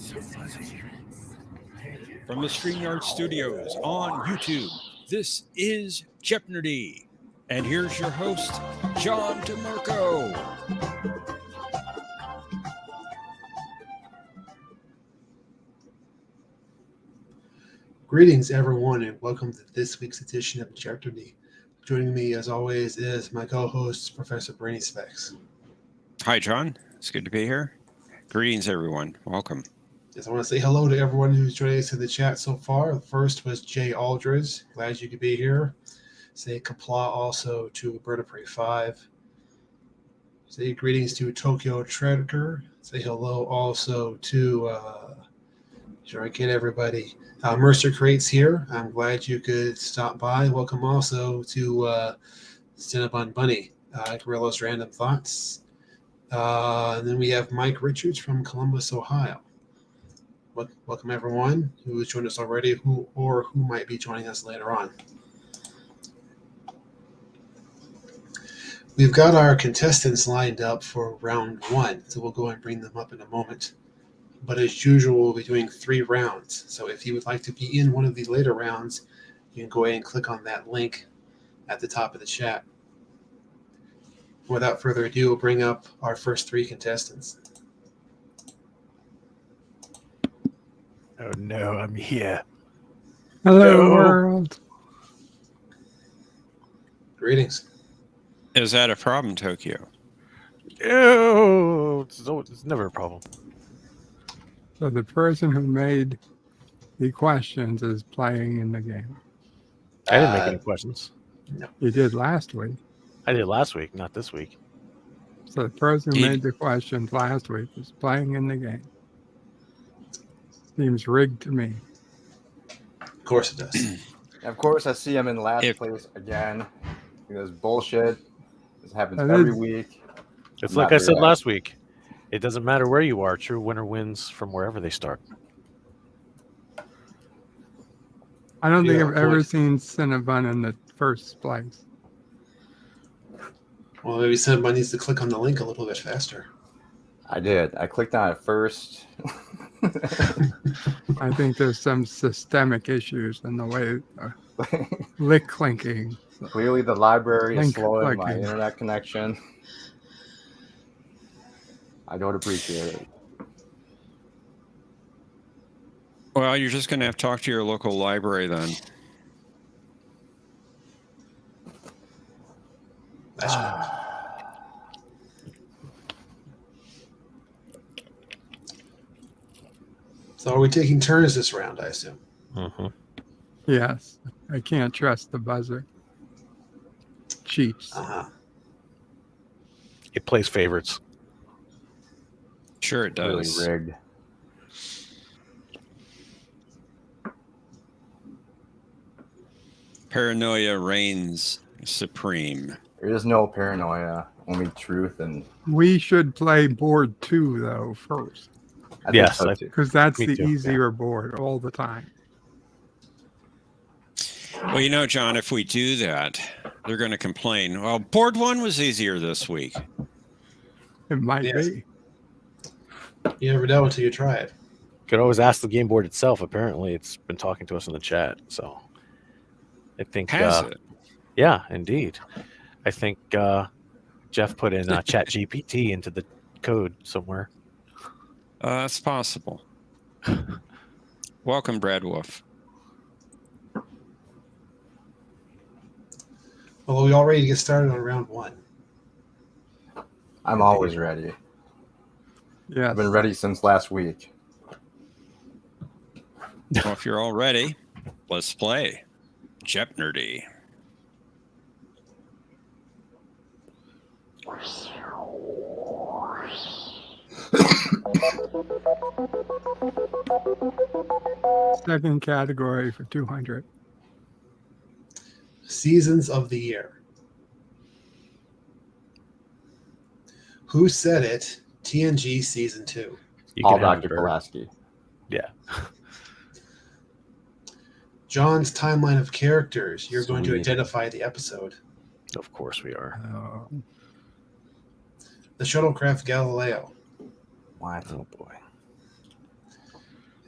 From the StreamYard studios on YouTube, this is Jeopnerdy. And here's your host, John DeMarco. Greetings, everyone, and welcome to this week's edition of Jeopnerdy. Joining me, as always, is my co-host, Professor Brainy Specs. Hi, John. It's good to be here. Greetings, everyone. Welcome. Yes, I want to say hello to everyone who's joining us in the chat so far. The first was Jay Aldridge. Glad you could be here. Say kapla also to Bird of Prey 5. Say greetings to Tokyo Treader. Say hello also to, sure I get everybody. Mercer Crates here. I'm glad you could stop by. Welcome also to Cinnabon Bunny, Gorilla's Random Thoughts. And then we have Mike Richards from Columbus, Ohio. Welcome everyone who has joined us already, who might be joining us later on. We've got our contestants lined up for round one, so we'll go and bring them up in a moment. But as usual, we'll be doing 3 rounds. So if you would like to be in one of the later rounds, you can go ahead and click on that link at the top of the chat. Without further ado, we'll bring up our first 3 contestants. Oh no, I'm here. Hello, world. Greetings. Is that a problem, Tokyo? Oh, it's never a problem. So the person who made the questions is playing in the game. I didn't make any questions. No. You did last week. I did last week, not this week. So the person who made the questions last week is playing in the game. Seems rigged to me. Of course it does. Of course, I see him in last place again. This bullshit. This happens every week. It's like I said last week. It doesn't matter where you are. True winner wins from wherever they start. I don't think I've ever seen Cinnabon in the first place. Well, maybe Cinnabon needs to click on the link a little bit faster. I did. I clicked on it first. I think there's some systemic issues in the way link clinking. Clearly, the library is slowing my internet connection. I don't appreciate it. Well, you're just going to have to talk to your local library then. That's right. So are we taking turns this round, I assume? Mm-hmm. Yes. I can't trust the buzzer. Cheats. Uh-huh. It plays favorites. Sure it does. Really rigged. Paranoia reigns supreme. There is no paranoia, only truth. And we should play board 2, though, first. Yes, because that's the easier board all the time. Well, you know, John, if we do that, they're going to complain. Well, board 1 was easier this week. It might be. You never know until you try it. You could always ask the game board itself. Apparently, it's been talking to us in the chat. So I think... Has it? Yeah, indeed. I think Jeff put in Chat GPT into the code somewhere. That's possible. Welcome, Brad Wolf. Well, are we all ready to get started on round 1? I'm always ready. Yeah, I've been ready since last week. Well, if you're all ready, let's play Jeopnerdy. Second category for 200. Seasons of the year. Who said it? TNG Season 2. All Dr. Pulaski. Yeah. John's timeline of characters. You're going to identify the episode. Of course we are. The shuttlecraft Galileo. What? Oh boy.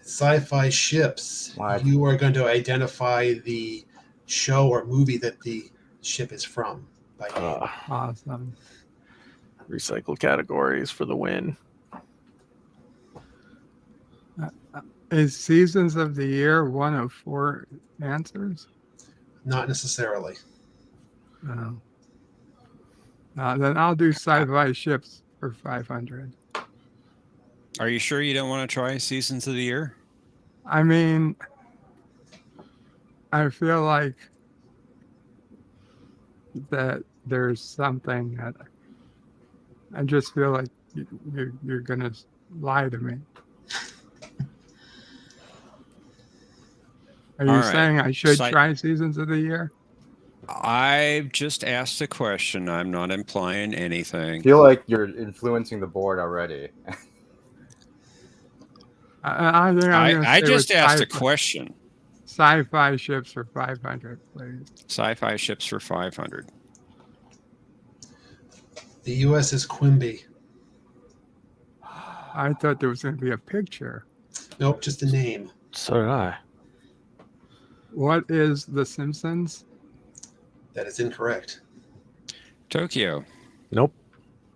Sci-fi ships. What? You are going to identify the show or movie that the ship is from by name. Awesome. Recycle categories for the win. Is Seasons of the Year one of 4 answers? Not necessarily. No. Then I'll do sci-fi ships for 500. Are you sure you don't want to try Seasons of the Year? I mean, I feel like that there's something that I just feel like you're going to lie to me. Are you All right. saying I should try Seasons of the Year? I've just asked a question. I'm not implying anything. I feel like you're influencing the board already. I think I'm going to I stay just with asked a question. Sci-fi ships for 500, please. Sci-fi ships for 500. The USS Quimby. I thought there was going to be a picture. Nope, just a name. So did I. What is The Simpsons? That is incorrect. Tokyo. Nope.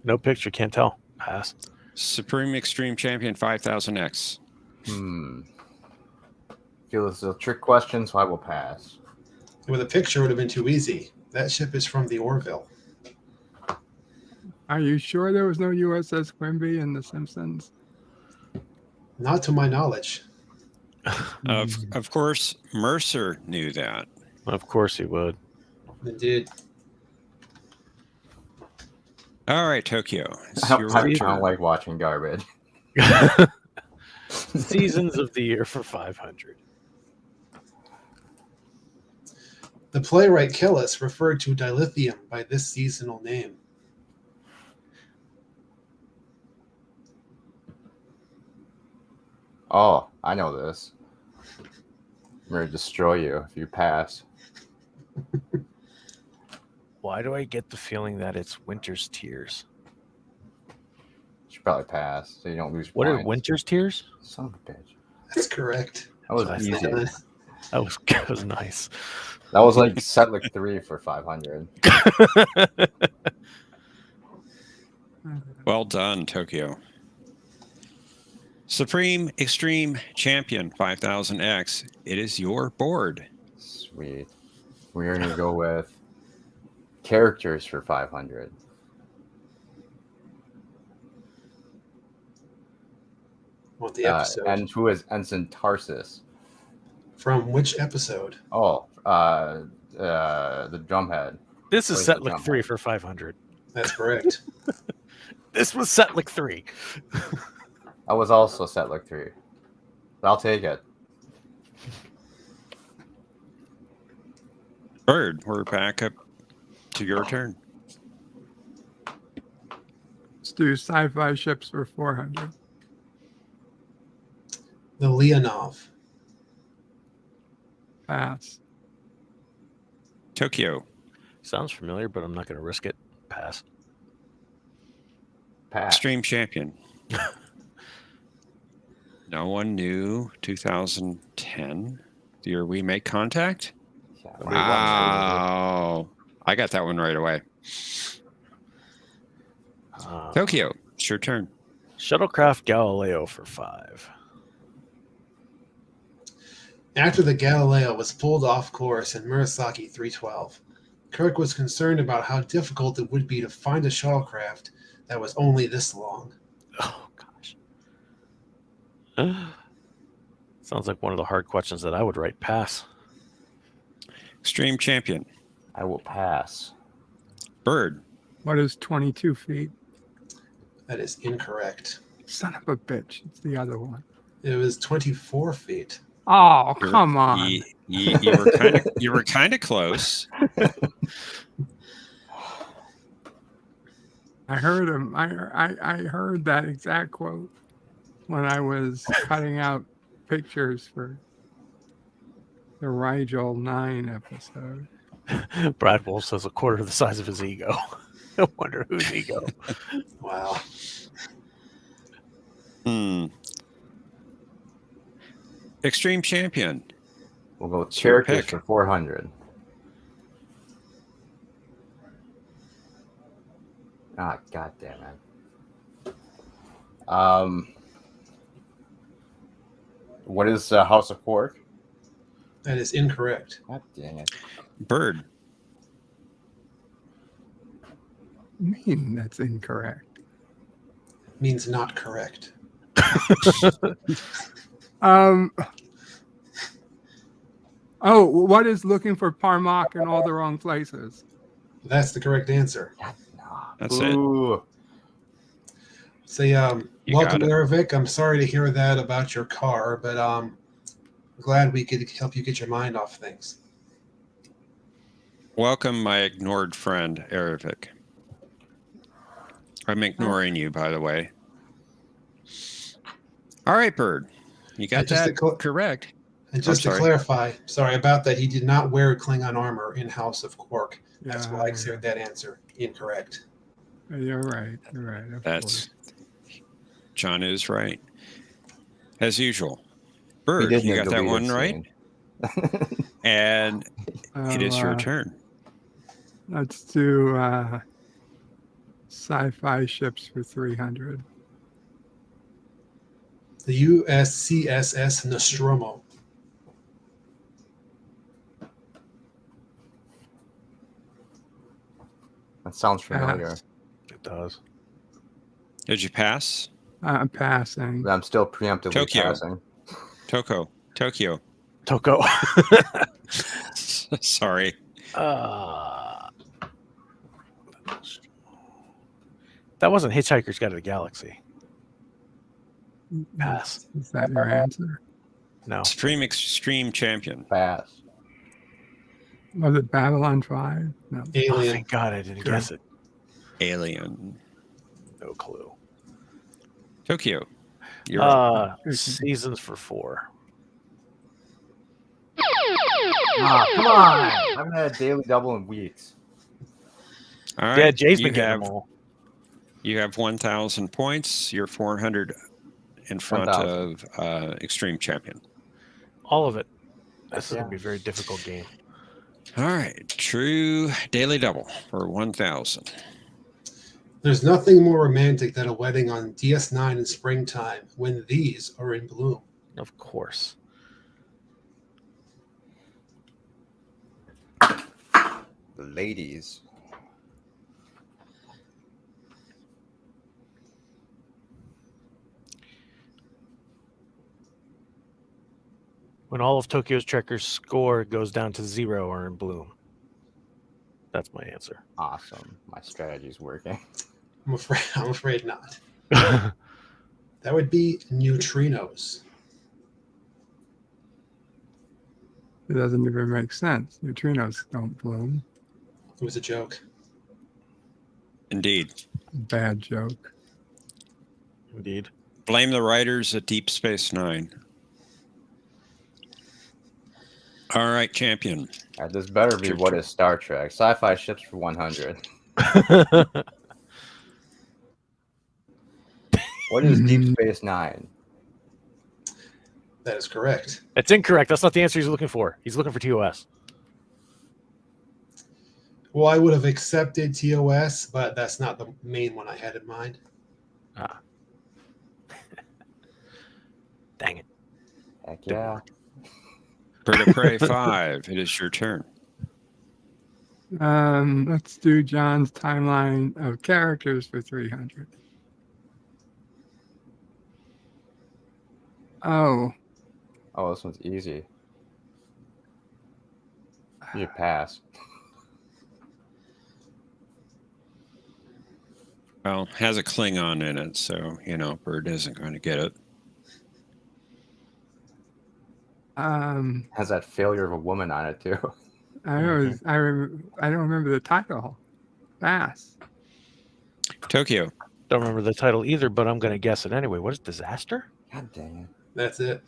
No picture. Can't tell. Pass. Supreme Extreme Champion 5000X. I feel this is a trick question, so I will pass. With a picture, it would have been too easy. That ship is from the Orville. Are you sure there was no USS Quimby in The Simpsons? Not to my knowledge. Of course, Mercer knew that. Of course he would. Indeed. All right, Tokyo. It's I your don't turn. like watching garbage. Seasons of the Year for 500. The playwright Killis referred to dilithium by this seasonal name. Oh, I know this. I'm going to destroy you if you pass. Why do I get the feeling that it's Winter's Tears? You should probably pass so you don't lose What points. are Winter's Tears? Son of a bitch. That's correct. That was That's easy. That was nice. That was like Setlick 3 for 500. Well done, Tokyo. Supreme Extreme Champion 5000X. It is your board. Sweet. We're going to go with characters for 500. Want the episode? And who is Ensign Tarsus? From which episode? Oh, the drumhead. This is Where's the Setlick jump 3 at? for 500. That's correct. This was Setlick 3. I was also Setlick 3. But I'll take it. Bird, we're back up to your turn. Let's do sci-fi ships for 400. The Leonov. Pass. Tokyo. Sounds familiar, but I'm not going to risk it. Pass. Pass. Extreme Champion. No one knew 2010, the year we make contact? Yeah, Wow. I got that one right away. Tokyo, it's your turn. Shuttlecraft Galileo for 5. After the Galileo was pulled off course in Murasaki 312, Kirk was concerned about how difficult it would be to find a shuttlecraft that was only this long. Oh, gosh. Sounds like one of the hard questions that I would write pass. Extreme Champion. I will pass. Bird. What is 22 feet? That is incorrect. Son of a bitch. It's the other one. It was 24 feet. Oh, come on. You were kind of close. I heard him. I heard that exact quote when I was cutting out pictures for the Rigel 9 episode. Brad Wolf says a quarter the size of his ego. I wonder whose ego. Wow. Extreme Champion. We'll go with It's your characters pick. for 400. Ah, god damn it. What is House of Quark? That is incorrect. God dang it. Bird. That's incorrect. Means not correct. Oh, what is looking for Parmak in all the wrong places? That's the correct answer. That's it. Ooh. Say, You welcome, got it. Ervik. I'm sorry to hear that about your car, but glad we could help you get your mind off things. Welcome, my ignored friend, Ervik. I'm ignoring you, by the way. All right, Bird. You got just that to correct. And just to sorry. clarify, sorry about that, he did not wear Klingon armor in House of Quark. That's why I Yeah. considered that answer incorrect. You're right. You're right. Of course. John is right. As usual. We Bird, did you the got that deleted one right? scene. And it is your Uh, turn. Let's do sci-fi ships for 300. The USCSS Nostromo. That sounds familiar. Pass. It does. Did you pass? I'm passing. But I'm still preemptively Tokyo. passing. Tokyo. Toko. Sorry. That wasn't Hitchhiker's Guide to the Galaxy. Pass. Is that your answer? No. Supreme Extreme Champion. Pass. Was it Babylon 5? No. Oh, Alien. thank God I didn't guess it. Alien. No clue. Tokyo. You're up. Seasons for 4. Ah, come on! I haven't had a daily double in weeks. All right. Yeah, Jay's you been getting have, them all. You have 1,000 points. You're 400 in front 1,000. of Extreme Champion. All of it. This is Yeah. going to be a very difficult game. All right. True daily double for 1,000. There's nothing more romantic than a wedding on DS9 in springtime when these are in bloom. Of course. The ladies. When all of Tokyo's Trekkers' score goes down to 0 or in bloom. That's my answer. Awesome. My strategy's working. I'm afraid not. That would be neutrinos. It doesn't even make sense. Neutrinos don't bloom. It was a joke. Indeed. Bad joke. Indeed. Blame the writers at Deep Space Nine. All right, Champion. All right, this better be what is Star Trek. Sci-fi ships for 100. What is Deep Space Nine? That is correct. It's incorrect. That's not the answer he's looking for. He's looking for TOS. Well, I would have accepted TOS, but that's not the main one I had in mind. Dang it. Heck yeah. Bird of Prey 5. It is your turn. Let's do John's timeline of characters for 300. Oh, Oh, this one's easy. You pass. Well, has a Klingon in it, so, Bird isn't going to get it. Has that failure of a woman on it too. I don't remember the title. Pass. Tokyo. Don't remember the title either, but I'm going to guess it anyway. What is Disaster? God dang it. That's it.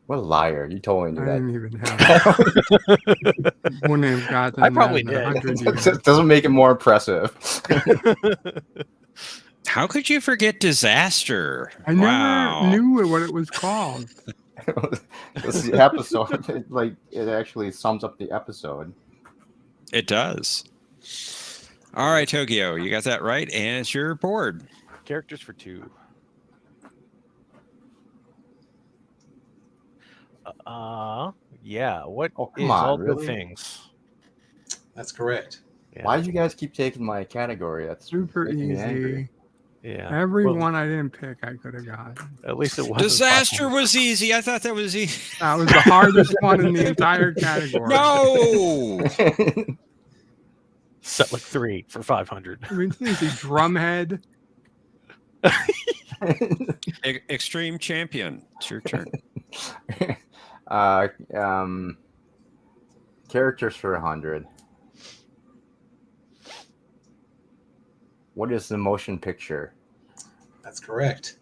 What a liar. You totally knew I that. didn't even have it. Wouldn't have gotten I probably that in did. 100 years. It doesn't make it more impressive. How could you forget Disaster? I never Wow. knew what it was called. It's the episode. It actually sums up the episode. It does. All right, Tokyo, you got that right, and it's your board. Characters for 2. Yeah. What Oh, come is on, all good really? things? That's correct. Yeah. Why did you guys keep taking my category? That's Super making me angry. easy. Yeah. Every Well, one I didn't pick, I could have gotten. At least it wasn't Disaster 500. was easy. I thought that was easy. That was the hardest one in the entire category. No. Set like 3 for 500. I mean, it's easy. Drumhead. Extreme champion. It's your turn. Characters for 100. What is the motion picture? That's correct.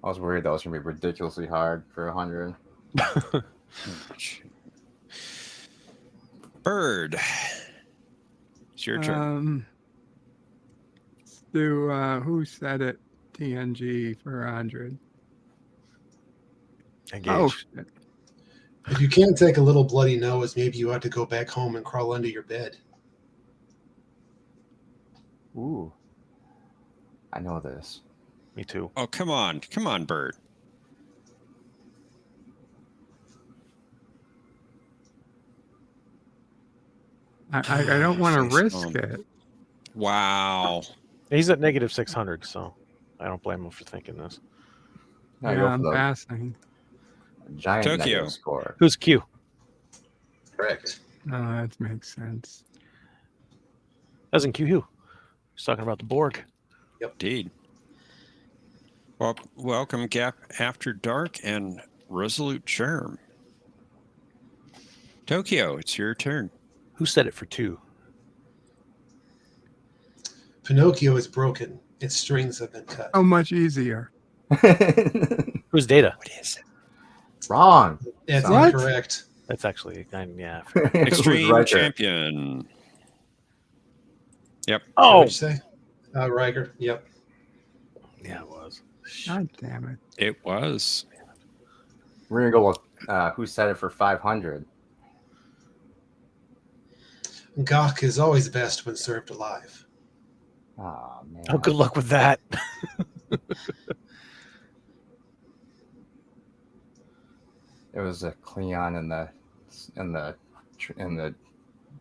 I was worried that was going to be ridiculously hard for 100. Bird. It's your turn. Let's do Who Said It? TNG for 100. Engage. Oh, shit. If you can't take a little bloody nose, maybe you ought to go back home and crawl under your bed. Ooh. I know this. Me too. Oh, come on. Come on, Bird. I don't want to risk it. Wow. He's at negative 600, so I don't blame him for thinking this. Now Yeah, go I'm for the passing. giant Tokyo. negative score. Who's Q? Correct. Oh, that makes sense. Doesn't Q who? He's talking about the Borg. Indeed. Well, welcome, Gap After Dark and Resolute Charm. Tokyo, it's your turn. Who said it for 2? Pinocchio is broken. Its strings have been cut. How much easier? Who's Data? What is it? Wrong. That's What? incorrect. That's actually, yeah. Extreme Riker. champion. Yep. Oh, What'd you say? Riker. Yep. yeah, it was. God damn it. It was. We're going to go with Who Said It for 500. Gok is always best when served alive. Oh, man. Oh, good luck with that. It was a Klingon in the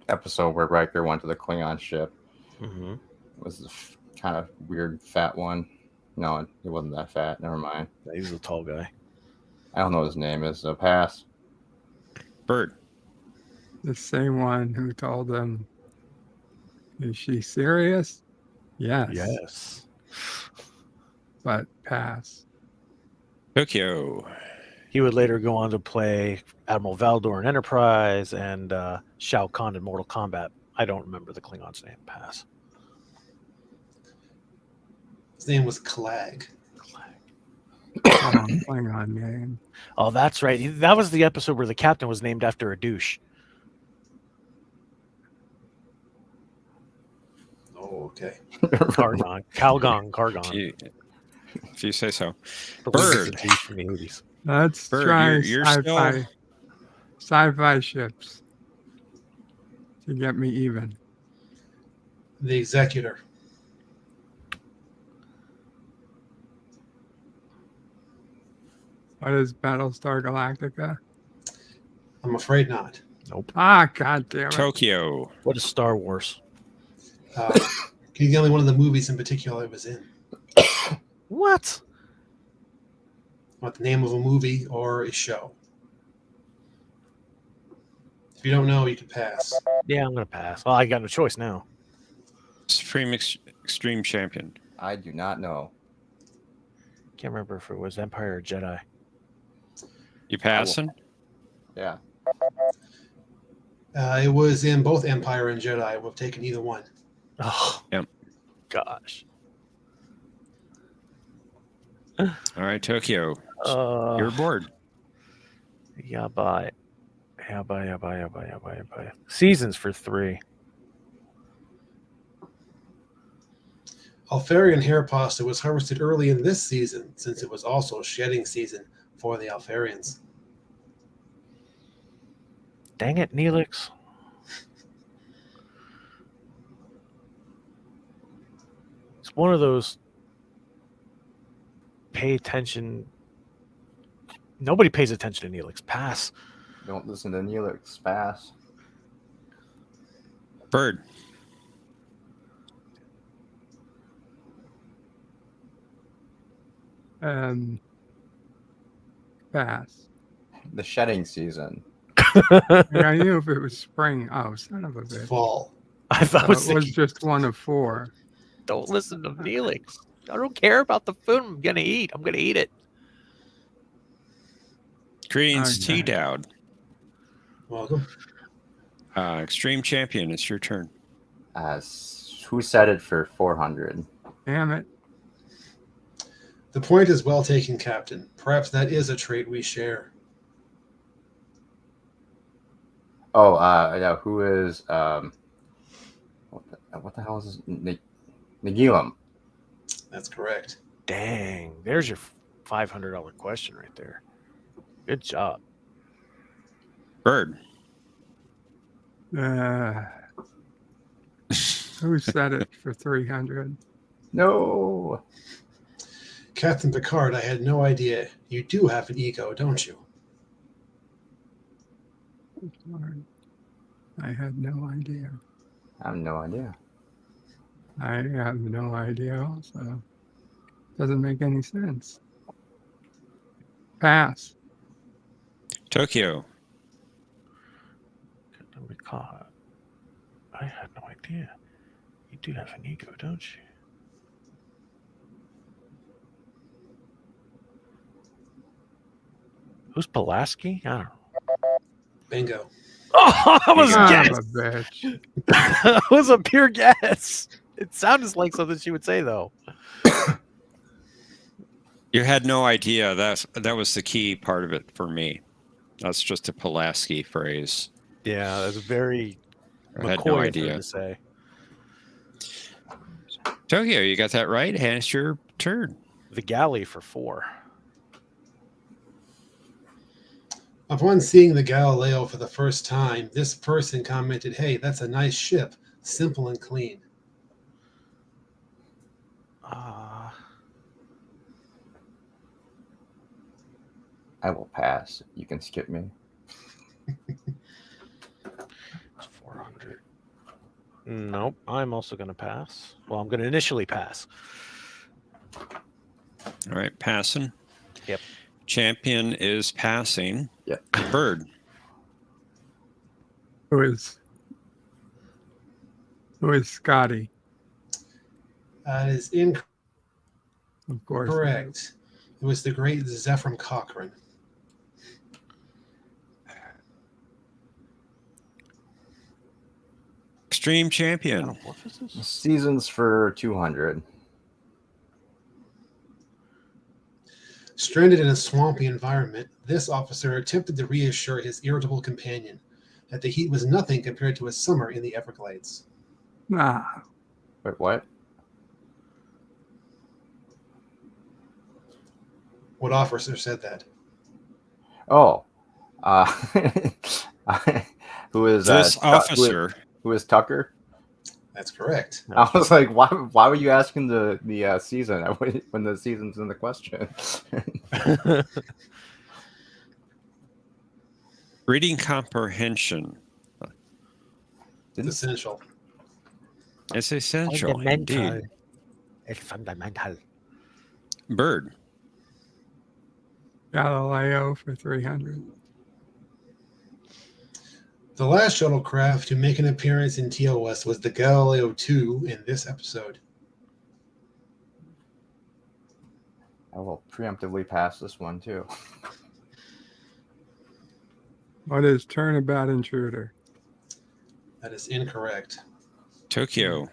episode where Riker went to the Klingon ship. Mm-hmm. It was a kind of weird fat one. No, he wasn't that fat. Never mind. He was a tall guy. I don't know what his name is. So pass. Bird. The same one who told him, is she serious? Yes. Yes. But pass. Tokyo. He would later go on to play Admiral Valdor in Enterprise and Shao Kahn in Mortal Kombat. I don't remember the Klingon's name. Pass. His name was Clag. Klingon name. Oh, that's right. That was the episode where the captain was named after a douche. Oh, okay. Kargon. Kargon. If you say so. But we get Bird. the douche from the movies. Let's Bird, try you're sci-fi, still- sci-fi ships to get me even. The Executor. What is Battlestar Galactica? I'm afraid not. Nope. Ah, god damn it. Tokyo. What is Star Wars? He's the only one of the movies in particular I was in. What? What the name of a movie or a show? If you don't know, you can pass. Yeah, I'm going to pass. Well, I got no choice now. Supreme Extreme Champion. I do not know. Can't remember if it was Empire or Jedi. You passing? Yeah. It was in both Empire and Jedi. I would have taken either one. Oh, Yep. Gosh. All right, Tokyo. You're bored. Yeah, bye. Seasons for 3. Alfarian hair pasta was harvested early in this season, since it was also shedding season for the Alfarians. Dang it, Neelix. It's one of those pay attention. Nobody pays attention to Neelix. Pass. Don't listen to Neelix. Pass. Bird. Pass. The shedding season. I knew if it was spring. Oh, son of a bitch. Fall. I thought So it was just one of 4. don't listen to Neelix. I don't care about the food I'm going to eat. I'm going to eat it. Greens Okay. T Dowd. Welcome. Extreme Champion, it's your turn. Who said it for 400? Damn it. The point is well taken, Captain. Perhaps that is a trait we share. Oh, yeah. Who is what the hell is this? Nagilum. That's correct. Dang. There's your $500 question right there. Good job. Bird. Who said it for 300? No. Captain Picard, I had no idea. You do have an ego, don't you? Lord, I had no idea. I have no idea. I have no idea also. Doesn't make any sense. Pass. Tokyo. Let me call it. I had no idea. You do have an ego, don't you? Who's Pulaski? I don't know. Bingo. Oh, that was a Son guess. of a bitch. That was a pure guess. It sounded like something she would say, though. You had no idea. That was the key part of it for me. That's just a Pulaski phrase. Yeah, that's very I had McCoy no of her idea. to say. Tokyo, you got that right. And it's your turn. The galley for 4. Upon seeing the Galileo for the first time, this person commented, "Hey, that's a nice ship. Simple and clean." I will pass. You can skip me. It's 400. Nope, I'm also going to pass. Well, I'm going to initially pass. All right, passing. Yep. Champion is passing. Yep. Bird. Who is Scotty? That is Of course. incorrect. It was the great Zephram Cochrane. Extreme Champion. Metamorphosis? Seasons for 200. Stranded in a swampy environment, this officer attempted to reassure his irritable companion that the heat was nothing compared to a summer in the Everglades. Ah, Wait, what? What officer said that? Oh. Who is This officer. Who is Tucker? That's correct. I was like, why were you asking the season when the season's in the question? Reading comprehension. It's essential. It's essential. Indeed. It's fundamental. Bird. Galileo for 300. The last shuttlecraft to make an appearance in TOS was the Galileo 2 in this episode. I will preemptively pass this one too. What is Turnabout Intruder? That is incorrect. Tokyo.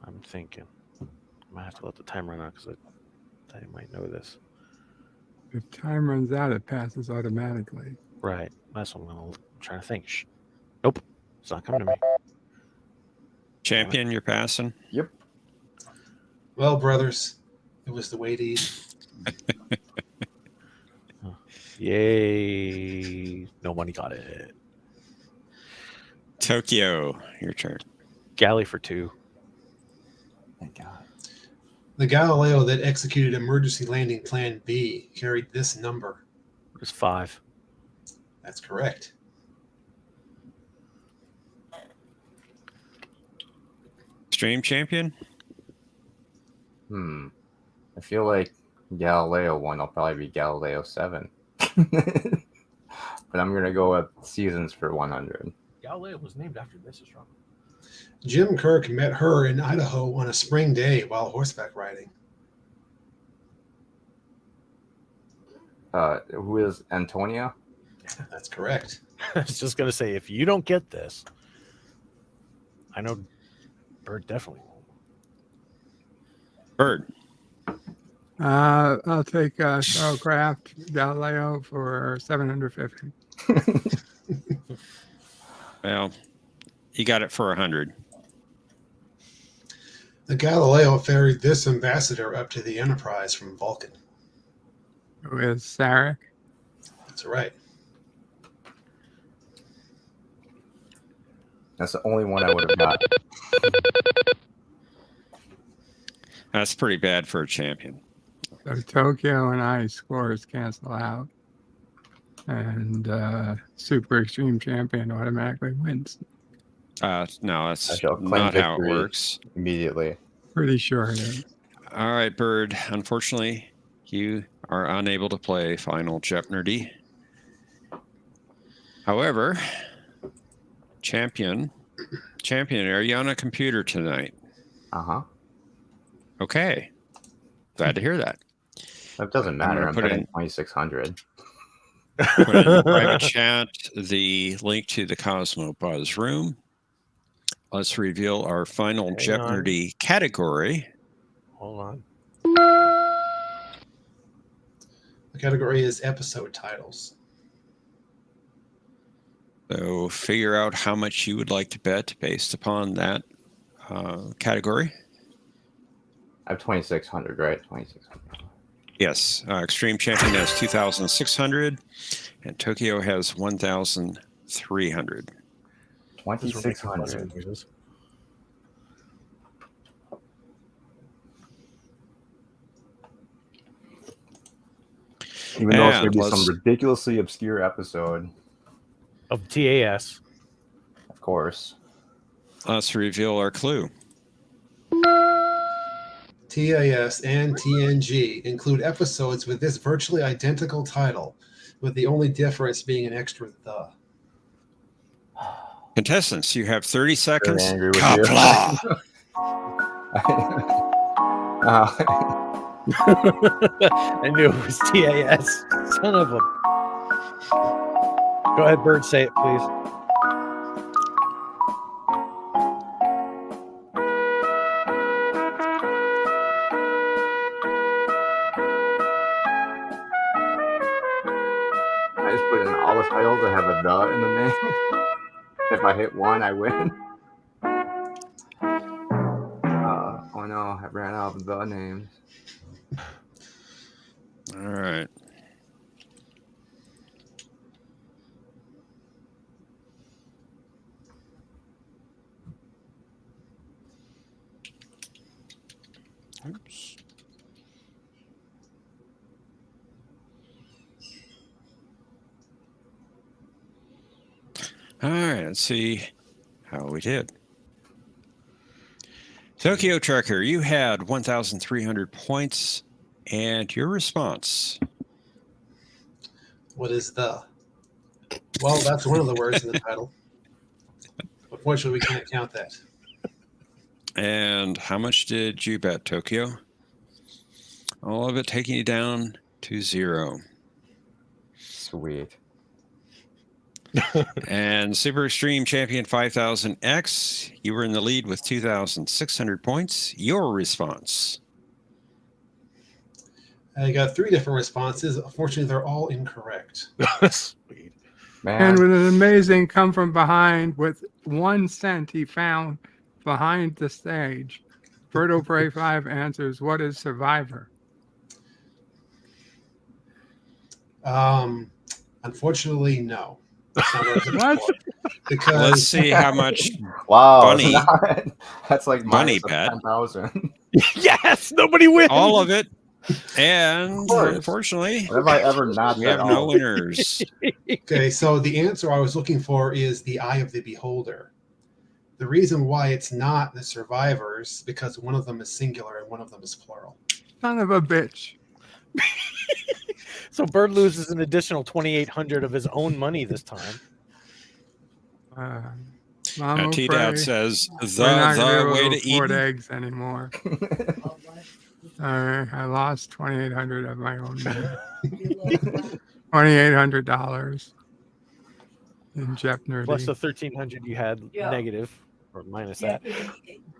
I'm thinking. I might have to let the time run out because I might know this. If time runs out, it passes automatically. Right. That's what I'm trying to think. Nope. It's not coming to me. Champion, you're passing? Yep. Well, brothers, it was the way to eat. Yay. Nobody got it. Tokyo, your turn. Galley for 2. Thank God. The Galileo that executed Emergency Landing Plan B carried this number. It was 5. That's correct. Stream champion? I feel like Galileo 1 will probably be Galileo 7. But I'm going to go with Seasons for 100. Galileo was named after Mrs. Trump. Jim Kirk met her in Idaho on a spring day while horseback riding. Who is Antonia? That's correct. I was just going to say, if you don't get this, I know Bird definitely won't. Bird. I'll take Shuttlecraft Galileo for 750. Well, you got it for 100. The Galileo ferried this ambassador up to the Enterprise from Vulcan. Who is Sarek? That's right. That's the only one I would have got. That's pretty bad for a champion. So Tokyo and I scores cancel out. And Super Extreme Champion automatically wins. No, I that's shall claim not how it victory works. immediately. Pretty sure it is. All right, Bird. Unfortunately, you are unable to play Final Jeopnerdy. However, Champion, are you on a computer tonight? Uh-huh. Okay. Glad to hear that. That doesn't matter. I'm put putting in- 2,600. Put in the private chat the link to the Cosmo Buzz room. Let's reveal our final Hang Jeopnerdy category. Hold on. The category is episode titles. So figure out how much you would like to bet based upon that category. I have 2,600, right? 2,600. Yes. Extreme Champion has 2,600 and Tokyo has 1,300. 2,600. Even though it's going to be some ridiculously obscure episode. Of TAS. Of course. Let's reveal our clue. TAS and TNG include episodes with this virtually identical title, with the only difference being an extra the. Contestants, you have 30 seconds. Very angry with Kapla! I knew it was TAS. Son of a. Go ahead, Bird. Say it, please. I just put in all the titles that have a the in the name. If I hit one, I win. Oh no, I ran out of the names. All right. Oops. All right, let's see how we did. Tokyo Trucker, you had 1,300 points, and your response. What is the? Well, that's one of the words in the title. Unfortunately, we can't count that. And how much did you bet, Tokyo? All of it taking you down to 0. Sweet. And Super Extreme Champion 5000X, you were in the lead with 2,600 points. Your response. I got 3 different responses. Unfortunately, they're all incorrect. Sweet. Man, And with an amazing come from behind with 1 cent he found behind the stage. Bird of Prey 5 answers, what is Survivor? Unfortunately, no. That's not what I was looking What? for. Because Let's see how much Wow, Bunny. that's like Bunny minus bet. 10,000. Yes, nobody wins. all of it. And Of course. unfortunately, When have I ever not we bet have no all? winners. okay, so the answer I was looking for is the eye of the beholder. The reason why it's not the survivors because one of them is singular and one of them is plural. Son of a bitch. So Bird loses an additional 2,800 of his own money this time. Mama T-Dad Prey, says we're not going to be the able way to to afford Eden. eggs anymore. I lost 2,800 of my own money. $2,800 in Jeopnerdy. Plus the 1,300 you had negative or minus that.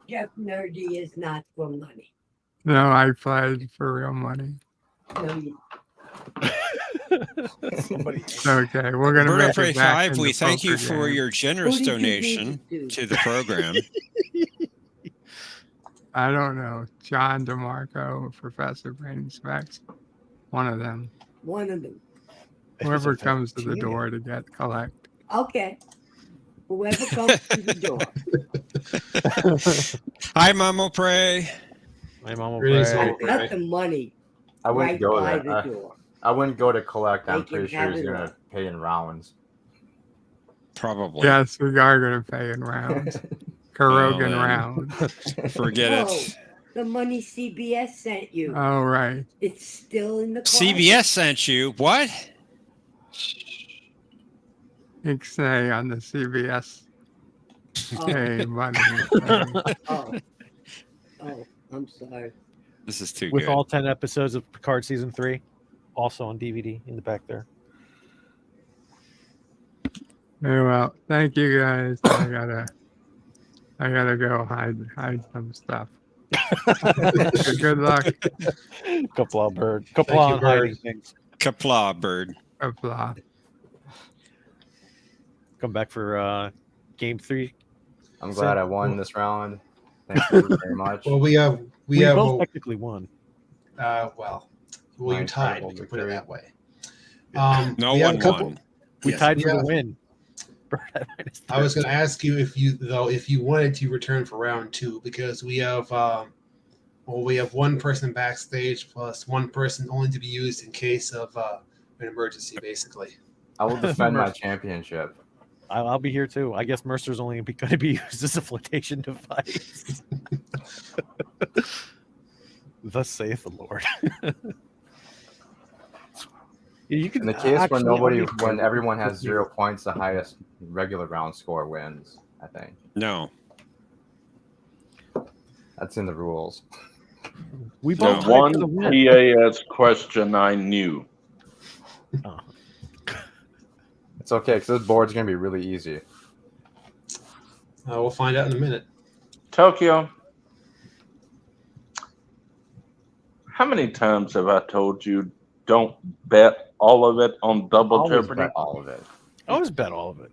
Jeopnerdy is not for money. No, I played for real money. No, you, Somebody. Okay, we're going to Bird of make Prey it back 5, into we thank you poker for game. your generous Who did you donation give it to the program. I don't know. John DeMarco, Professor Brainy Specs. One of them. one of them. Whoever comes to the door to get collect. Okay. Whoever comes to the door. Hi, Mama Prey. My mom will Greetings, pray. Mama. I got the money I wouldn't right go by there. the door. I wouldn't go to collect. I'm They can pretty sure have he's it going all. to pay in rounds. Probably. Yes, we are going to pay in rounds. Karogan then. rounds. Forget Whoa, it. the money CBS sent you. Oh, right. It's still in the closet. CBS sent you. What? Ixnay on the CBS. Oh, Hey, money. thing. oh, oh, I'm sorry. This is too With good. all 10 episodes of Picard season 3, also on DVD in the back there. Very well. Thank you guys. I gotta go hide some stuff. Good luck. Couple of bird. Thank Couple you, on Bird. hiding things. Kapla, Bird. Blah. Come back for game 3. I'm glad I won this round. Thank you very much. Well, we have both technically won. well, you My tied. incredible We can put it victory. that way. No we have one a couple. won. We Yes, tied we for the have- win. I was going to ask you if you wanted to return for round 2 because we have we have one person backstage plus one person only to be used in case of an emergency, basically. I will defend my championship. I'll be here too. I guess Mercer's only going to be used as a flotation device. Thus saith the Lord. You can In the case actually- when everyone has 0 points, the highest regular round score wins. I think No. that's in the rules. we The both tied one for the win. PAS question I knew. Oh. It's okay because this board's gonna be really easy. We'll find out in a minute. Tokyo, how many times have I told you don't bet all of it on Double Always Jeopardy? bet all of it. I always bet all of it.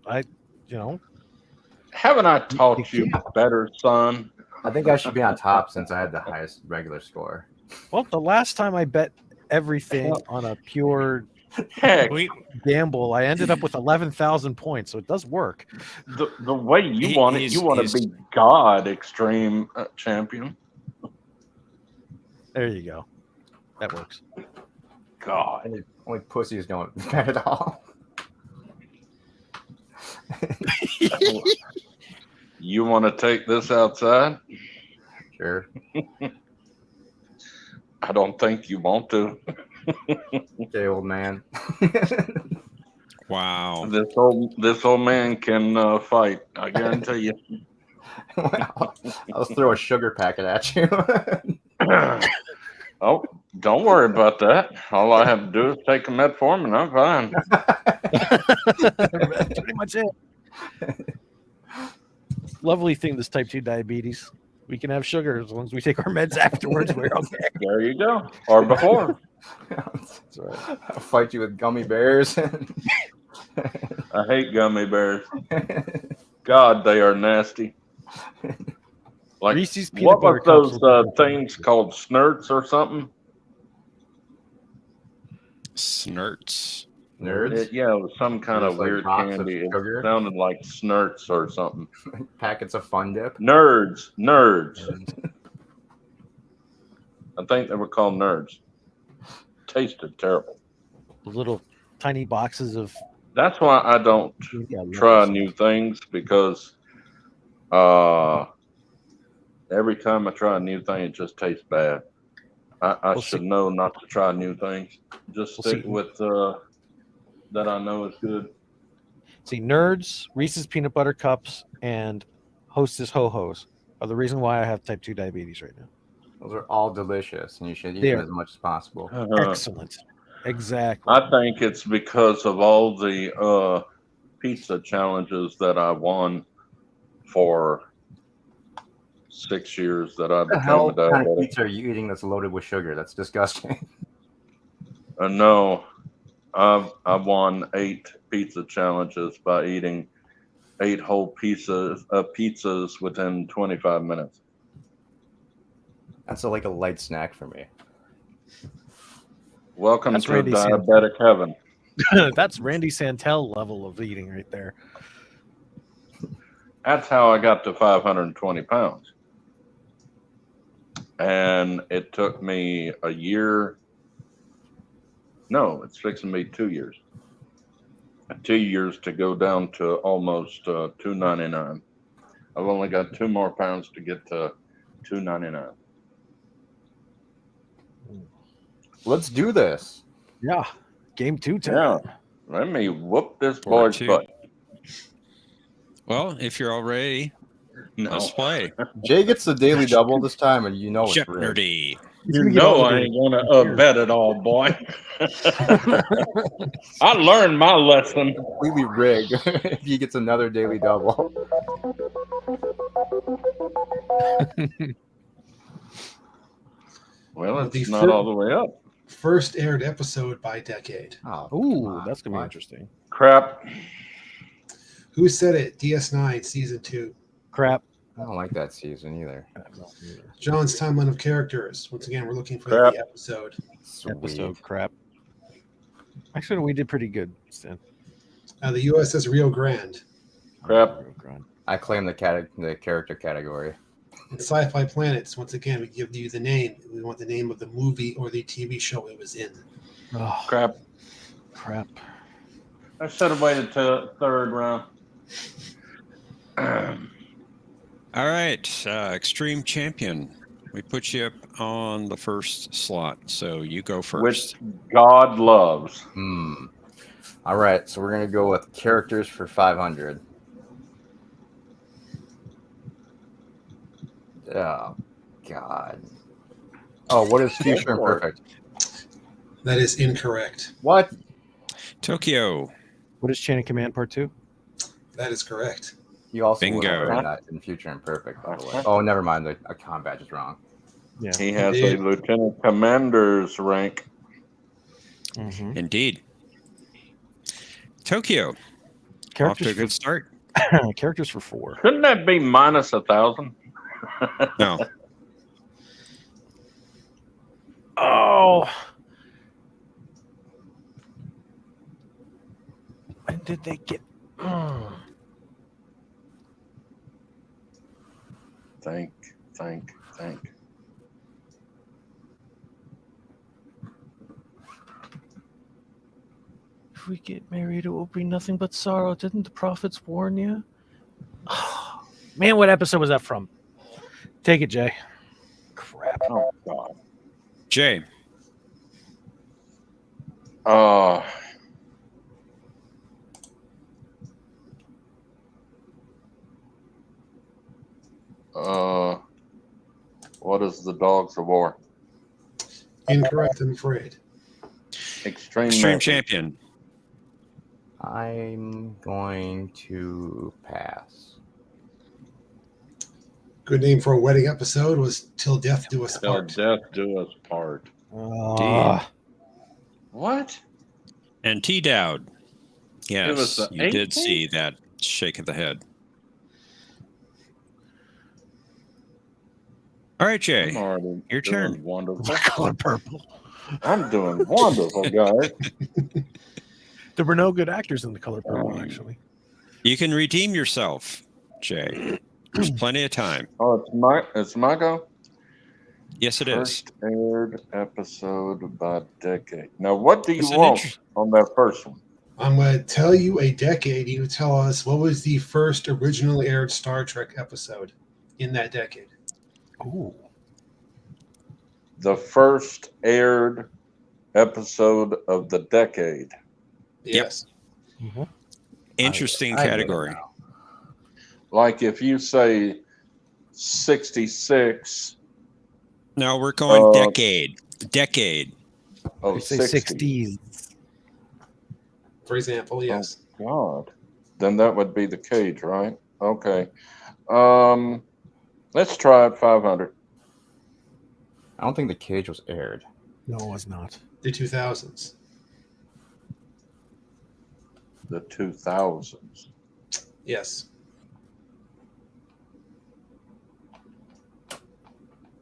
Haven't I taught you better, son? I think I should be on top since I had the highest regular score. Well, the last time I bet everything on a pure Heck, gamble, I ended up with 11,000 points, so it does work. the way you want it, you want to be God Extreme champion. There you go. That works. God. Only pussies don't bet at all. You want to take this outside? Sure. I don't think you want to. Okay, old man. Wow. This old man can fight. I guarantee you. I'll throw a sugar packet at you. Oh, don't worry about that. All I have to do is take a metformin. I'm fine. That's pretty much it. Lovely thing, this type 2 diabetes. We can have sugar as long as we take our meds afterwards. We're okay. There you go. Or before. That's right. I'll fight you with gummy bears. I hate gummy bears. God, they are nasty. Like, Reese's peanut what butter was cups those will do things called? Snurts or something? Snurts. Nerds. Yeah, it was some kind Just of like weird rocks of candy. It sugar. sounded like Snurts or something. Packets of Fun Dip. Nerds. I think they were called Nerds. Tasted terrible. little tiny boxes of. That's why I don't Yeah, I love try those new things. things, because every time I try a new thing, it just tastes bad. I We'll should see. know not to try new things. Just We'll stick see. with that I know is good. See, Nerds, Reese's peanut butter cups, and Hostess Ho Hos are the reason why I have type 2 diabetes right now. Those are all delicious, and you should eat They them are as much as possible. excellent. Exactly. I think it's because of all the pizza challenges that I won for 6 years that I What the became a hell kind of diabetic. pizza are you eating that's loaded with sugar? That's disgusting. No, I won 8 pizza challenges by eating 8 whole pizzas within 25 minutes. That's like a light snack for me. Welcome That's to Randy diabetic heaven. That's Randy Santel level of eating right there. That's how I got to 520 pounds. And it took me a year. No, it's fixing me 2 years. 2 years to go down to almost 299. I've only got 2 more pounds to get to 299. Let's do this. Yeah. Game 2 time. Yeah. Let me whoop this Or boy's 2. butt. Well, if you're all ready, No. let's play. Jay gets the daily double this time, and you know it's rigged. Jeopnerdy. He's You gonna get all know the I data. ain't gonna bet it all, boy. I learned my lesson. Completely rigged. If he gets another daily double. Well, The it's not all the way up. First aired episode by decade. Oh, Ooh, come on. that's gonna be What? interesting. Crap. Who said it? DS9 season 2. Crap. I don't like that season either. John's timeline of characters. Once again, we're looking for Crap. the episode. Sweet. Episode crap. Actually, we did pretty good, Stan. The USS Rio Grande. Crap. I claim the character category. In Sci-Fi Planets, once again, we give you the name. We want the name of the movie or the TV show it was in. Oh, Crap. crap. I should have waited till third round. All right, Extreme Champion. We put you up on the first slot, so you go first. Which God loves. All right, so we're gonna go with characters for 500. Oh God. Oh, what is Future Imperfect? That is incorrect. What? Tokyo. What is Chain of Command Part 2? That is correct. You also would Bingo. have heard that in Future Imperfect, by the way. Oh, never mind. The combat is wrong. Yeah. He has Indeed. a lieutenant commander's rank. Mm-hmm. Indeed. Tokyo. Off to a Characters good start. for, characters for 4. Couldn't that be minus 1,000? No. Oh. When did they get? Think. If we get married, it will be nothing but sorrow. Didn't the prophets warn you? Man, what episode was that from? Take it, Jay. Crap. Oh, God. Jay. What is the Dogs of War? Incorrect, I'm afraid. Extreme Extreme Champion. Champion. I'm going to pass. Good name for a wedding episode was Till Death Do Us Till Part. death do us part. What? And T. Dowd. It was Yes, the you did 18th? see that shake of the head. All right, I'm Jay. already Your doing turn. wonderful. Color purple. I'm doing wonderful, guys. There were no good actors in the color purple, actually. You can redeem yourself, Jay. There's plenty of time. Oh, it's my go. Yes, it is. First aired episode by decade. Now, what do you It's an want on that first one? I'm going to tell you a decade. You tell us what was the first originally aired Star Trek episode in that decade. Ooh. The first aired episode of the decade. Yes. Interesting I get it category. now. Like if you say 66, No, we're going decade. Decade. oh, I say 60. 60s. For example, yes. Oh, God. Then that would be the cage, right? Okay. Let's try it 500. I don't think the cage was aired. No, it was not. The 2000s. The 2000s. Yes.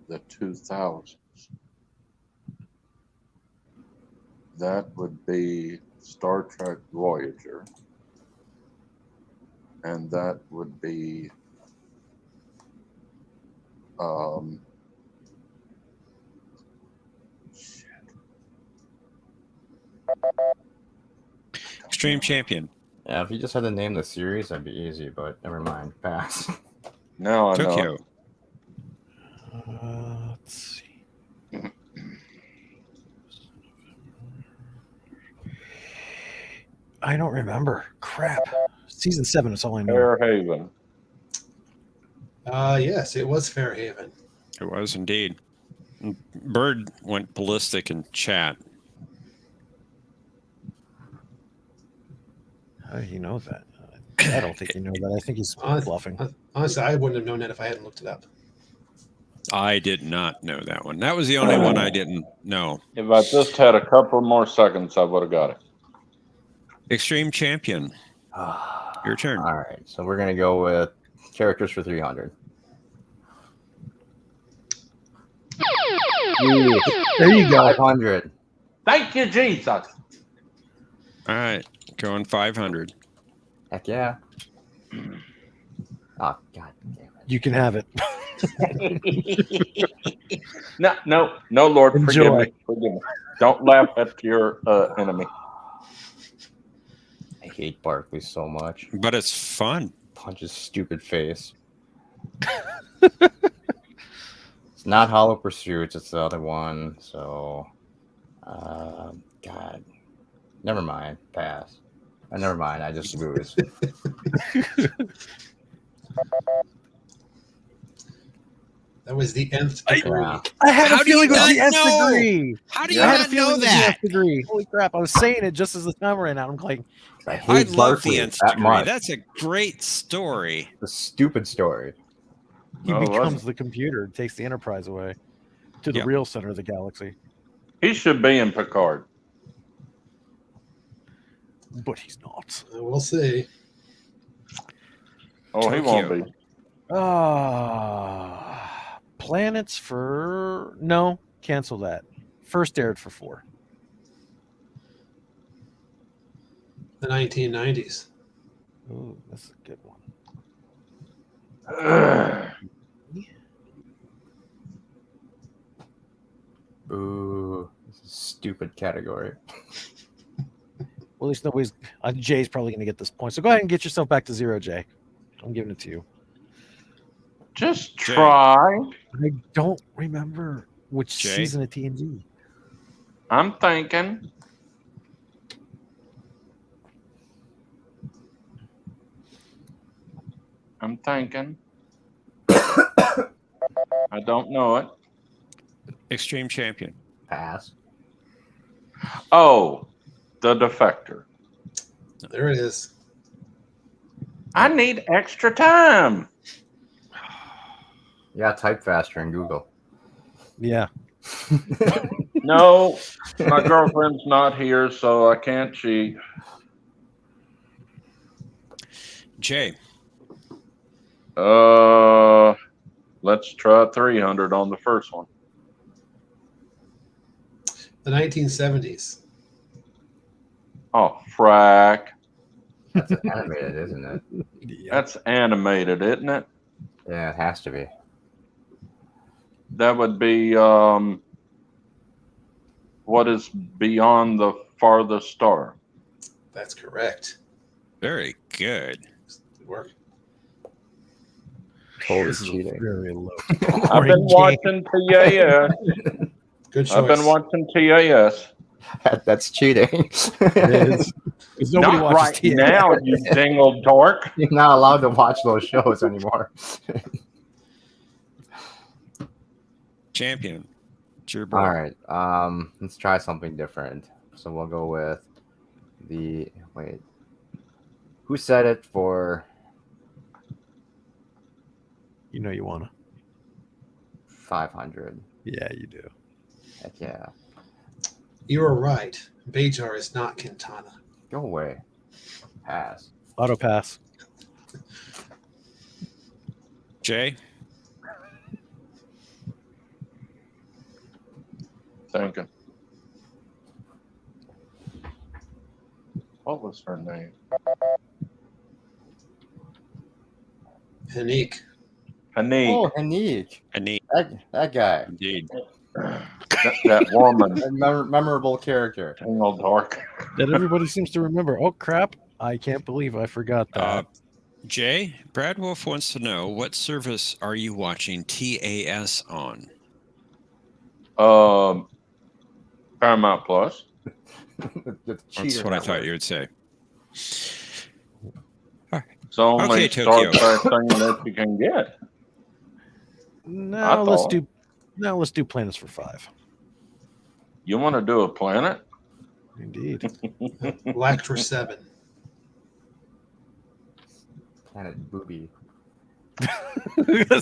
The 2000s. That would be Star Trek Voyager. And that would be Extreme Champion. Yeah, if you just had to name the series, that'd be easy, but never mind. Pass. now I know. Tokyo. Let's see. I don't remember. Crap. Season 7 is all I know. Fairhaven. Yes, it was Fairhaven. It was indeed. Bird went ballistic in chat. How do you know that? I don't think you know that. I think he's bluffing. Honestly, I wouldn't have known that if I hadn't looked it up. I did not know that one. That was the only one I didn't know. If I just had a couple more seconds, I would have got it. Extreme Champion. Your turn. All right, so we're gonna go with characters for 300. There you go. 500. Thank you, Jesus. All right. Going 500. Heck yeah. Oh, god damn it. You can have it. No, Lord, Enjoy. forgive me. Don't laugh at your enemy. I hate Barkley so much. But it's fun. Punch his stupid face. It's not Hollow Pursuits, it's the other one. So, God. Never mind. Pass. Never mind. I just lose. That was the nth degree. Yeah. I had How a do you feeling it was not the nth know? degree. How do you I had a not feeling know it was the that? nth degree. Holy crap. I was saying it just as the time ran out. I'm like, I I hate love Barkley the Nth that degree. much. That's a great story. The stupid story. he Oh, becomes wasn't- the computer and takes the Enterprise away to the Yep. real center of the galaxy. He should be in Picard. But he's not. We'll see. Oh, he won't be. Planets for... No, cancel that. First aired for 4. The 1990s. Ooh, that's a good one. Ooh, this is a stupid category. Well, at least nobody's... Jay's probably going to get this point. So go ahead and get yourself back to 0, Jay. I'm giving it to you. Just Jay. try. I don't remember which Jay? season of TNG. I'm thinking. I don't know it. Extreme Champion. Pass. Oh, the defector. There it is. I need extra time. Yeah, type faster in Google. Yeah. No, my girlfriend's not here, so I can't cheat. Jay. Let's try 300 on the first one. The 1970s. Oh, frack. That's animated, isn't it? Yeah. That's animated, isn't it? Yeah, it has to be. That would be what is beyond the farthest star. That's correct. Very good. Good work. Totally This is cheating. very low. I've been watching TAS. Good choice. I've been watching TAS. That's cheating. It is. Because nobody Not watches right TNA. now, you dingle dork. You're not allowed to watch those shows anymore. Champion. It's your board. All right. Let's try something different. So we'll go with the wait. Who said it for You know you want to. 500? Yeah, you do. Heck yeah. You were right. Bajar is not Quintana. Go away. Pass. Auto pass. Jay? Thinking. What was her name? Hanique. Hanik. Oh, Hanique. Annie. That guy. Indeed. That woman. A memorable character. Dingle dork. That everybody seems to remember. Oh, crap. I can't believe I forgot that. Jay, Brad Wolf wants to know, what service are you watching TAS on? Paramount Plus. That's what I thought you would say. It's the only Okay, Star Tokyo. Trek thing that you can get. No, let's thought- do Planets for 5. You want to do a planet? Indeed. Lactra 7. Planet Booby.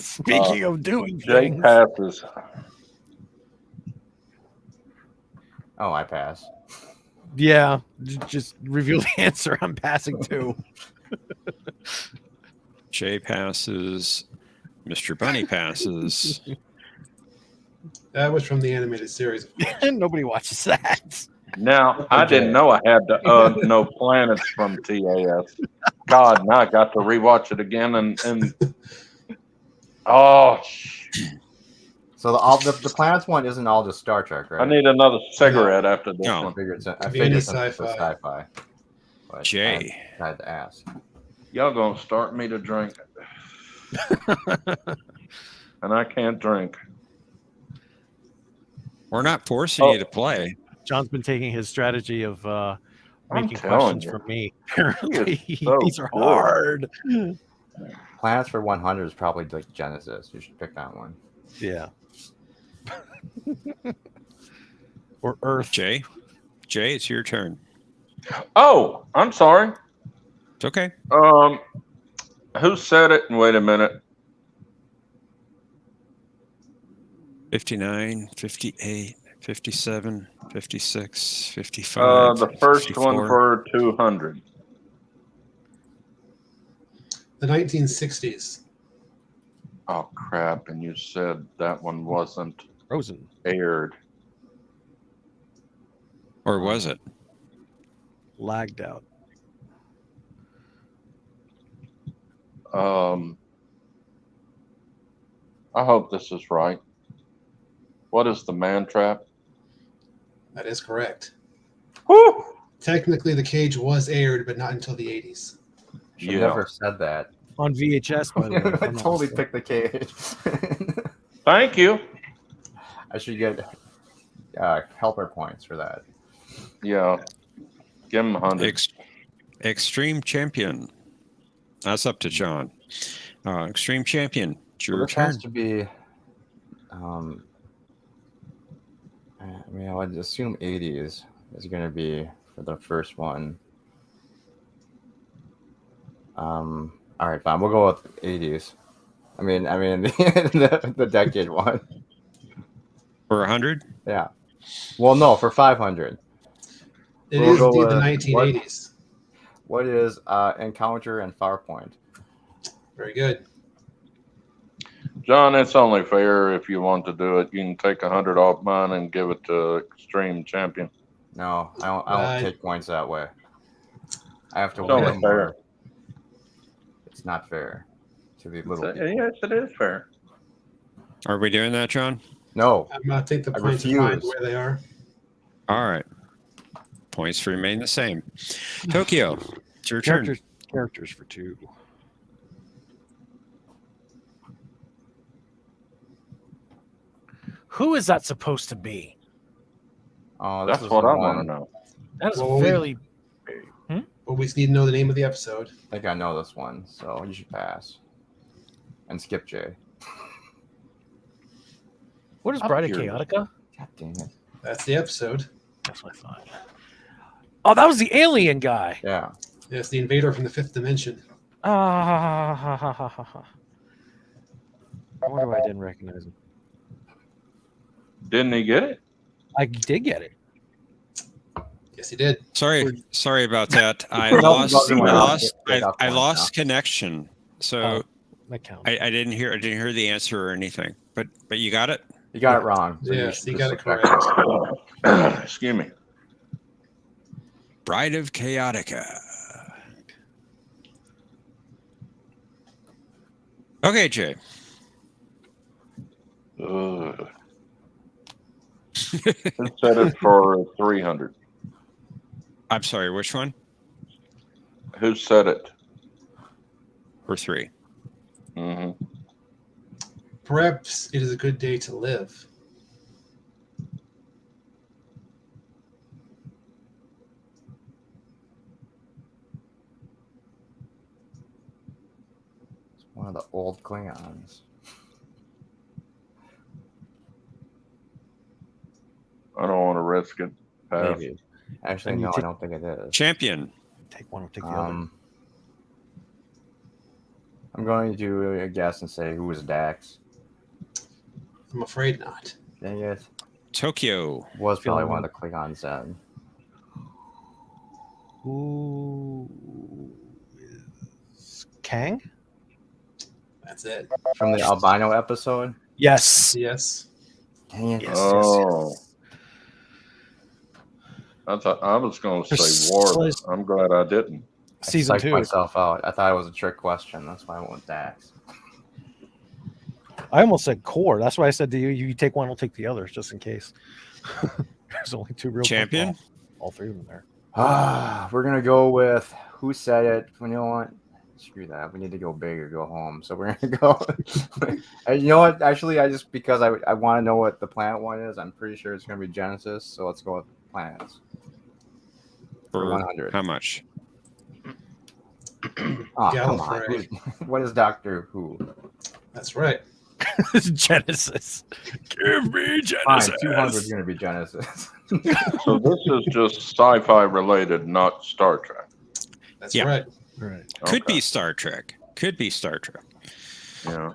Speaking of doing Jake things. passes. Oh, I pass. Yeah, just reveal the answer. I'm passing too. Jay passes. Mr. Bunny passes. That was from the animated series. Nobody watches that. Now, I didn't know I had to know planets from TAS. God, now I got to rewatch it again and oh, So the planets one isn't all just Star Trek, right? I need another cigarette after this No. I one. figured I Could be figured any since it was sci-fi. sci-fi. But Jay. I had to ask. Y'all gonna start me to drink, and I can't drink. We're not forcing you to play. John's been taking his strategy of making telling questions you. from me. Apparently, so these are good. hard. Planets for 100 is probably like Genesis. You should pick that one. Yeah. Or Earth. Jay, it's your turn. Oh, I'm sorry. It's okay. Who said it? Wait a minute. 59, 58, 57, 56, 55. The first 54. one for 200. The 1960s. Oh crap! And you said that one wasn't Frozen. aired. Or was it? Lagged out. I hope this is right. What is the man trap? That is correct. Whew! Technically, The Cage was aired, but not until the 80s. Should Yeah. never said that. On VHS, by the way. if I I'm not totally mistaken. picked the cage. Thank you. I should get helper points for that. Yeah. Give him 100. Extreme Champion. That's up to John. Extreme Champion. It's your This has turn. to be. I would assume 80s is going to be for the first one. All right, fine. We'll go with 80s. I mean, the decade one. For 100? Yeah. Well, no, for 500. It We'll is go indeed the with 1980s. What is Encounter and Farpoint? Very good. John, it's only fair if you want to do it. You can take 100 off mine and give it to Extreme Champion. No, I don't take points that way. I have to It's only win fair. more. It's not fair to the little people. Yes, it is fair. Are we doing that, John? No, I'm going to take the I points of mine refuse. where they are. All right. Points remain the same. Tokyo, it's your turn. Characters for 2. Who is that supposed to be? oh, this That's is what the I one. want to know. That is Well, fairly. But we just need to know the name of the episode. I think I know this one, so you should pass and skip Jay. What is I'm Bride of curious. Chaotica? God dang it! That's the episode. That's what I thought. Oh, that was the alien guy. Yeah, Yes, the invader from the 5th dimension. I wonder why I didn't recognize him. Didn't he get it? I did get it. Yes, he did. Sorry about that. I No, lost. doesn't I matter. lost. Get off I point lost connection. So Oh, that counts. I didn't hear. I didn't hear the answer or anything. But you got it. you got it wrong. So Yes, should you just got it subtract correct. Excuse me. Bride of Chaotica. Okay, Jay. Ugh. Who said it for 300? I'm sorry. Which one? Who said it? For 3. hmm Perhaps it is a good day to live. It's one of the old Klingons. I don't want to risk it. Pass. Maybe. Actually, And you no, I take- don't think it is. Champion. Take one or take the other. I'm going to do a guess and say who was Dax. I'm afraid not. Dang it. Tokyo. Was probably Feeling one of the Klingons then. Who is Kang? That's it. From the albino episode? Yes. Yes. Dang it. Yes. Oh. I was going to say Ward. Precisely. I'm glad I didn't. Season I psyched 2. myself out. I thought it was a trick question. That's why I went with Dax. I almost said core. That's why I said to you, you take one, I'll take the other, just in case. There's only 2 real Champion? football. All 3 of them there. We're going to go with who said it. You know what? Screw that. We need to go big or go home. So we're going to go. And you know what? Actually, because I want to know what the planet one is, I'm pretty sure it's going to be Genesis. So let's go with planets. For 100. how much? Oh, come on. Gallifrey. What is Doctor Who? That's right. Genesis. Give me Fine, Genesis. 200 is going to be Genesis. So this is just sci-fi related, not Star Trek. That's Yeah. right. Right. Could Okay. be Star Trek. Could be Star Trek. Yeah.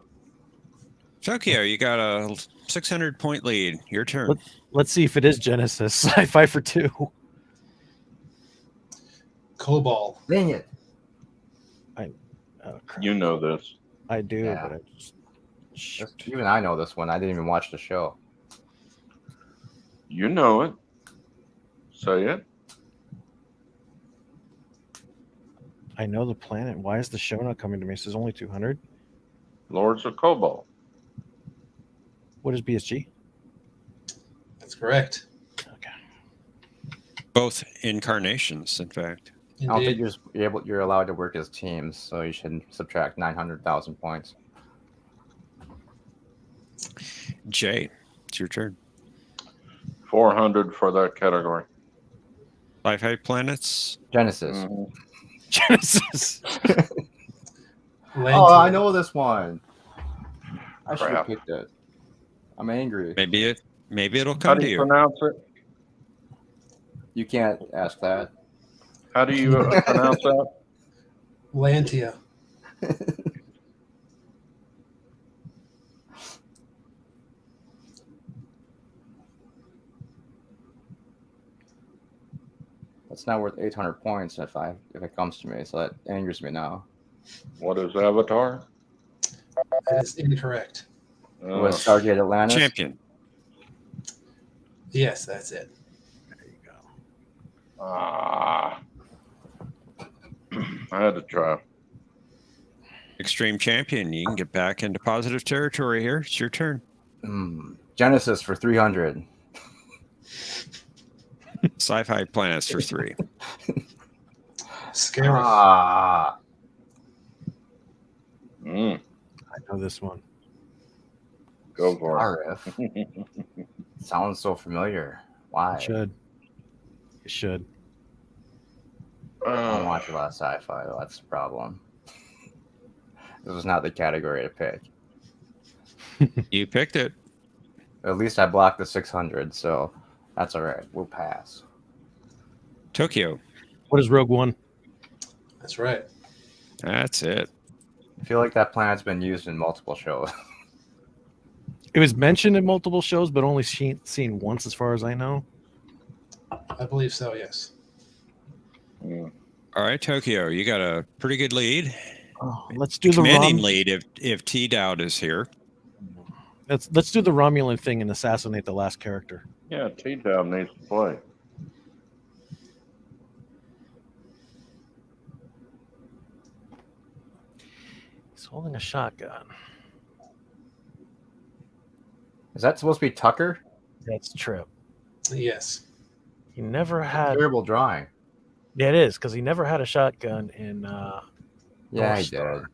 Tokyo, you got a 600-point lead. Your turn. Let's see if it is Genesis. Sci-fi for 2. Cobol. Dang it. Oh, crap. You know this. I do, Yeah. but I just. Shoot. Even I know this one. I didn't even watch the show. You know it. Say it. I know the planet. Why is the show not coming to me? It says only 200. Lords of Cobalt. What is BSG? That's correct. Okay. Both incarnations, in fact. I don't think Indeed. you're allowed to work as teams, so you should subtract 900,000 points. Jay, it's your turn. 400 for that category. Sci-fi planets. Genesis. Mhm. Genesis. Oh, I know this one. I should have Crap. picked it. I'm angry. Maybe it'll How come do to you you. pronounce it? You can't ask that. How do you pronounce that? Lantia. That's not worth 800 points if it comes to me, so that angers me now. What is Avatar? That is incorrect. Was Stargate Atlantis? Champion. Yes, that's it. There you go. I had to try. Extreme Champion. You can get back into positive territory here. It's your turn. Genesis for 300. Sci-Fi Planets for 3. Scary. Ah, Mm, I know this one. go for RF. Sounds so familiar. Why? You should. You should. it. I don't watch a lot of sci-fi, though. That's the problem. This was not the category to pick. You picked it. At least I blocked the 600, so that's all right. We'll pass. Tokyo. What is Rogue One? That's right. That's it. I feel like that planet's been used in multiple shows. It was mentioned in multiple shows, but only seen once, as far as I know. I believe so, yes. Mm. All right, Tokyo. You got a pretty good lead. Oh, let's do the Commanding lead if T Dowd is here. Let's do the Romulan thing and assassinate the last character. Yeah, T-Dab needs to play. He's holding a shotgun. Is that supposed to be Tucker? That's true. Yes. He never had. Terrible drawing. Yeah, it is, because he never had a shotgun in Yeah, North he Star. did.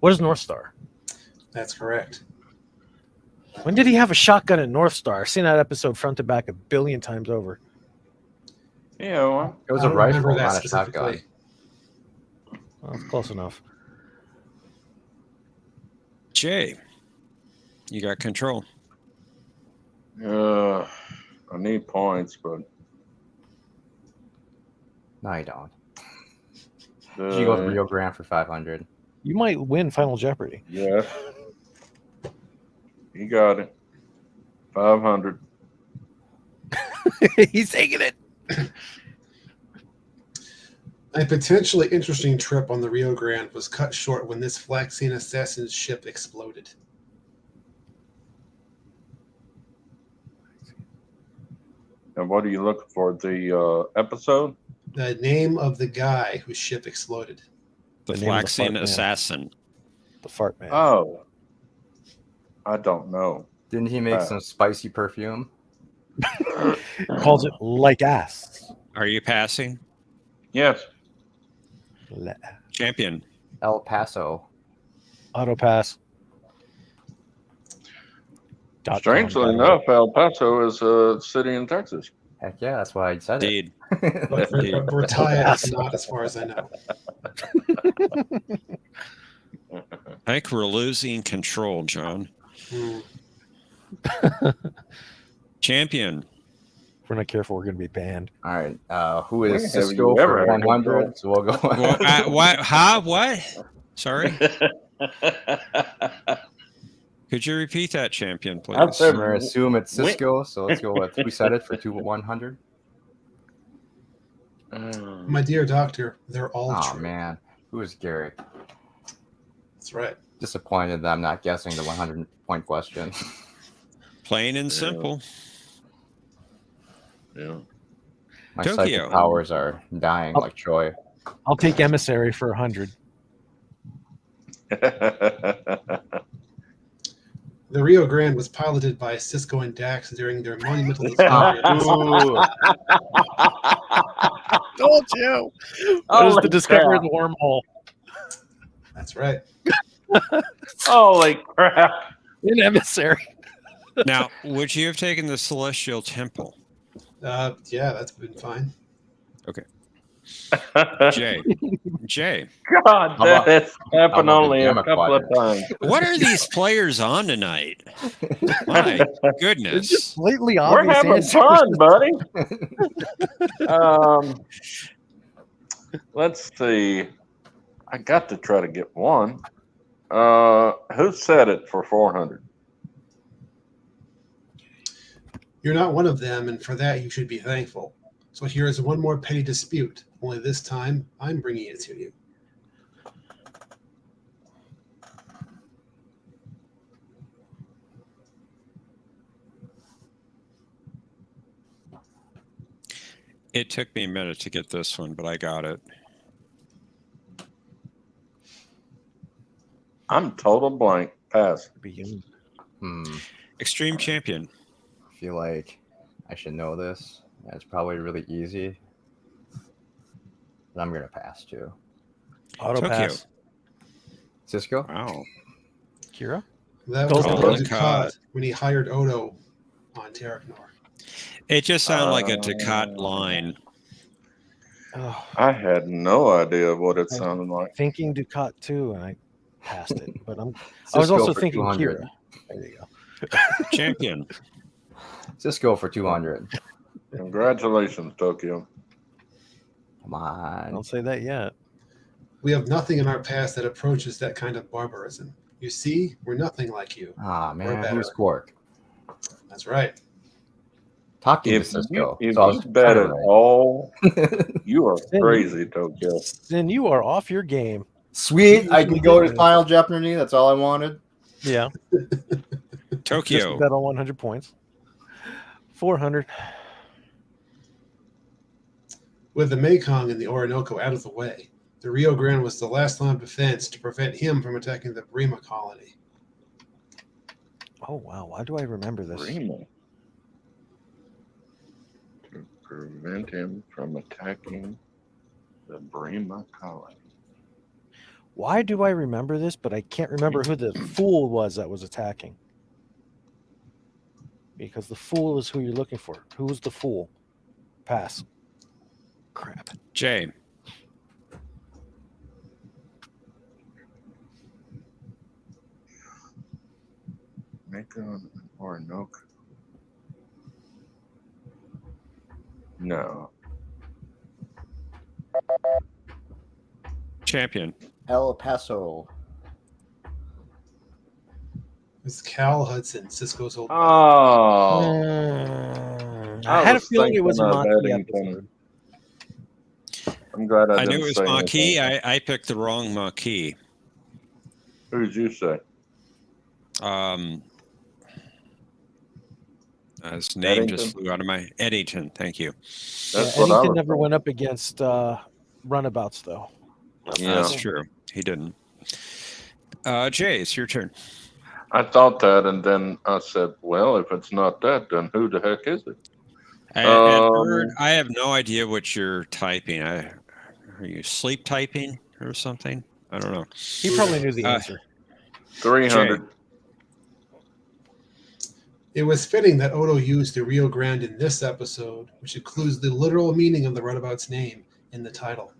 What is North Star? That's correct. When did he have a shotgun in North Star? I've seen that episode front to back 1 billion times over. Yeah, well, It was I a don't rifle, remember that not a shotgun. specifically. Well, it's close enough. Jay, you got control. I need points, but No, you don't. She goes Rio Grande for 500. You might win Final Jeopardy. yeah, you got it. 500. He's taking it. A potentially interesting trip on the Rio Grande was cut short when this Flaxian assassin's ship exploded. And what are you looking for? The episode? The name of the guy whose ship exploded. The The name of the Flaxian fart man. assassin. The fart man. Oh, I don't know. Didn't he make some spicy perfume? Calls it like ass. Are you passing? Yes. Champion. El Paso. Auto pass. Strangely enough, El Paso is a city in Texas. Heck yeah, that's why I said Indeed. it. But Vertaya is not, as far as I know. I think we're losing control, John. Hmm. Champion. If we're not careful, we're going to be banned. All right. Who Where is have Cisco you ever for had 100? So we'll go. Well, what? Huh? What? Sorry. Could you repeat that, Champion, please? I've said- I'm going to assume it's Cisco. So let's go with who said it for 100. My dear doctor, they're all Oh, true. man. Who is Garrick? That's right. Disappointed that I'm not guessing the 100-point question. Plain and simple. Yeah. My Tokyo. psychic powers are dying like Troy. I'll take emissary for 100. The Rio Grande was piloted by Cisco and Dax during their monumental discovery. Ooh. Told you. What is the discovery of the wormhole? That's right. Holy crap. In emissary. Now, would you have taken the Celestial Temple? Yeah, that's been fine. Jay. Jay. God, How about- that's happened how about only the a Gamma couple of times. What are these players on tonight? My It's goodness. just blatantly We're obvious having answers. fun, buddy. Let's see. I got to try to get one. Who said it for 400? You're not one of them, and for that you should be thankful. So here is one more petty dispute. Only this time, I'm bringing it to you. It took me a minute to get this one, but I got it. I'm total blank. Pass. Begin. Extreme Champion. I feel like I should know this. Yeah, it's probably really easy. But I'm going to pass too. Auto Tokyo. pass. Cisco? Wow. Kira? That was Oh, Odo Ducat. Ducat when he hired Odo on Terranor. It just sounded like a Ducat line. Oh, I had no idea what it sounded like. thinking Ducat too, and I passed it. But I was Cisco also for thinking 200. Kira. There you go. Champion. Cisco for 200. Congratulations, Tokyo. Come on. Don't say that yet. We have nothing in our past that approaches that kind of barbarism. You see, we're nothing like you. Ah, We're man. better. Who's Quark? That's right. Talking to If Cisco. you So I was bet kinda at right. all, you are Then- crazy, Tokyo. Then you are off your game. Sweet. I can go to final Jeopardy. That's all I wanted. Yeah. Just Tokyo. bet on 100 points. 400. With the Mekong and the Orinoco out of the way, the Rio Grande was the last line of defense to prevent him from attacking the Brima colony. Oh, wow. Why do I remember this? Rima. To prevent him from attacking the Brima colony. Why do I remember this, but I can't remember who the fool was that was attacking? Because the fool is who you're looking for. Who's the fool? Pass. Crap. Jay. Mekong and Orinoco. No. Champion. El Paso. It's Cal Hudson, Cisco's old buddy. Oh, I had a was feeling it was a thinking of Monty Eddington. episode. I'm glad I I didn't knew it was say Maquis. anything. I picked the wrong Maquis. Who did you say? His name just Eddington? flew out of my Eddington. Thank you. That's Yeah, what I Eddington was never thinking. went up against runabouts, though. Yeah. That's true. He didn't. Jay, it's your turn. I thought that, and then I said, well, if it's not that, then who the heck is it? And Bird, I have no idea what you're typing. Are you sleep typing or something? I don't know. He probably knew the answer. 300. It was fitting that Odo used the Rio Grande in this episode, which includes the literal meaning of the runabout's name in the title.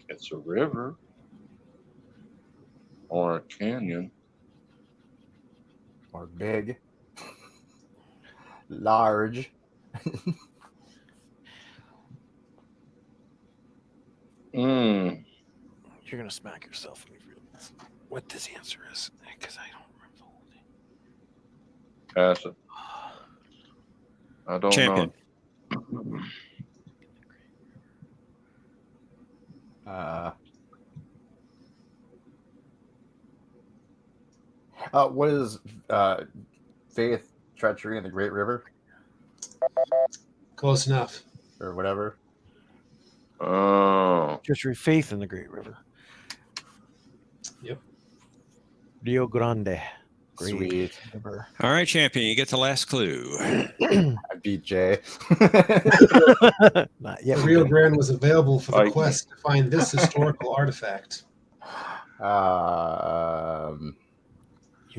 It's a river or a canyon. Or big. Large. Mm. You're going to smack yourself when you realize what this answer is, because I don't remember the whole thing. Pass it. I don't Champion. What is faith, treachery, in the Great River? Close enough. Or whatever. Oh. Treachery, faith in the Great River. Yep. Rio Grande. Great Sweet. River. All right, Champion, you get the last clue. I beat Jay. Not yet. The Rio Grande was available for the Like- quest to find this historical artifact. You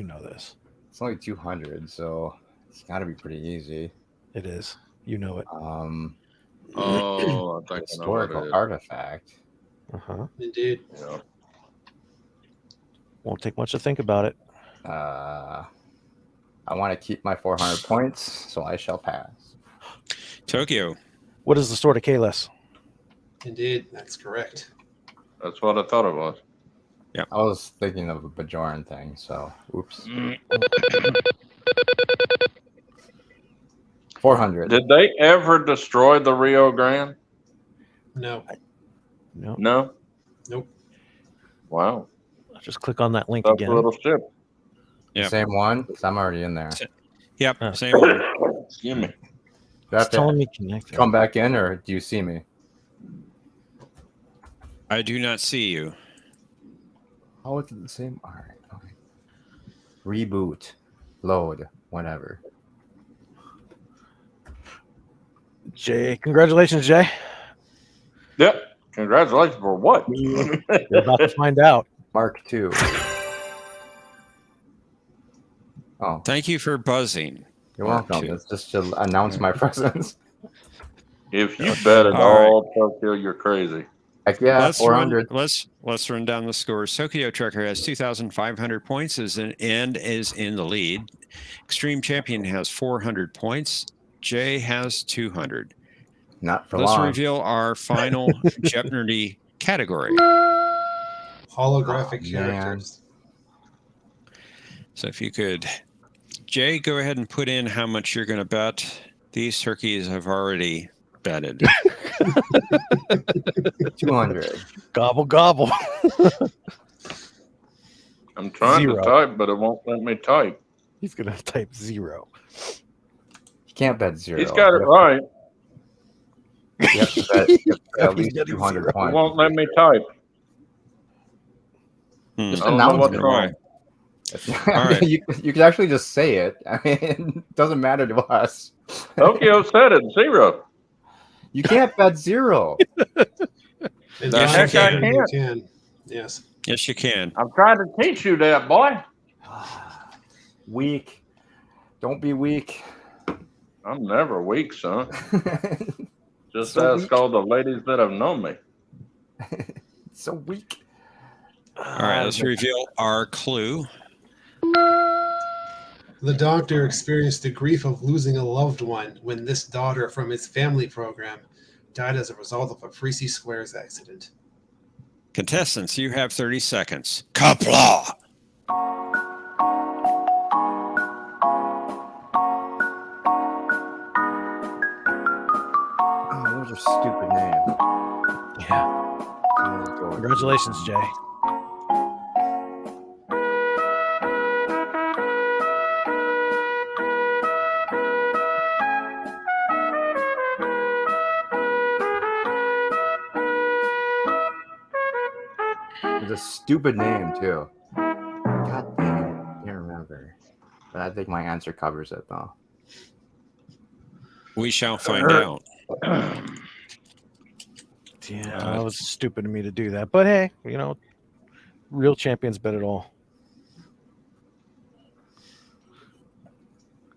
know this. It's only 200, so it's got to be pretty easy. It is. You know it. Oh, I think I know what it Historical is. artifact. Uh-huh. Indeed. Yeah. Won't take much to think about it. I want to keep my 400 points, so I shall pass. Tokyo. What is the Sword of Kalis? Indeed. That's correct. That's what I thought it was. I was thinking of a Bajoran thing, so oops. 400. Did they ever destroy the Rio Grande? No. No. No. Nope. Wow. Just click on that link Tough again. little ship. Yeah. Same one? 'Cause I'm already in there. Yep, Oh. same one. Excuse me. Do I It's have to telling me connected. come back in, or do you see me? I do not see you. Oh, it's the same. All right. Okay. Reboot, load, whatever. Jay, congratulations, Jay. Yep. Congratulations for what? You're about to find out. Mark II. Oh, Thank you for buzzing. you're Mark welcome. II. It's just to announce my presence. If you bet it All right. all, Tokyo, you're crazy. Heck yeah, Let's run. 400. Let's run down the scores. Tokyo Trucker has 2,500 points and is in the lead. Extreme Champion has 400 points. Jay has 200. Not for Let's long. reveal our final Jeopnerdy category. Holographic Oh, characters. So if you could, Jay, go ahead and put in how much you're going to bet. These turkeys have already betted. 200. Gobble, gobble. I'm trying Zero. to type, but it won't let me type. He's going to type 0. You can't bet 0. He's got it right. You have to bet, you have to bet at He's least getting 200 zero. It points. won't let me type. Just I don't know announce what's it. wrong. right. you could actually just say it. I mean, it doesn't matter to us. Tokyo said it, 0. You can't bet 0. In The Final heck I Jeopardy, you can't. can. Yes. Yes, you can. I'm trying to teach you that, boy. Weak. Don't be weak. I'm never weak, son. Just So ask weak. all the ladies that have known me. So weak. All right, let's reveal our clue. The doctor experienced the grief of losing a loved one when this daughter from his family program died as a result of a Freezy Squares accident. Contestants, you have 30 seconds. Kapla! Oh, what a stupid name. Yeah. Let's go with- Congratulations, Jay. It's a stupid name, too. God dang it. I can't remember. But I think my answer covers it, though. We shall find out. Yeah, that was stupid of me to do that. But hey, you know, real champions bet it all.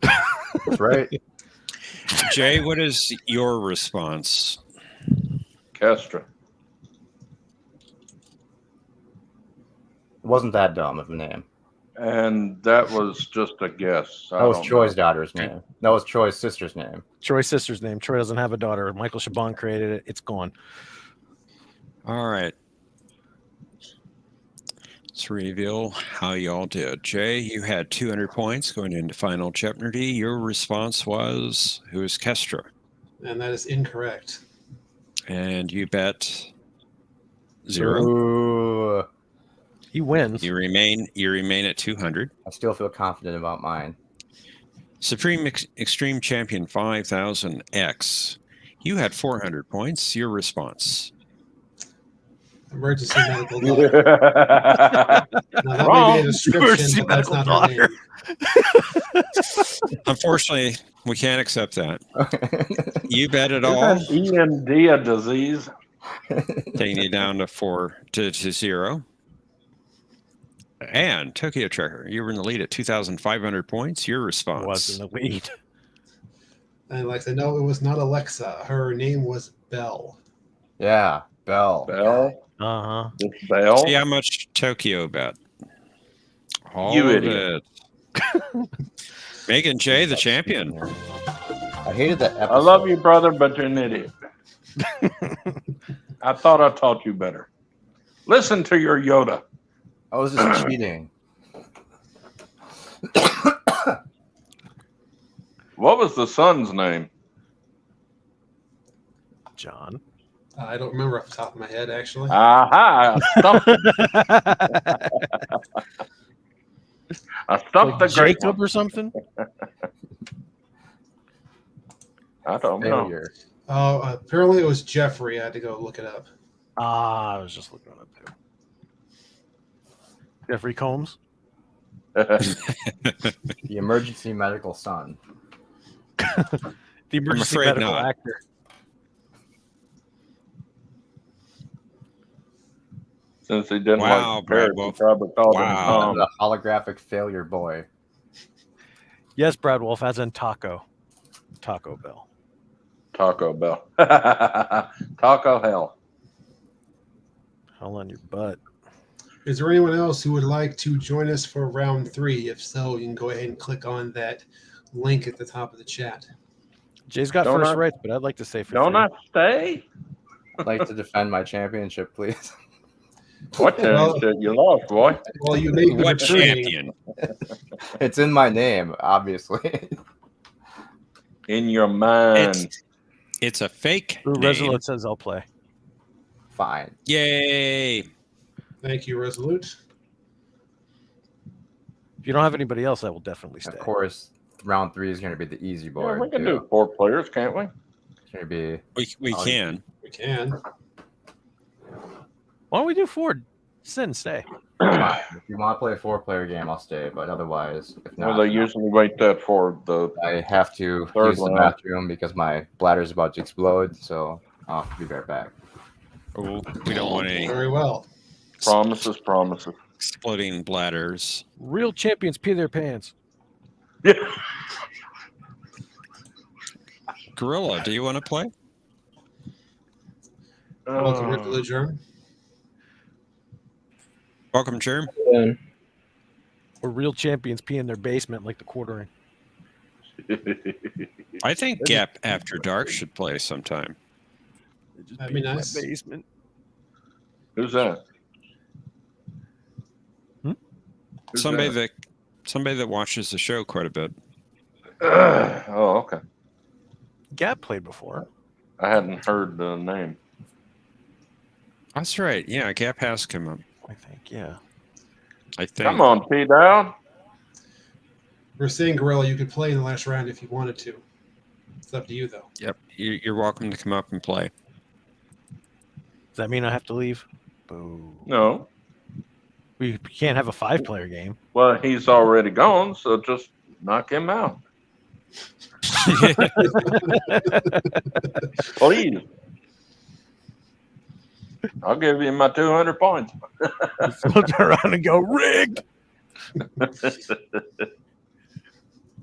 That's right. Jay, what is your response? Kestra. It wasn't that dumb of a name. And that was just a guess. That was Troy's daughter's name. That was Troy's sister's name. Troy's sister's name. Troy doesn't have a daughter. Michael Chabon created it. It's gone. All right. Let's reveal how y'all did. Jay, you had 200 points going into Final Jeopardy. Your response was, who is Kestra? And that is incorrect. And you bet 0. Ooh. He wins. You remain at 200. I still feel confident about mine. Supreme Extreme Champion 5000X. You had 400 points. Your response. Emergency medical daughter. Now, that may Wrong. be a description, Emergency but that's medical not her name. Unfortunately, we can't accept that. You bet it You all, had EMD disease. taking you down to 0. And Tokyo Trekker, you were in the lead at 2,500 points. Your response. Was in the lead. And like I said, no, it was not Alexa. Her name was Belle. Yeah, Bell. Bell. Uh-huh. It's Bell. See how much Tokyo bet. All You of idiot. it. Megan J, the champion. I hated that episode. I love you, brother, but you're an idiot. I thought I taught you better. Listen to your Yoda. I was just cheating. What was the son's name? John. I don't remember off the top of my head, actually. Aha! I stumped, I stumped Like the great Jacob one. or something? I don't know. Failure. Apparently it was Jeffrey. I had to go look it up. I was just looking it up too. Jeffrey Combs. The emergency medical son. The emergency afraid medical not. actor. Since he didn't Wow, like Brad Paris, he Wolf. probably called Wow. him The holographic failure boy. Yes, Brad Wolf, as in Taco Bell. Taco Bell. Taco Hell. Hell on your butt. Is there anyone else who would like to join us for round 3? If so, you can go ahead and click on that link at the top of the chat. Jay's got Don't first I- rights, but I'd like to say for Don't three. I stay? I'd like to defend my championship, please. What championship you lost, boy? Well, you may be What returning. champion? It's in my name, obviously. In your mind. It's a fake Ooh, name. Resolute says I'll play. Fine. Yay. Thank you, Resolute. If you don't have anybody else, I will definitely stay. Of course, round 3 is going to be the easy Yeah, board. we can too. do 4 players, can't we? It's going to be We Oh, can. We can. Why don't we do 4? Sit and stay. fine. If you want to play a 4-player game, I'll stay. But otherwise, if not, Well, they usually wait that for the. I have to Third use the round. bathroom because my bladder is about to explode. So I'll be right back. Oh, we don't want any Very well. Promises. exploding bladders. Real champions pee their pants. Yeah. Gorilla, do you want to play? Welcome, Oh. Resolute Germ. Welcome, Germ. Or real champions pee in their basement like the quartering. I think Gap After Dark should play sometime. They just That'd pee be in my nice. basement. Who's that? Hmm? Who's Somebody that? that watches the show quite a bit. Oh, okay. Gap played before. I hadn't heard the name. That's right. Yeah, Gap has come up. I think, yeah. I think. Come on, P down. We're saying, Gorilla, you could play in the last round if you wanted to. It's up to you, though. Yep. You're welcome to come up and play. Does that mean I have to leave? Boo. No. We can't have a 5-player game. Well, he's already gone, so just knock him out. Please. I'll give you my 200 points. We'll turn around and go, rigged.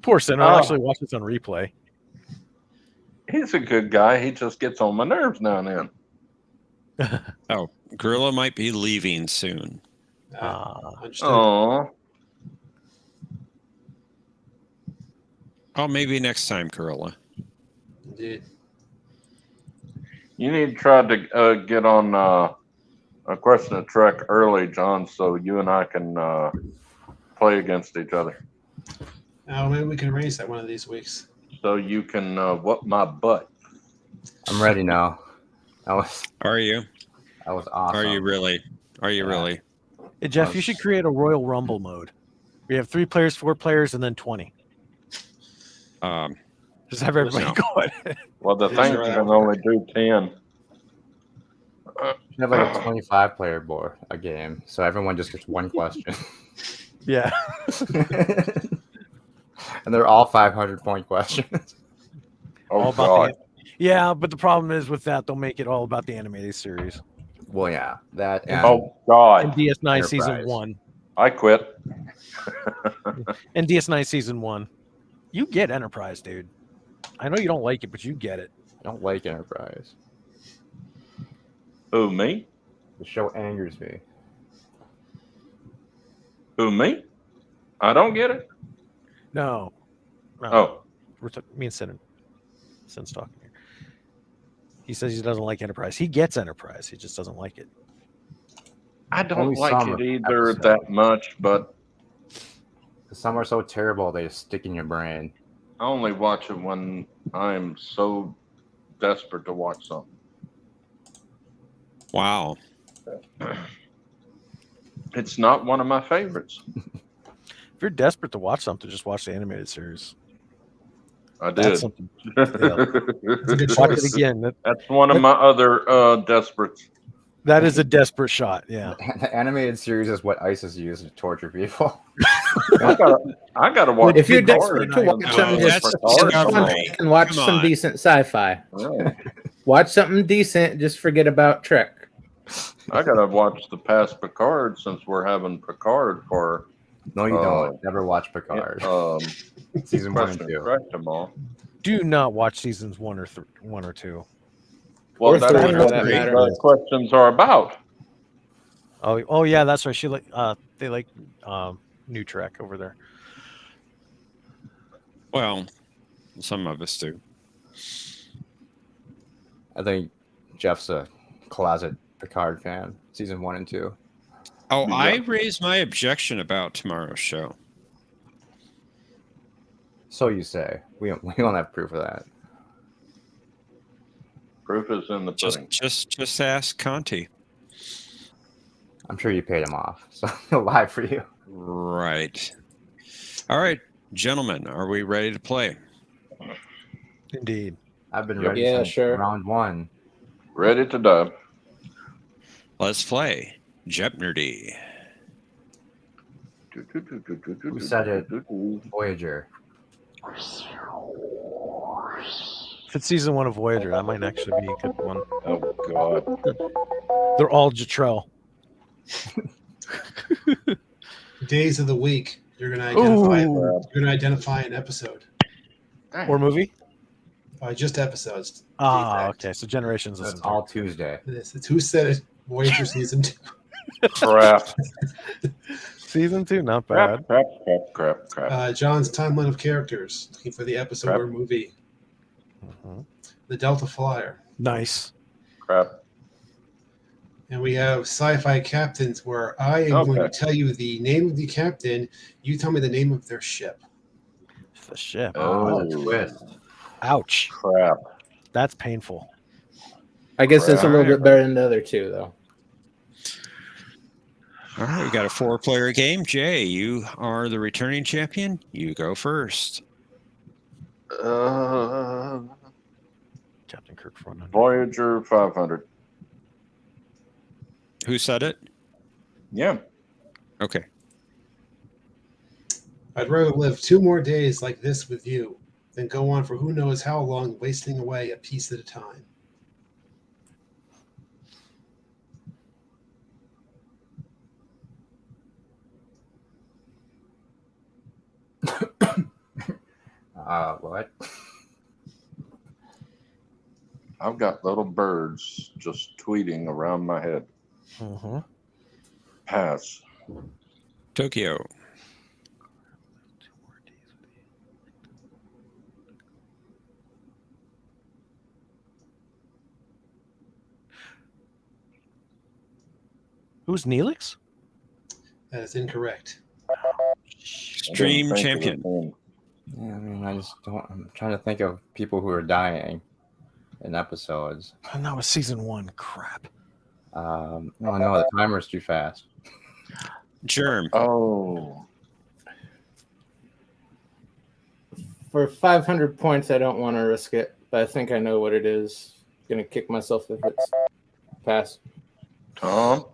Poor Sinner. I'll Oh. actually watch this on replay. He's a good guy. He just gets on my nerves now and then. Oh, Gorilla might be leaving soon. Understood. Oh, Oh, maybe next time, Gorilla. Indeed. you need to try to get on a question of Trek early, John, so you and I can play against each other. Now, maybe we can arrange that one of these weeks. So you can whoop my butt. I'm ready now. That was Are you? awesome. Are you really? Are you Yeah. really? Hey, Jeff, you should create a Royal Rumble mode. We have 3 players, 4 players, and then 20. Just have everybody No. go at it. Well, the Yeah, thing sure, is, that I can would only do 10. You have like a 25-player board a game, so everyone just gets one question, Yeah. and they're all 500-point questions. Oh, All about God. Yeah, but the problem is with that, they'll make it all about the animated series. Well, yeah, that and Oh, God. And DS9 Season Enterprise. 1. I quit. And DS9 Season 1. You get Enterprise, dude. I know you don't like it, but you get it. I don't like Enterprise. Who, me? The show angers me. Who, me? I don't get it. No. Oh, Me and Sin's talking here. He says he doesn't like Enterprise. He gets Enterprise. He just doesn't like it. I don't Only like some it either episodes. that much, but Some are so terrible they just stick in your brain. I only watch it when I'm so desperate to watch something. Wow. It's not one of my favorites. If you're desperate to watch something, just watch the animated series. I That's did. something. That's a good Watch it choice. again. That's one of my other desperates. That is a desperate shot. Yeah. The animated series is what ISIS uses to torture people. I gotta watch. If you're Picard desperate to watch since something that's just Picard Discovery. come on. and watch Come some on. decent sci-fi. Right. Watch something decent. Just forget about Trek. I gotta watch the past Picard since we're having Picard for No, you don't. Never watch Picard. Season 1 and question 2. correct them all. Do not watch seasons 1 or 2. Well, Or that's three, what for that matter. the questions are about. Oh yeah, that's right. They like New Trek over there. Well, some of us do. I think Jeff's a closet Picard fan. Season 1 and 2. Oh, Yeah. I raised my objection about tomorrow's show. So you say. We don't have proof of that. Proof is in the pudding. Just ask Conti. I'm sure you paid him off, so he'll lie for you. Right. All right, gentlemen, are we ready to play? Indeed. I've been Yep. ready Yeah, since sure. round 1. Ready to die. Let's play Jeopnerdy. Who said it? Voyager. If it's season 1 of Voyager, that might actually be a good one. Oh God. They're all Jetrel. Days of the week. You're gonna identify. Ooh. You're gonna identify an episode. Or movie? Just episodes. Ah, okay. So Generations That's isn't all Tuesday. It's who said it. Voyager season 2. Crap. season 2, not bad. Crap. John's timeline of characters. Looking for the episode Crap. or movie. Mhm. The Delta Flyer. Nice. Crap. And we have sci-fi captains where I am going to tell you the name of the captain. You tell me the name of their ship. The ship. Oh, Twist. Ouch. crap. That's painful. I guess it's a little Right. bit better than the other two, though. All right, we got a 4-player game. Jay, you are the returning champion. You go first. Captain Kirk for 100. Voyager 500. Who said it? Yeah. Okay. I'd rather live 2 more days like this with you than go on for who knows how long, wasting away a piece at a time. What? I've got little birds just tweeting around my head. Mm-hmm. Pass. Tokyo. Who's Neelix? That is incorrect. Extreme I didn't think of champion. the thing. Yeah, I mean, I just don't. I'm trying to think of people who are dying in episodes. And that was season 1. Crap. Oh no, the timer's too fast. Germ. Oh. For 500 points, I don't want to risk it, but I think I know what it is. Gonna kick myself if it's pass. Tom.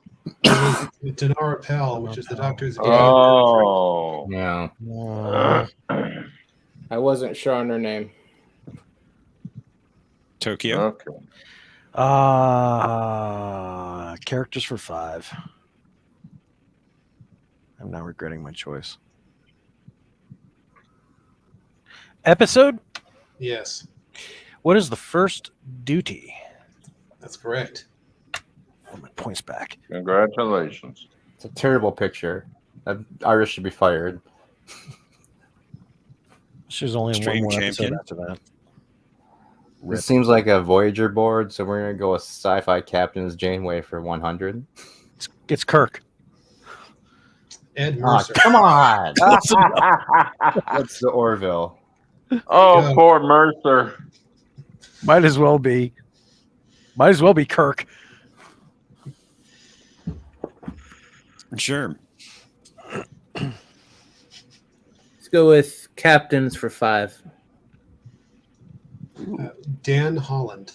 Denara Pell, which is the Doctor's Oh. Yeah. I wasn't sure on her name. Tokyo. Okay. Characters for 5. I'm now regretting my choice. Episode? Yes, What is the first duty? that's correct. My points back. Congratulations. It's a terrible picture. Iris should be fired. She was only in Extreme one more episode champion. after that. It seems like a Voyager board, so we're gonna go with Sci-Fi Captain's Janeway for 100. It's Kirk. Ed Ah, Mercer. come on! That's the Orville. Oh, Go. poor Mercer. Might as well be. Might as well be Kirk. Germ. Let's go with captains for 5. Dan Holland.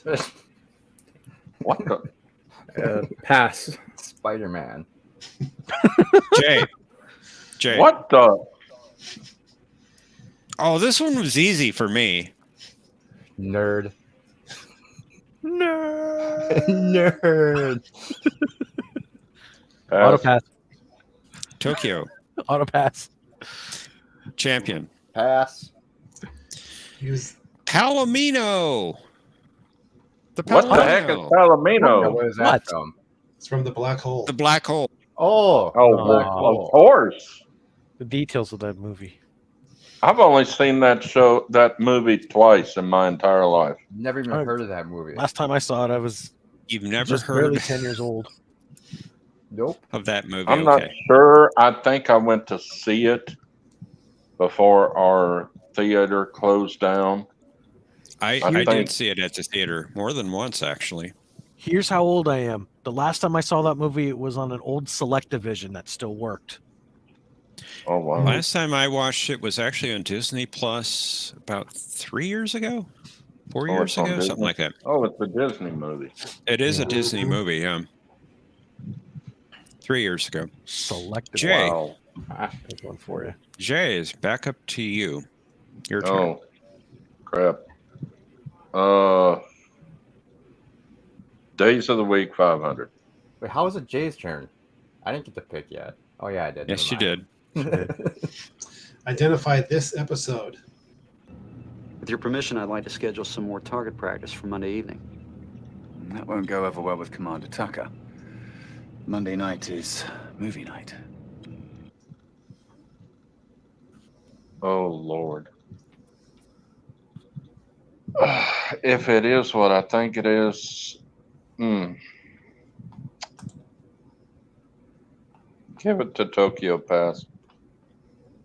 What the? Pass. Spider-Man. Jay. What the? Oh, this one was easy for me. Nerd. Nerd. Nerd. Auto Pass. pass. Tokyo. Auto pass. Champion. Pass. He was Palomino. The What the heck is Palomino. Yeah, Palomino? what is that What? from? it's from the black hole. The black hole. Oh. Oh, Black well, Hole. of course. The details of that movie. I've only seen that movie twice in my entire life. Never even Oh. heard of that movie. Last time I saw it, I was You've never just heard barely 10 years old. Nope. of that movie. I'm not sure. I think I went to see it before our theater closed down. I think- did see it at the theater more than once, actually. Here's how old I am. The last time I saw that movie, it was on an old Selectavision that still worked. Oh wow! Last time I watched it was actually on Disney Plus about 3 years ago, 4 Oh, years it's on ago, Disney? something like that. Oh, it's a Disney movie. It is a Yeah. Disney movie. 3 years ago. Selectavision. Jay. Wow. There's one for you. Jay, is back up to you. Your turn. Oh, crap. Days of the week 500. Wait, how was it Jay's turn? I didn't get to pick yet. Oh yeah, I did. Yes, you did. Identify this episode. With your permission, I'd like to schedule some more target practice for Monday evening. That won't go over well with Commander Tucker. Monday night is movie night. Oh, Lord. If it is what I think it is, give it to Tokyo Pass.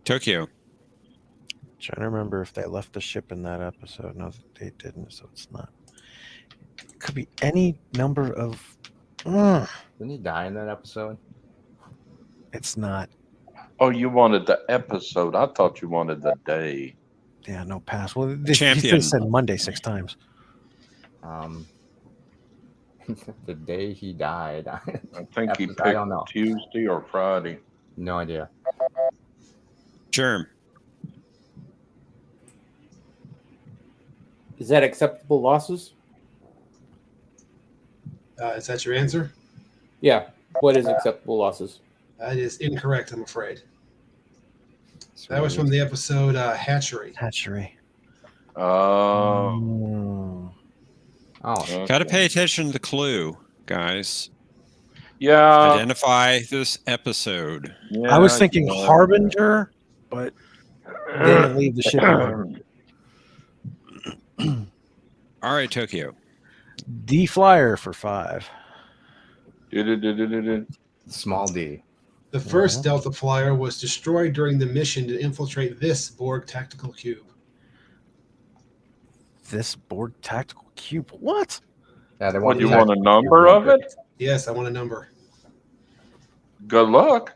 Tokyo. Trying to remember if they left the ship in that episode. No, they didn't, so it's not. It could be any number of. Didn't he die in that episode? It's not. Oh, you wanted the episode. I thought you wanted the day. Yeah, no pass. Well, they Champion. said Monday 6 times. The day he died. I think he I picked don't know. Tuesday or Friday. No idea. Germ. Is that acceptable losses? Is that your answer? Yeah. What is acceptable losses? That is incorrect, I'm afraid. That was from the episode Hatchery. Hatchery. Oh. Oh, Got to pay attention to the clue, guys. Yeah. Identify this episode. Yeah, I was thinking you know. Harbinger, but they didn't leave the ship. All right, Tokyo. D Flyer for 5. small D. The first Delta Flyer was destroyed during the mission to infiltrate this Borg tactical cube. This Borg tactical cube. What? Yeah, they What, want you want a number of it? Yes, I want a number. Good luck.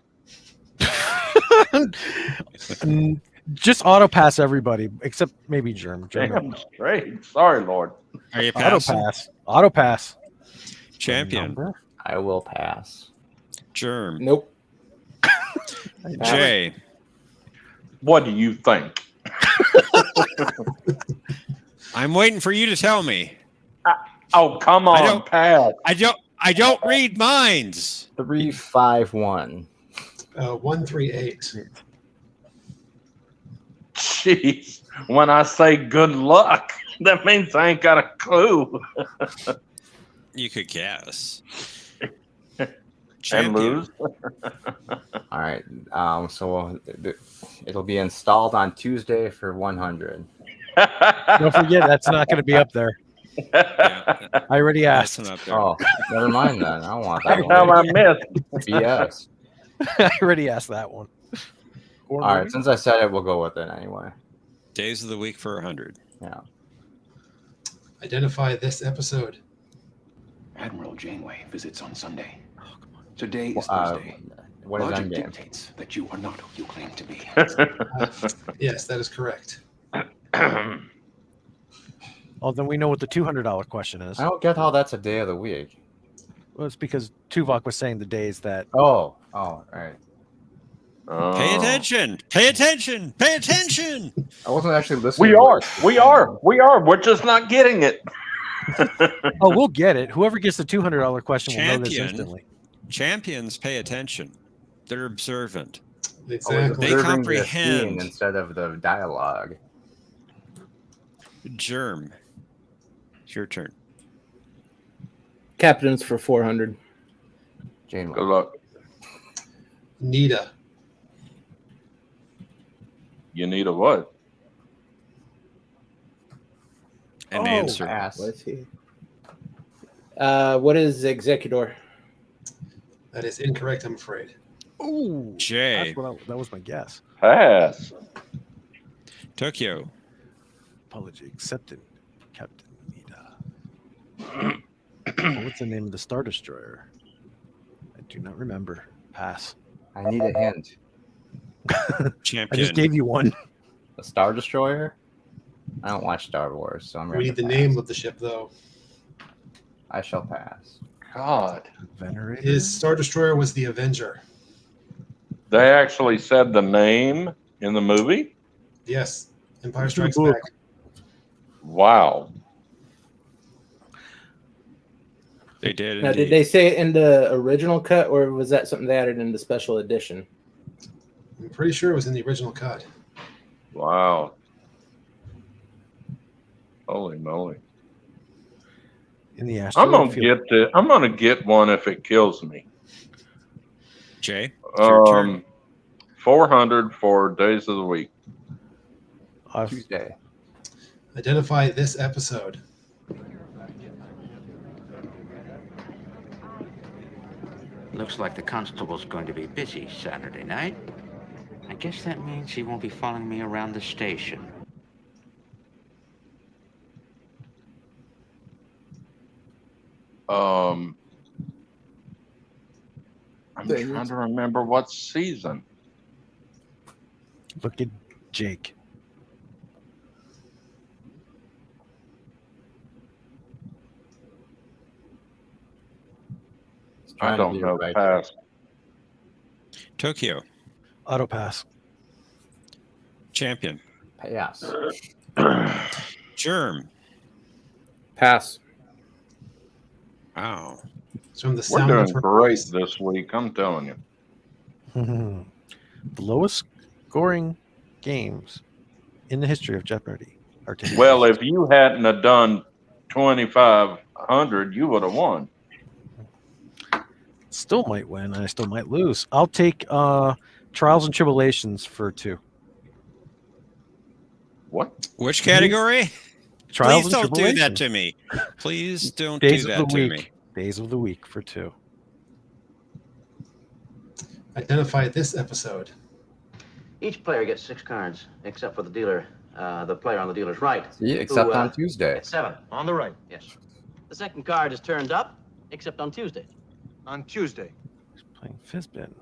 Just auto pass everybody except maybe Germ. Damn straight. Sorry, Lord. Are you Auto passing? pass. Auto pass. Champion. I will pass. Germ. Nope. Jay. What do you think? I'm waiting for you to tell me. Oh, come on, don't- Pat. I don't read minds. 351. 138. Jeez. When I say good luck, that means I ain't got a clue. You could guess. And Champion. lose. All right. So it'll be installed on Tuesday for 100. Don't forget that's not going to be up there. Yeah, I already that's asked. not there. Oh, never mind then. I don't want that How one. I missed. BS. I already asked that one. All right. Since I said it, we'll go with it anyway. Days of the week for 100. Yeah. Identify this episode. Admiral Janeway visits on Sunday. Today is Uh, Thursday. what is Logic Endgame? dictates that you are not who you claim to be. Yes, that is correct. Oh, then we know what the $200 question is. I don't get how that's a day of the week. Well, it's because Tuvok was saying the days that. Oh, right. Pay attention. Pay attention. Pay attention. I wasn't actually listening. We are. We're just not getting it. Oh, we'll get it. Whoever gets the $200 question will know this instantly. Champions pay attention. They're observant. Exactly. They comprehend instead of the dialogue. Germ. It's your turn. Captains for 400. Jane. Good luck. Nita. You need a what? An answer. Let's see. What is Executor? That is incorrect, I'm afraid. Ooh, Jay. That was my guess. Pass. Tokyo. Apology accepted, Captain Nita. What's the name of the Star Destroyer? I do not remember. Pass. I need a hint. Champion. I just gave you one. A Star Destroyer? I don't watch Star Wars, so I'm We ready. need the name of the ship, though. I shall pass. God. Venerator. His Star Destroyer was the Avenger. They actually said the name in the movie? Yes. Empire It's in the Strikes book. Back. Wow. They did. Now, indeed. did they say it in the original cut, or was that something they added in the special edition? I'm pretty sure it was in the original cut. Wow. Holy moly. In the I'm asteroid field. I'm gonna get one if it kills me. Jay, it's your turn. 400 for days of the week. Tuesday. Identify this episode. Looks like the constable's going to be busy Saturday night. I guess that means he won't be following me around the station. I'm trying to remember what season. Look at Jake. I don't know. Pass. Tokyo. Auto pass. Champion. Pass. Germ. Pass. Wow. It's from the We're sound doing of her great voice. this week. I'm telling you. The lowest scoring games in the history of Jeopardy are taken. Well, if you hadn't have done 2,500, you would have won. Still might win, and I still might lose. I'll take Trials and Tribulations for 2. What? Which category? Trials Please and don't do that Tribulations. to me. Please don't Days do of that the to week. me. Days of the week for 2. Identify this episode. Each player gets 6 cards, except for the dealer, the player on the dealer's right. See, except who, on Tuesday. Gets 7. On the right. Yes. The second card is turned up, except on Tuesday. On Tuesday. He's playing Fizbin.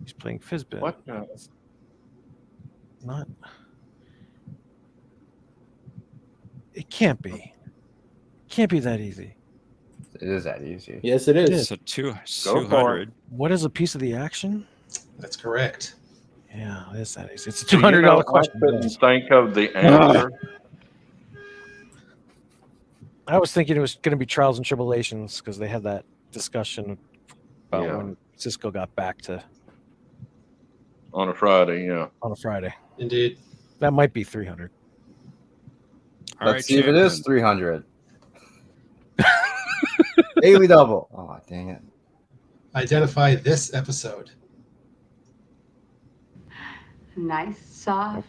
He's playing Fizbin. What? Not. It can't be. Can't be that easy. It is that easy. Yes, it is. So Go for 200. What is a piece of the action? That's correct. Yeah, it is that easy. It's a Do you $200 know, question. I couldn't think of the answer. I was thinking it was going to be Trials and Tribulations because they had that discussion about Yeah. when Cisco got back to On a Friday, yeah. on a Friday. Indeed. That might be 300. All Let's right, see if it is champion. 300. Daily double. Oh, dang it. Identify this episode. Nice, soft.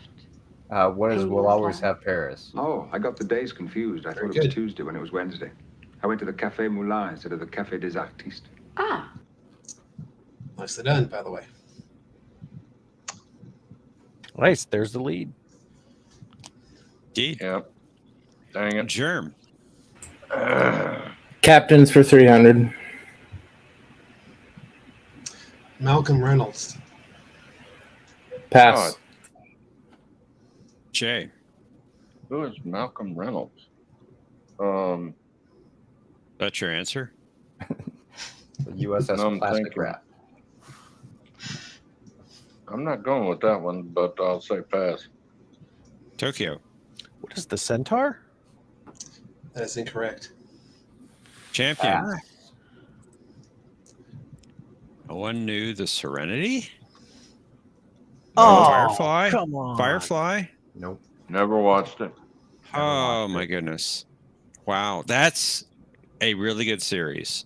What is We'll Always Have Paris? Oh, I got the days confused. I Very thought it was good. Tuesday when it was Wednesday. I went to the Café Moulin instead of the Café des Artistes. Ah, Nicely done, by the way. Nice. There's the lead. D. Yep. Dang it. Germ. Captains for 300. Malcolm Reynolds. Pass. Jay. Who is Malcolm Reynolds? That's your answer? The USS No, I'm Plastic thinking. Wrap. I'm not going with that one, but I'll say pass. Tokyo. What is the Centaur? That is incorrect. Champion. No one knew the Serenity? Oh, Firefly? come on. Firefly? Nope. Never watched it. Oh, my goodness. Wow. That's a really good series.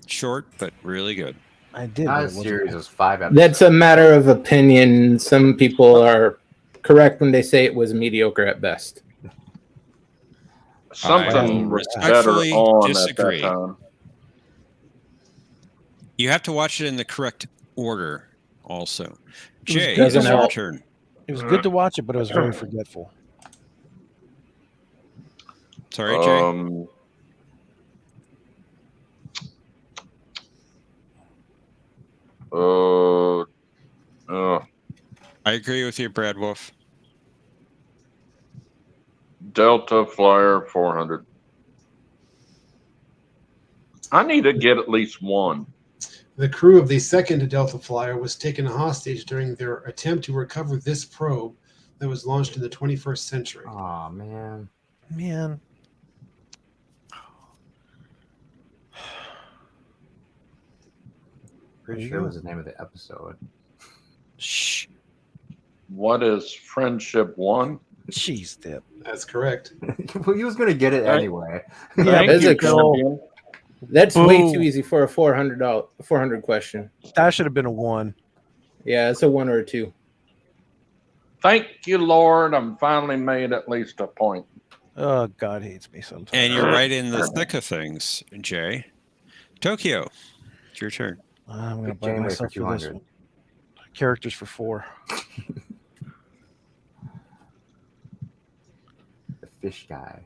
Short, but really good. I did. Not but a it wasn't- series, it was 5 episodes. That's a matter of opinion. Some people are correct when they say it was mediocre at best. Something was better respectfully on disagree. at that time. You have to watch it in the correct order also. It Jay, was it's good to your watch. turn. It was good to watch it, but it was very forgetful. Sorry, Jay. I agree with you, Brad Wolf. Delta Flyer 400. I need to get at least one. The crew of the second Delta Flyer was taken hostage during their attempt to recover this probe that was launched in the 21st century. Oh, man. Man. Pretty sure it was the name of the episode. Shh. What is Friendship 1? Cheese dip. That's correct. Well, he was going to get it anyway. Yeah, that's you, a champion. That's way Boo. too easy for a $400 question. That should have been a 1. Yeah, it's a 1 or a 2. Thank you, Lord. I'm finally made at least a point. Oh, God hates me sometimes. And you're right in the thick of things, Jay. Tokyo, it's your turn. I'm going to Pick buy Janeway myself for for this 200. one. Characters for 4. The fish guy.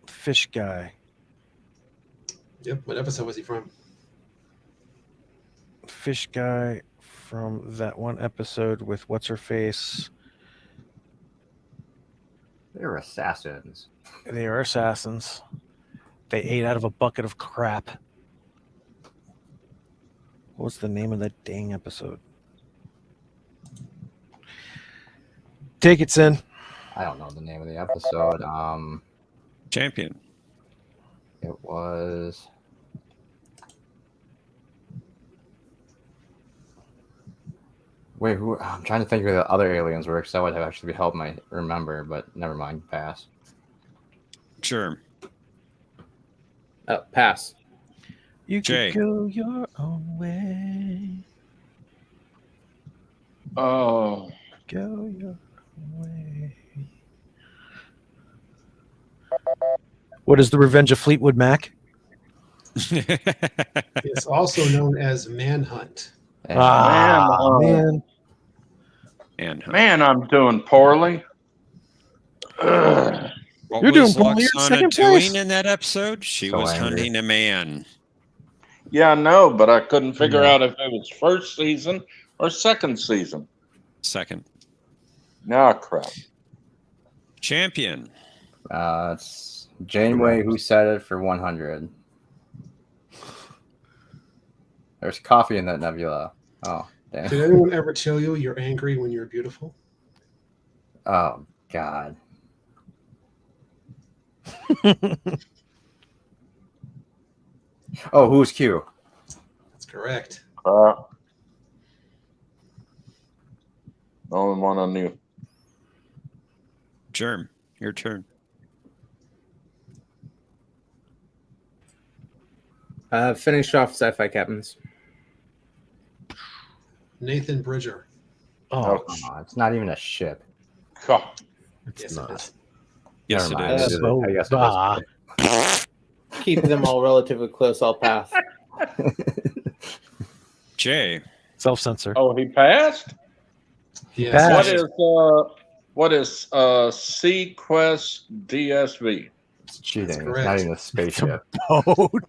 Fish guy. Yep. What episode was he from? Fish guy from that one episode with what's her face. They're assassins. They are assassins. They ate out of a bucket of crap. What's the name of that dang episode? Take it, Sin. I don't know the name of the episode. Champion. It was. Wait, who? I'm trying to think who the other aliens were, because that would have actually helped me remember, but never mind. Pass. Sure. Pass. You Jay. could go your own way. Oh, Go your own way. What is the Revenge of Fleetwood Mac? It's also known as Manhunt. Man. man, I'm doing poorly. What You're doing was poorly. You're in Loxana second doing place. in that episode? She So was angry. hunting a man. Yeah, I know, but I couldn't figure out if it was first season or second season. Second. Nah, crap. Champion. It's Janeway who said it for 100. There's coffee in that nebula. Oh, damn. Did anyone ever tell you you're angry when you're beautiful? Oh, God. Oh, who's Q? That's correct. Only one I knew. Germ, your turn. Finish off sci-fi captains. Nathan Bridger. Oh, Come on, it's not even a ship. God. Yes, it is. Yes, Never it mind. is. I guess it is. Keep them all relatively close. I'll pass. Jay. Self-censor. Oh, he passed? Yes. Passed. What is Sequest DSV? It's cheating. That's It's correct. not even a spaceship. Boat.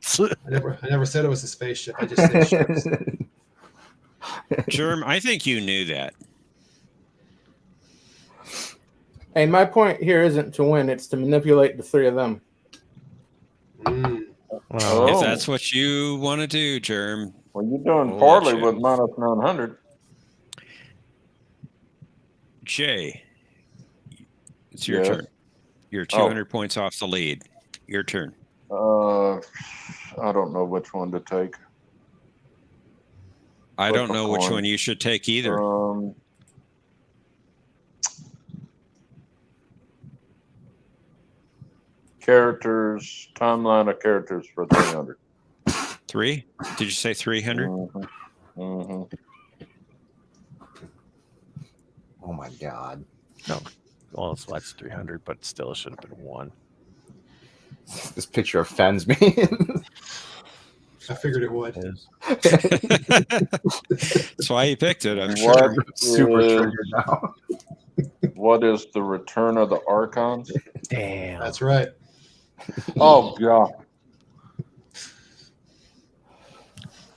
I never said it was a spaceship. I just said ships. Germ, I think you knew that. Hey, my point here isn't to win; it's to manipulate the three of them. If that's what you want to do, Germ. Well, you're doing we'll poorly let you. with minus 900. Jay, it's your Yes. turn. You're 200 points off the lead. Your turn. I don't know which one to take. I Flip don't a know which coin. one you should take either. Characters, timeline of characters for 300. 3? Did you say 300? Oh my God. No. Well, that's 300, but still it should have been 1. This picture offends me. I figured it would. That's why you picked it, I'm What sure. Super is- triggered now. What is the Return of the Archons? Damn. That's right. Oh, God.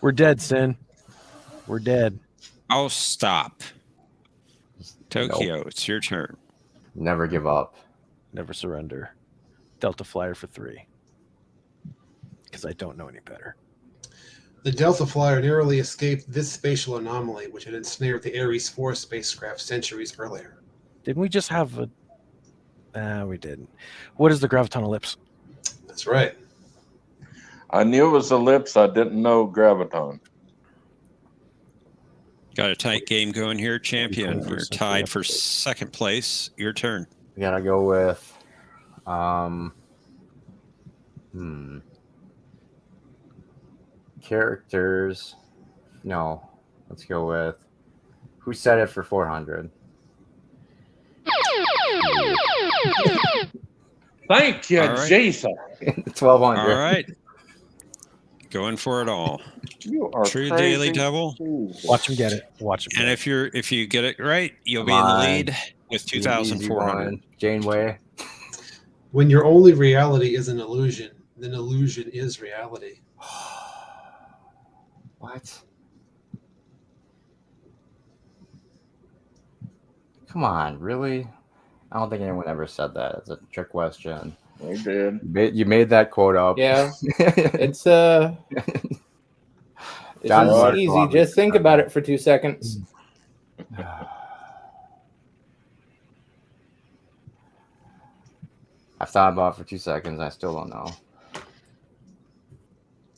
We're dead, Sin. We're dead. Oh, stop. Tokyo, it's your turn. Never give up. Never surrender. Delta Flyer for 3. Because I don't know any better. The Delta Flyer narrowly escaped this spatial anomaly, which had ensnared the Ares 4 spacecraft centuries earlier. Didn't we just have a... we didn't. What is the graviton ellipse? That's right. I knew it was ellipse. I didn't know graviton. Got a tight game going here, champion. We're tied for second place. Your turn. We gotta go with characters. No, let's go with who said it for 400. Thank you, All right. Jason. 1200. All right. Going for it all. You are True crazy. daily double. Jesus. Watch him get it. Watch him. And if you get it right, you'll Come be in the on. lead with Easy 2,400. one. Janeway. When your only reality is an illusion, then illusion is reality. What? Come on, really? I don't think anyone ever said that. It's a trick question. They did. You made that quote up. Yeah, it's John Mark easy. Columbus Just think said about that. it for 2 seconds. I've thought about it for 2 seconds. I still don't know.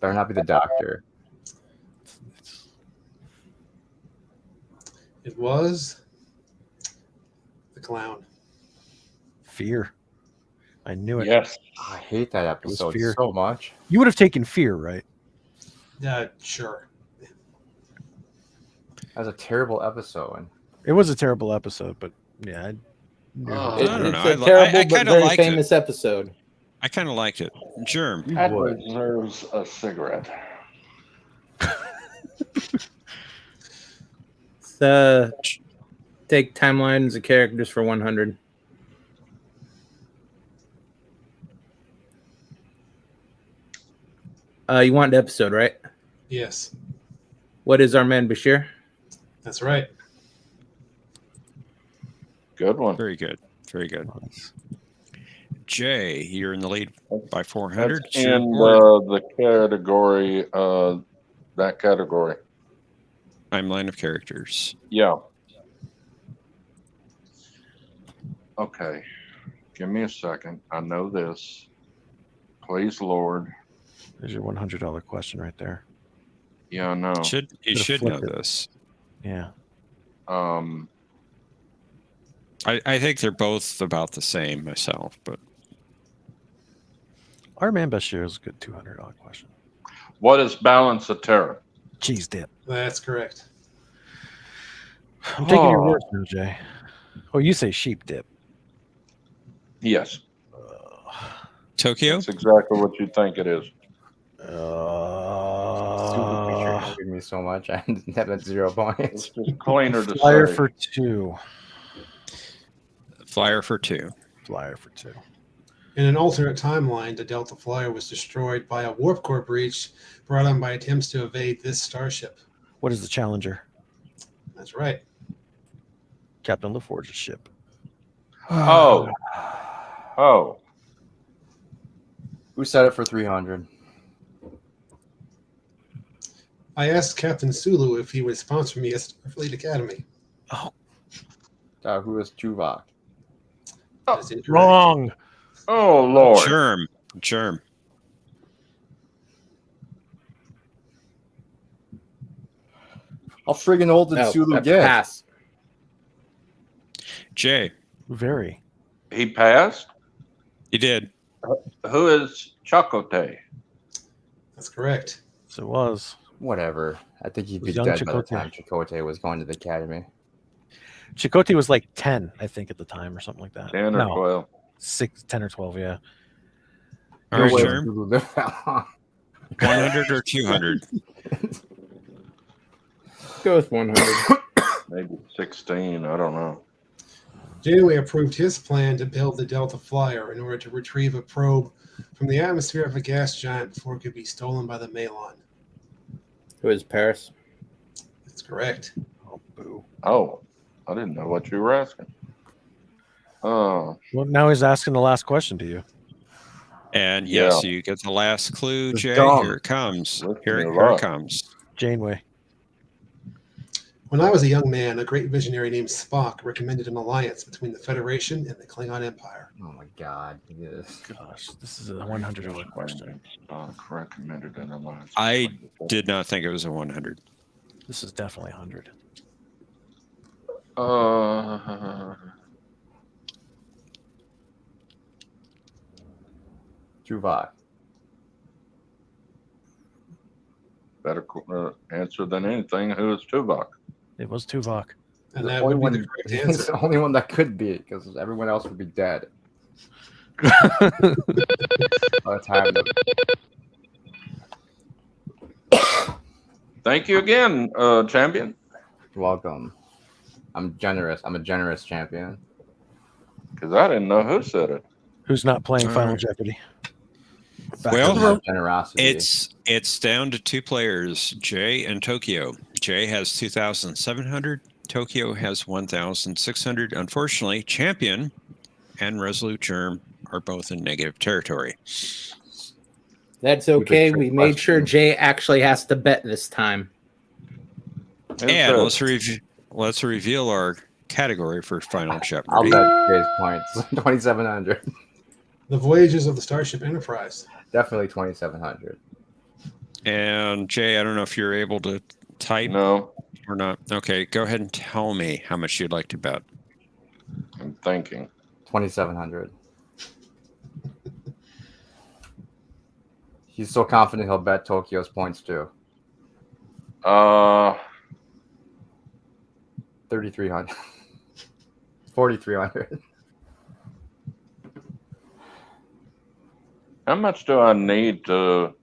Better not be the doctor. It was the clown. Fear. I knew it. Yes. I hate that episode Fear. so much. You would have taken Fear, right? Sure. That was a terrible episode. It was a terrible episode, but yeah. I don't know. It's a terrible I but kinda very liked it. famous episode. I kind of liked it. Germ. That deserves a cigarette. Take timelines of characters for 100. You want the episode, right? Yes, What is our man Bashir? that's right. Good one. Very good. Very good. Jay, you're in the lead by 400. That's in the category, that category. Timeline of characters. Yeah. Okay. Give me a second. I know this. Please, Lord. There's your $100 question right there. Yeah, I know. You Could've should know flipped it. this. Yeah. I think they're both about the same myself, but Our man Bashir is a good $200 question. What is balance of terror? Cheese dip. That's correct. I'm taking your words now, Jay. Oh, you say sheep dip. Yes. Tokyo? That's exactly what you think it is. Stupid picture angered me so much. I have at 0 points. It's just cleaner to Flyer say. for 2. Flyer for 2. Flyer for 2. In an alternate timeline, the Delta Flyer was destroyed by a warp core breach brought on by attempts to evade this starship. What is the Challenger? That's right. Captain LaForge's ship. Oh. Oh. Who said it for 300? I asked Captain Sulu if he would sponsor me as Fleet Academy. Who is Tuvok? That is incorrect. Wrong. Oh, Lord. Germ. How friggin' old did Sulu that's get? pass. Jay. Very. He passed? He did. Who is Chakotay? That's correct. So it was. Whatever. I think he'd It be was young dead by the Chakotay. time Chakotay was going to the academy. Chakotay was like 10, I think, at the time or something like that. 10 or 12. 10 or 12, yeah. All right, way Germ. Sulu lived that long. 100 or 200? Go with 100. Maybe 16. I don't know. Janeway approved his plan to build the Delta Flyer in order to retrieve a probe from the atmosphere of a gas giant before it could be stolen by the Malon. Who is Paris? That's correct. Oh, boo. Oh, I didn't know what you were asking. Oh. Well, now he's asking the last question to you. And yes, Yeah. you get the last clue, It's Jay. dumb. Here it comes. Listen Here a it lot. comes. Janeway. When I was a young man, a great visionary named Spock recommended an alliance between the Federation and the Klingon Empire. Oh my God. Yes. Gosh, this is a $100 question. Spock recommended an alliance. I did not think it was a 100. This is definitely 100. Tuvok. Better answer than anything. Who is Tuvok? It was Tuvok. And The that only would be one, the correct he's answer. the only one that could be it because everyone else would be dead. By the time Thank you again, champion. You're welcome. I'm generous. I'm a generous champion. Because I didn't know who said it. Who's not playing All Final right. Jeopardy? Well, Generosity. it's down to two players, Jay and Tokyo. Jay has 2,700. Tokyo has 1,600. Unfortunately, Champion and Resolute Germ are both in negative territory. That's okay. We made sure Jay actually has to bet this time. And let's reveal our category for Final I'll Jeopardy. bet Jay's points. 2,700. The Voyages of the Starship Enterprise. Definitely 2,700. And Jay, I don't know if you're able to type No, or not. Okay, go ahead and tell me how much you'd like to bet. I'm thinking. 2,700. He's so confident he'll bet Tokyo's points too. 3,300. 4,300. How much do I need to?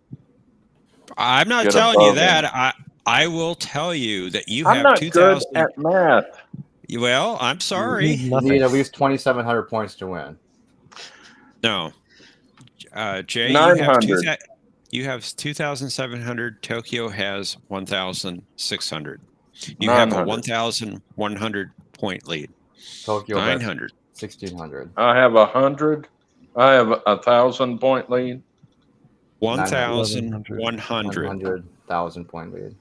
I'm not Get telling you above him. that. I will tell you that you I'm have not good 2,000. at math. Well, I'm sorry. You need at least 2,700 points to win. No. Jay, 900. you have 2,700. Tokyo has 1,600. You have a 900. 1,100 point lead. Tokyo bets 900. 1,600. I have 100. I have 1,000 point lead. 1,100. 100,000 point lead.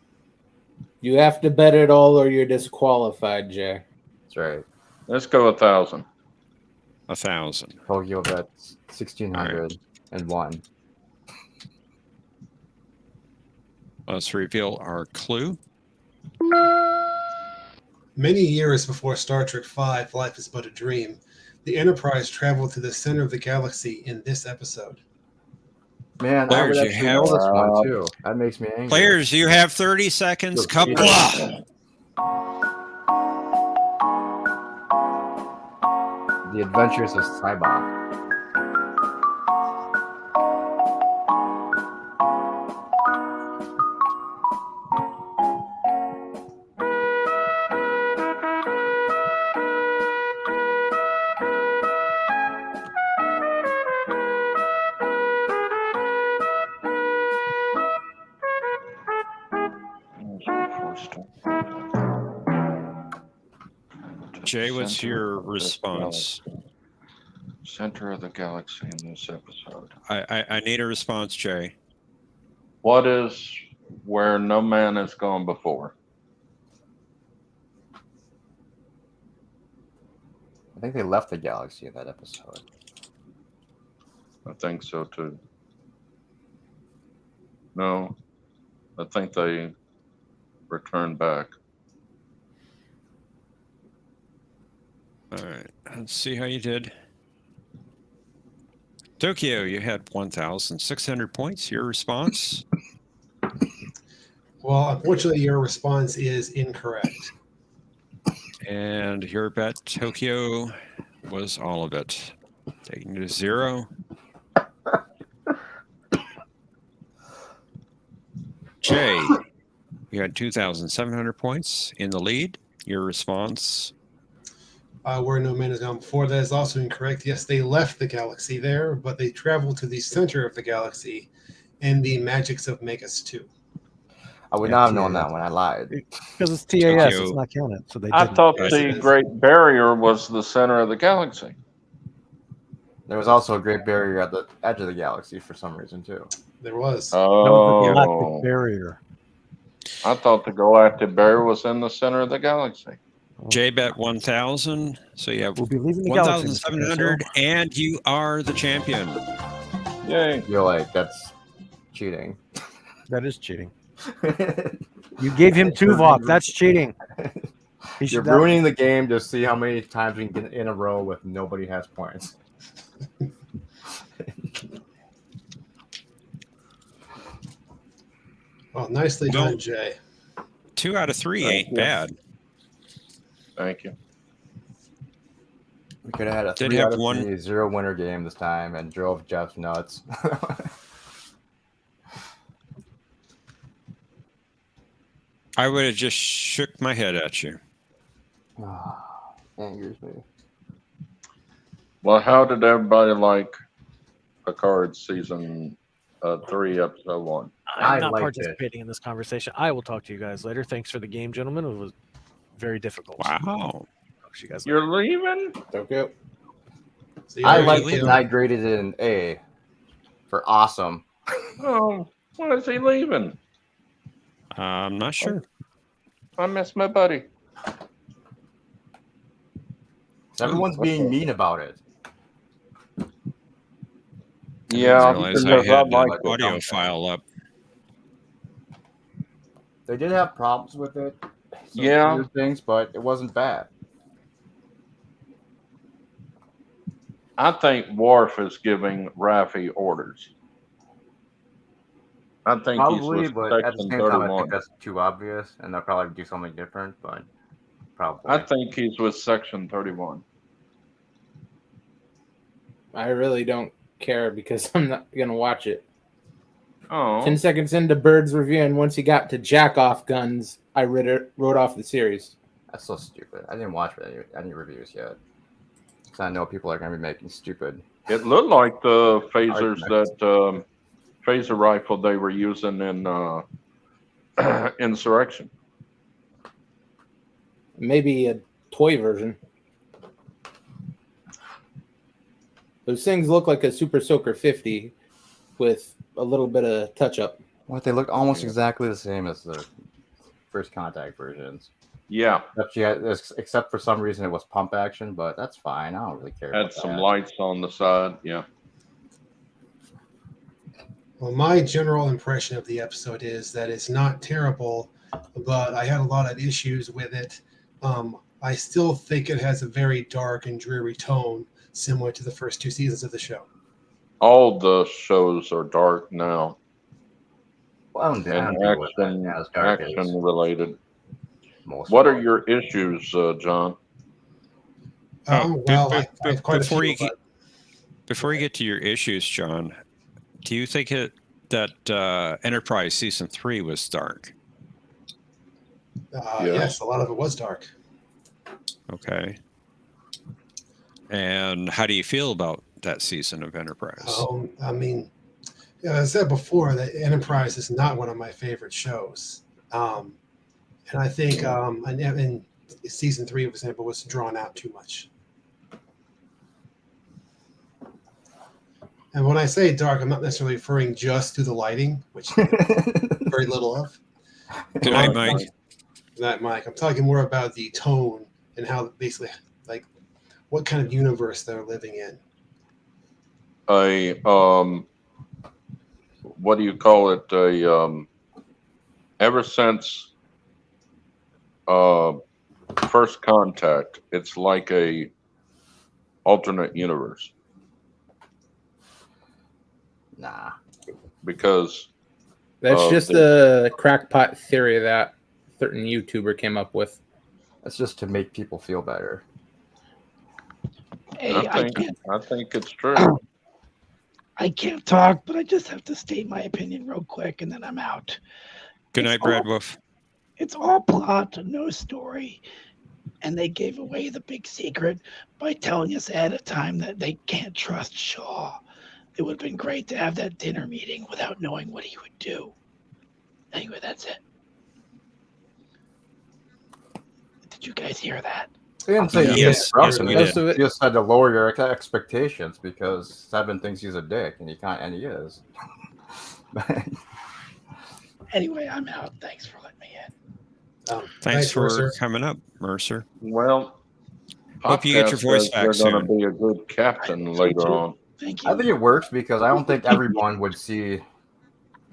You have to bet it all or you're disqualified, Jay. That's right. Let's go 1,000. 1,000. Tokyo bets 1,601. Let's reveal our clue. Many years before Star Trek V, Life is But a Dream, the Enterprise traveled to the center of the galaxy in this episode. Man, Players, I you would actually have- know this one too. That makes me angry. Players, you have 30 seconds. Kapla! The Adventures of Cybok. Jay, what's your response? Center of the galaxy in this episode. I need a response, Jay. What is where no man has gone before? I think they left the galaxy in that episode. I think so too. No, I think they returned back. All right, let's see how you did. Tokyo, you had 1,600 points. Your response? Well, unfortunately, your response is incorrect. And your bet, Tokyo, was all of it. Taking you to 0. Jay, you had 2,700 points in the lead. Your response? Where no man has gone before. That is also incorrect. Yes, they left the galaxy there, but they traveled to the center of the galaxy in the Magics of Magus 2. I would not have known that when I lied. Because it's TAS, it's not canon. So they I didn't. thought Yes, the it is. Great Barrier was the center of the galaxy. There was also a great barrier at the edge of the galaxy for some reason too. There was. That was the galactic Oh, barrier. I thought the Galactic Barrier was in the center of the galaxy. Jay bet 1,000. So you have We'll be leaving the galaxy. Mr. 1,700, and you are the champion. Yay. I feel like that's cheating. That is cheating. You gave him 2 VOP. That's cheating. You're ruining the game to see how many times we can get in a row with nobody has points. Well, nicely done, Jay. 2 out of 3 Thank ain't you. bad. Thank you. We could have had a Did 3 have out of one- 3 0 winner game this time and drove Jeff nuts. I would have just shook my head at you. Angers me. Well, how did everybody like Picard season 3, episode 1? I'm I not liked it. participating in this conversation. I will talk to you guys later. Thanks for the game, gentlemen. It was very difficult. Wow. Talk to you guys later. You're leaving? Okay. See you I later, liked Tokyo. it and I graded it an A for awesome. Oh, why is he leaving? I'm not sure. I miss my buddy. Everyone's being mean about it. Yeah, I realized I because I had like an audio file up. They did have problems with it. Some Yeah. weird things, but it wasn't bad. I think Worf is giving Raffi orders. I think Probably, he's with but at the Section same time, I 31. think that's too obvious, and they'll probably do something different. But probably, I think he's with Section 31. I really don't care because I'm not gonna watch it. Oh, 10 seconds into Bird's review, and once he got to jack off guns, I wrote off the series. that's so stupid. I didn't watch any reviews yet because I know people are going to be making stupid. it looked like the phasers Arguments. that phaser rifle they were using in Insurrection. Maybe a toy version. Those things look like a Super Soaker 50 with a little bit of touch up. What they look almost exactly the same as the first contact versions. Yeah, Except for some reason it was pump action, but that's fine. I don't really care. had about some that. lights on the side. Yeah. Well, my general impression of the episode is that it's not terrible, but I had a lot of issues with it. I still think it has a very dark and dreary tone, similar to the first 2 seasons of the show. All the shows are dark now Well, I don't and deal with that as dark as action related. most What of are them. your issues, John? Well, I have quite a before few. you get, before you get to your issues, John, do you think that Enterprise season 3 was dark? Yes, a lot of it was dark. Okay. And how do you feel about that season of Enterprise? I mean, as I said before, that Enterprise is not one of my favorite shows. And I think in season 3, for example, was drawn out too much. And when I say dark, I'm not necessarily referring just to the lighting, which very little of. Good night, Mike. Good night, Mike. I'm talking more about the tone and how basically, like, what kind of universe they're living in. What do you call it? Ever since First Contact, it's like a alternate universe. Nah, because that's just the crackpot theory that certain YouTuber came up with. That's just to make people feel better. Hey, I think it's true. I can't talk, but I just have to state my opinion real quick, and then I'm out. Good night, Brad Wolf. It's all plot, no story. And they gave away the big secret by telling us ahead of time that they can't trust Shaw. It would have been great to have that dinner meeting without knowing what he would do. Anyway, that's it. Did you guys hear that? I didn't say Yes, we did. You just had to lower your expectations because Seven thinks he's a dick, and he can't, and he is. Anyway, I'm out. Thanks for letting me in. Thanks for coming up, Mercer. Well, hope you get your voice back You're soon. going to be a good captain later on. Thank you. I think it works because I don't think everyone would see,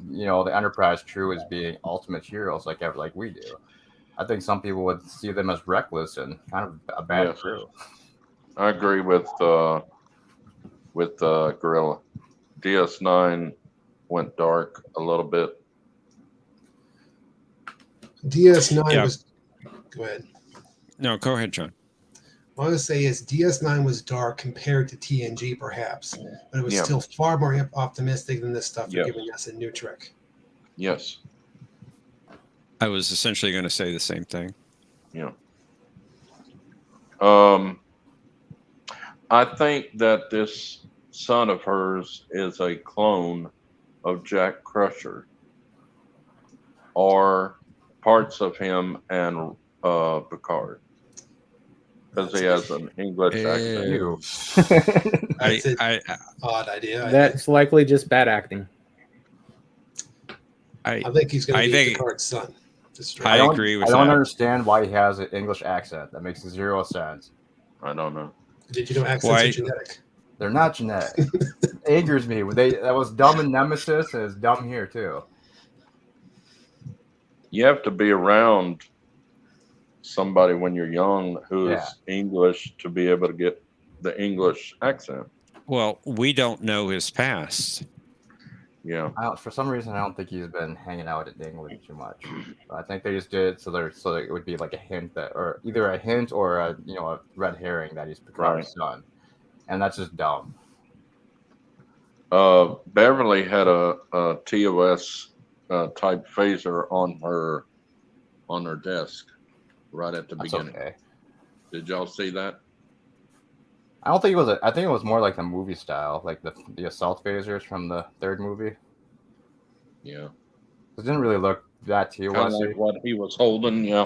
the Enterprise crew as being ultimate heroes like we do. I think some people would see them as reckless and kind of a bad crew. I agree with Gorilla. DS9 went dark a little bit. DS9 was. Go ahead. No, go ahead, John. What I want to say is DS9 was dark compared to TNG, perhaps, but it was still far more optimistic than this stuff they're giving us in New Trek. Yes. I was essentially going to say the same thing. Yeah. I think that this son of hers is a clone of Jack Crusher, or parts of him and Picard, because he has an English accent. That's an odd idea. That's likely just bad acting. I think he's going to be Picard's son. I agree with that. I don't understand why he has an English accent. That makes zero sense. I don't know. Did you know accents are genetic? They're not genetic. It angers me. That was dumb in Nemesis, and it's dumb here too. You have to be around somebody when you're young who is English to be able to get the English accent. Well, we don't know his past. Yeah. For some reason, I don't think he's been hanging out in England too much. I think they just did it so that it would be like a hint that, or either a hint or a red herring that he's Picard's son, and that's just dumb. Beverly had a TOS type phaser on her desk right at the beginning. Okay. Did y'all see that? I don't think it was. I think it was more like the movie style, like the assault phasers from the third movie. Yeah, it didn't really look that TOS. Kind of like what he was holding, yeah.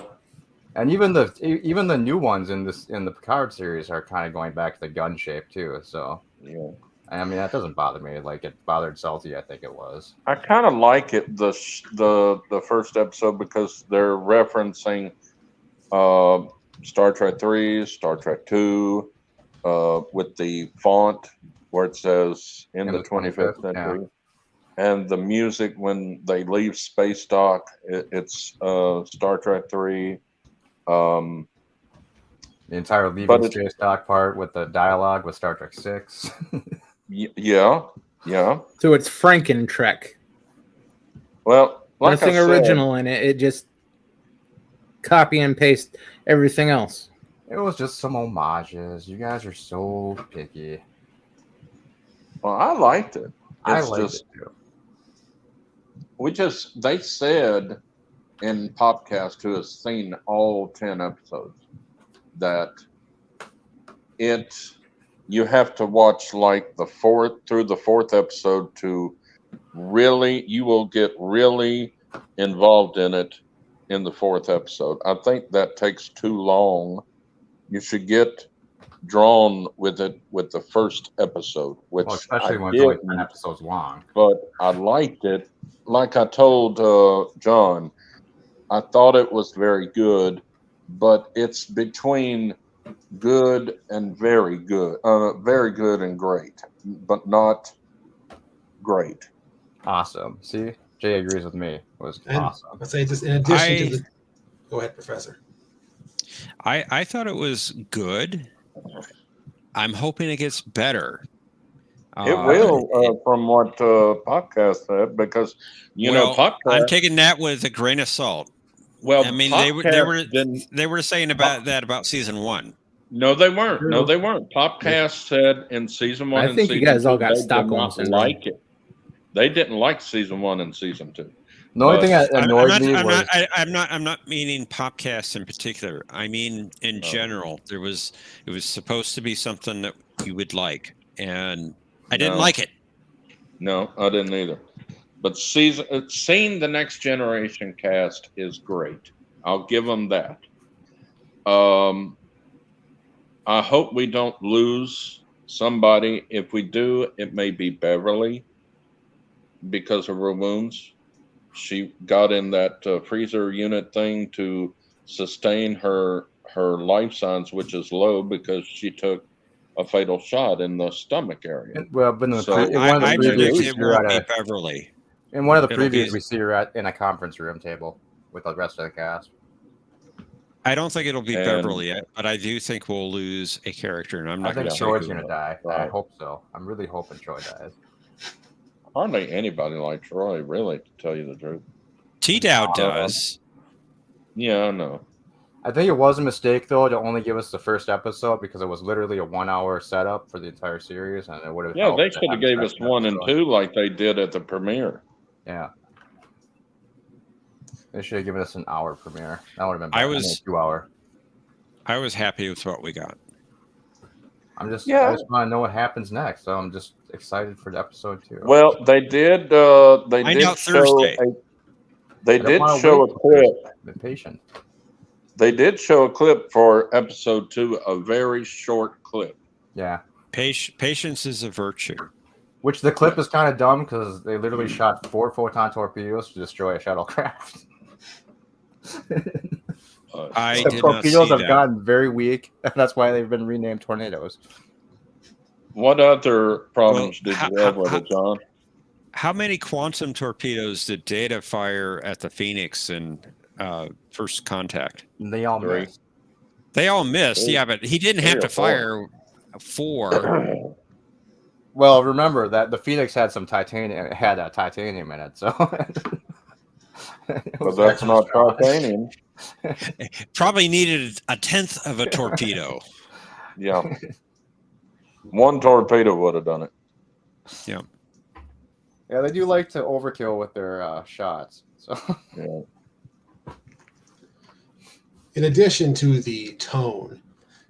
And even the new ones in the Picard series are kind of going back to the gun shape too. So yeah, I mean that doesn't bother me. Like it bothered Salty, I think it was. I kind of like it the first episode because they're referencing Star Trek 3, Star Trek 2. With the font where it says in the 25th century, and the music when they leave space dock, it's Star Trek 3. The entire leaving space dock part with the dialogue with Star Trek 6. Yeah. So it's Franken Trek. Well, like nothing original in it. It just copy and paste everything else. It was just some homages. You guys are so picky. Well, I liked it. I liked it too. They said in Popcast, who has seen all 10 episodes, that you have to watch like through the fourth episode to really, you will get really involved in it in the fourth episode. I think that takes too long. You should get drawn with it with the first episode, which Well, especially I when it's only 10 didn't, episodes long. but I liked it. Like I told John, I thought it was very good, but it's between good and very good and great, but not great. Awesome. See, Jay agrees with me. It was And awesome. I'd say just in addition to the. Go ahead, Professor. I thought it was good. I'm hoping it gets better. It will, from what podcast said, because well, podcast. I'm taking that with a grain of salt. Well, I mean, podcast they were saying about season 1. No, they weren't. No, they weren't. Popcast said in season 1 I and think season you guys 2, all got they did Stockholm not syndrome. like it. They didn't like season 1 and season 2. The only thing that annoyed me I'm was not meaning Popcast in particular. I mean in general. It was supposed to be something that you would like, and I didn't like it. No, I didn't either. But seeing the Next Generation cast is great. I'll give them that. I hope we don't lose somebody. If we do, it may be Beverly because of her wounds. She got in that freezer unit thing to sustain her life signs, which is low because she took a fatal shot in the stomach area. Well, but in I predict it won't be Beverly. In one of the It'll previews, be- we see her in a conference room table with the rest of the cast. I don't think it'll be And- Beverly, but I do think we'll lose a character, and I'm I not going think to say Troy's who. going to die. I Right. hope so. I'm really hoping Troy dies. Hardly anybody like Troy, really, to tell you the truth. T-Dow does. Yeah, I know. I think it was a mistake, though, to only give us the first episode because it was literally a 1-hour setup for the entire series, and it would have. Yeah, they should have gave us 1 and 2 like they did at the premiere. Yeah. They should have given us an hour premiere. That would have been better. I was 2 hour. I was happy with what we got. I just want to know what happens next. So I'm just excited for the episode 2. Well, they did. They Find did out show. Thursday. They did show a clip. Be patient. They did show a clip for episode 2, a very short clip. Yeah. Patience is a virtue. Which the clip is kind of dumb because they literally shot 4 photon torpedoes to destroy a shuttlecraft. I The did not torpedoes see have that. gotten very weak, and that's why they've been renamed tornadoes. What other problems did you have with it, John? How many quantum torpedoes did Data fire at the Phoenix in First Contact? They all missed. They all missed, yeah, but he didn't have to fire 4. Well, remember that the Phoenix had some titanium. It had titanium in it, so. But that's not titanium. Probably needed a 1/10 of a torpedo. Yeah. 1 torpedo would have done it. Yeah. Yeah, they do like to overkill with their shots. So. Yeah. In addition to the tone,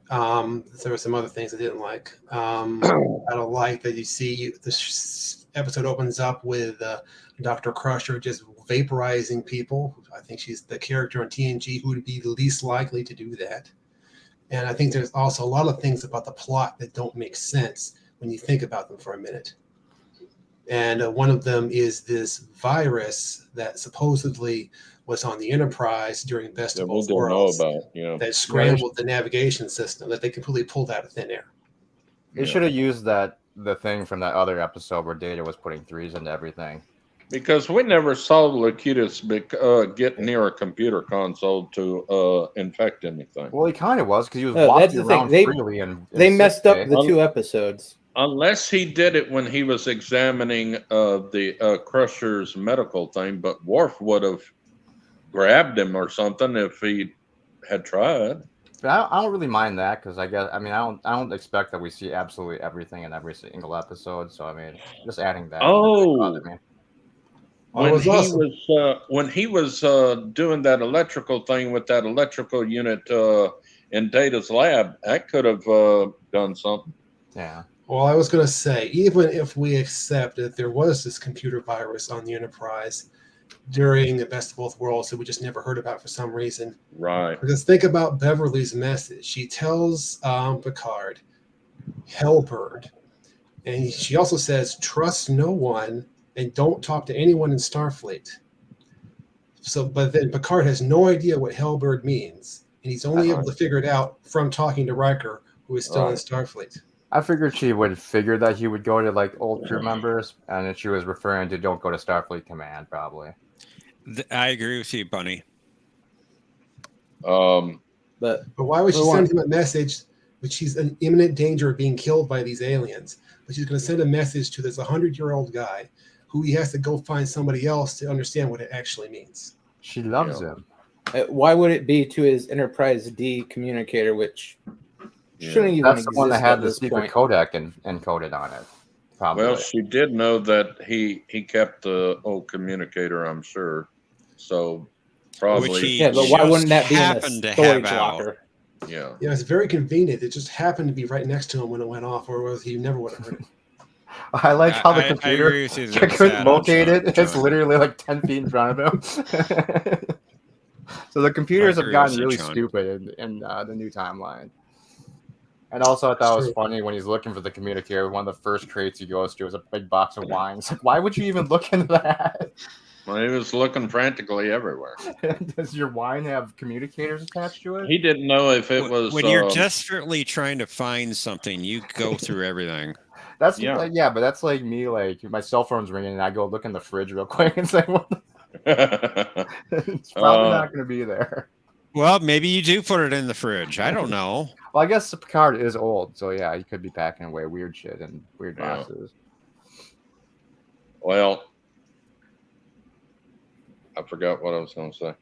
there were some other things I didn't like. I don't like that you see this episode opens up with Dr. Crusher just vaporizing people. I think she's the character on TNG who would be the least likely to do that. And I think there's also a lot of things about the plot that don't make sense when you think about them for a minute. And one of them is this virus that supposedly was on the Enterprise during Best of Both Worlds that scrambled the navigation system that they completely pulled out of thin air. They should have used the thing from that other episode where Data was putting 3s into everything. Because we never saw Locutus get near a computer console to infect anything. Well, he kind of was because he was No, that's walking the thing. around They- freely. And They messed up the 2 episodes. Unless he did it when he was examining the Crusher's medical thing, but Worf would have grabbed him or something if he had tried. But I don't really mind that because I don't expect that we see absolutely everything in every single episode. So I mean, just adding that. Oh. bothered me. When he was doing that electrical thing with that electrical unit in Data's lab, that could have done something. Yeah. Well, I was going to say, even if we accept that there was this computer virus on the Enterprise, during the Best of Both Worlds that we just never heard about for some reason. Right. Because think about Beverly's message. She tells Picard, Hellbird. And she also says, trust no one and don't talk to anyone in Starfleet. So, but then Picard has no idea what Hellbird means. And he's only able to figure it out from talking to Riker, who is still in Starfleet. I figured she would figure that he would go to like old crew members, and that she was referring to don't go to Starfleet Command, probably. I agree with you, Bunny. But why would she send him a message which she's in imminent danger of being killed by these aliens? But she's going to send a message to this 100-year-old guy who he has to go find somebody else to understand what it actually means. She loves him. Why would it be to his Enterprise D communicator, which shouldn't even That's exist the one that had at the this secret point? codec encoded on it. Probably. Well, she did know that he kept the old communicator, I'm sure. So probably. But why wouldn't that be in a storage locker? Yeah. Yeah, it's very convenient. It just happened to be right next to him when it went off, or he never would have heard it. I like how the computer agree with you that it's couldn't that locate on it. John. It's literally like 10 feet in front of him. So the computers I have agree gotten with you, really John. stupid in the new timeline. And also, I thought it was funny when he's looking for the communicator. One of the first crates he goes to is a big box of wine. It's like, why would you even look into that? Well, he was looking frantically everywhere. Does your wine have communicators attached to it? He didn't know if it was. When you're desperately trying to find something, you go through everything. That's but that's like me. Like my cell phone's ringing, and I go look in the fridge real quick and say, "What?" It's probably not going to be there. Well, maybe you do put it in the fridge. I don't know. Well, I guess Picard is old, so yeah, he could be packing away weird shit in weird boxes. Well, I forgot what I was going to say.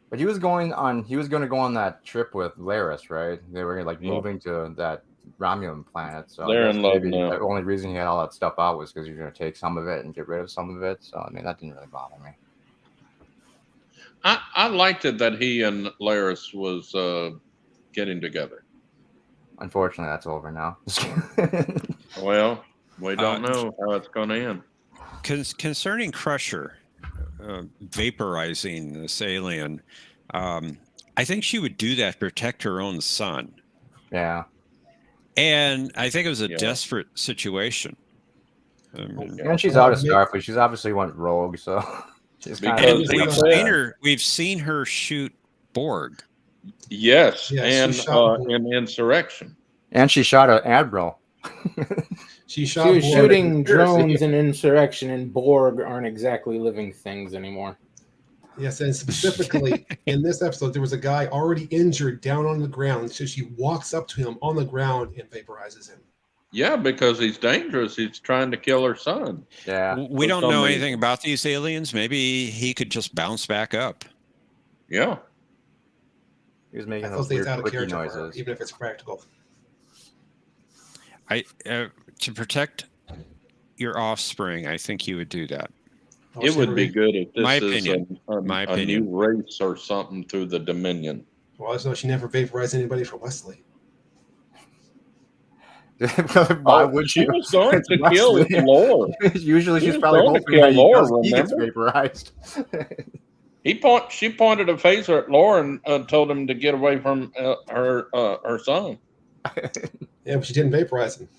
But he was going to go on that trip with Laris, right? They were like moving to that Romulan planet. So They're I guess in love maybe now. the only reason he had all that stuff out was because he was going to take some of it and get rid of some of it. So I mean, that didn't really bother me. I liked it that he and Laris was getting together. Unfortunately, that's over now. Well, we don't know how it's going to end. Concerning Crusher vaporizing this alien, I think she would do that to protect her own son. Yeah. And I think it was a desperate situation. And she's out of Starfleet. She's obviously went rogue, so she's kind and we've seen her shoot Borg. Yes, Yes, and in Insurrection. And she shot an admiral. She was shooting drones in Insurrection, and Borg aren't exactly living things anymore. Yes, and specifically in this episode, there was a guy already injured down on the ground. So she walks up to him on the ground and vaporizes him. Yeah, because he's dangerous. He's trying to kill her son. Yeah. We don't know anything about these aliens. Maybe he could just bounce back up. Yeah. He was making I those thought it's weird out of clicky character for her, noises. even if it's practical. To protect your offspring, I think you would do that. It would be good if My this is opinion. My a opinion. new race or something through the Dominion. Well, I just know she never vaporized anybody for Wesley. Why would she you? was going It's to kill Wesley. Lore. Usually She she's was probably going to hoping kill that Lore, he gets remember? vaporized. She pointed a phaser at Laura and told him to get away from her son. Yeah, but she didn't vaporize him.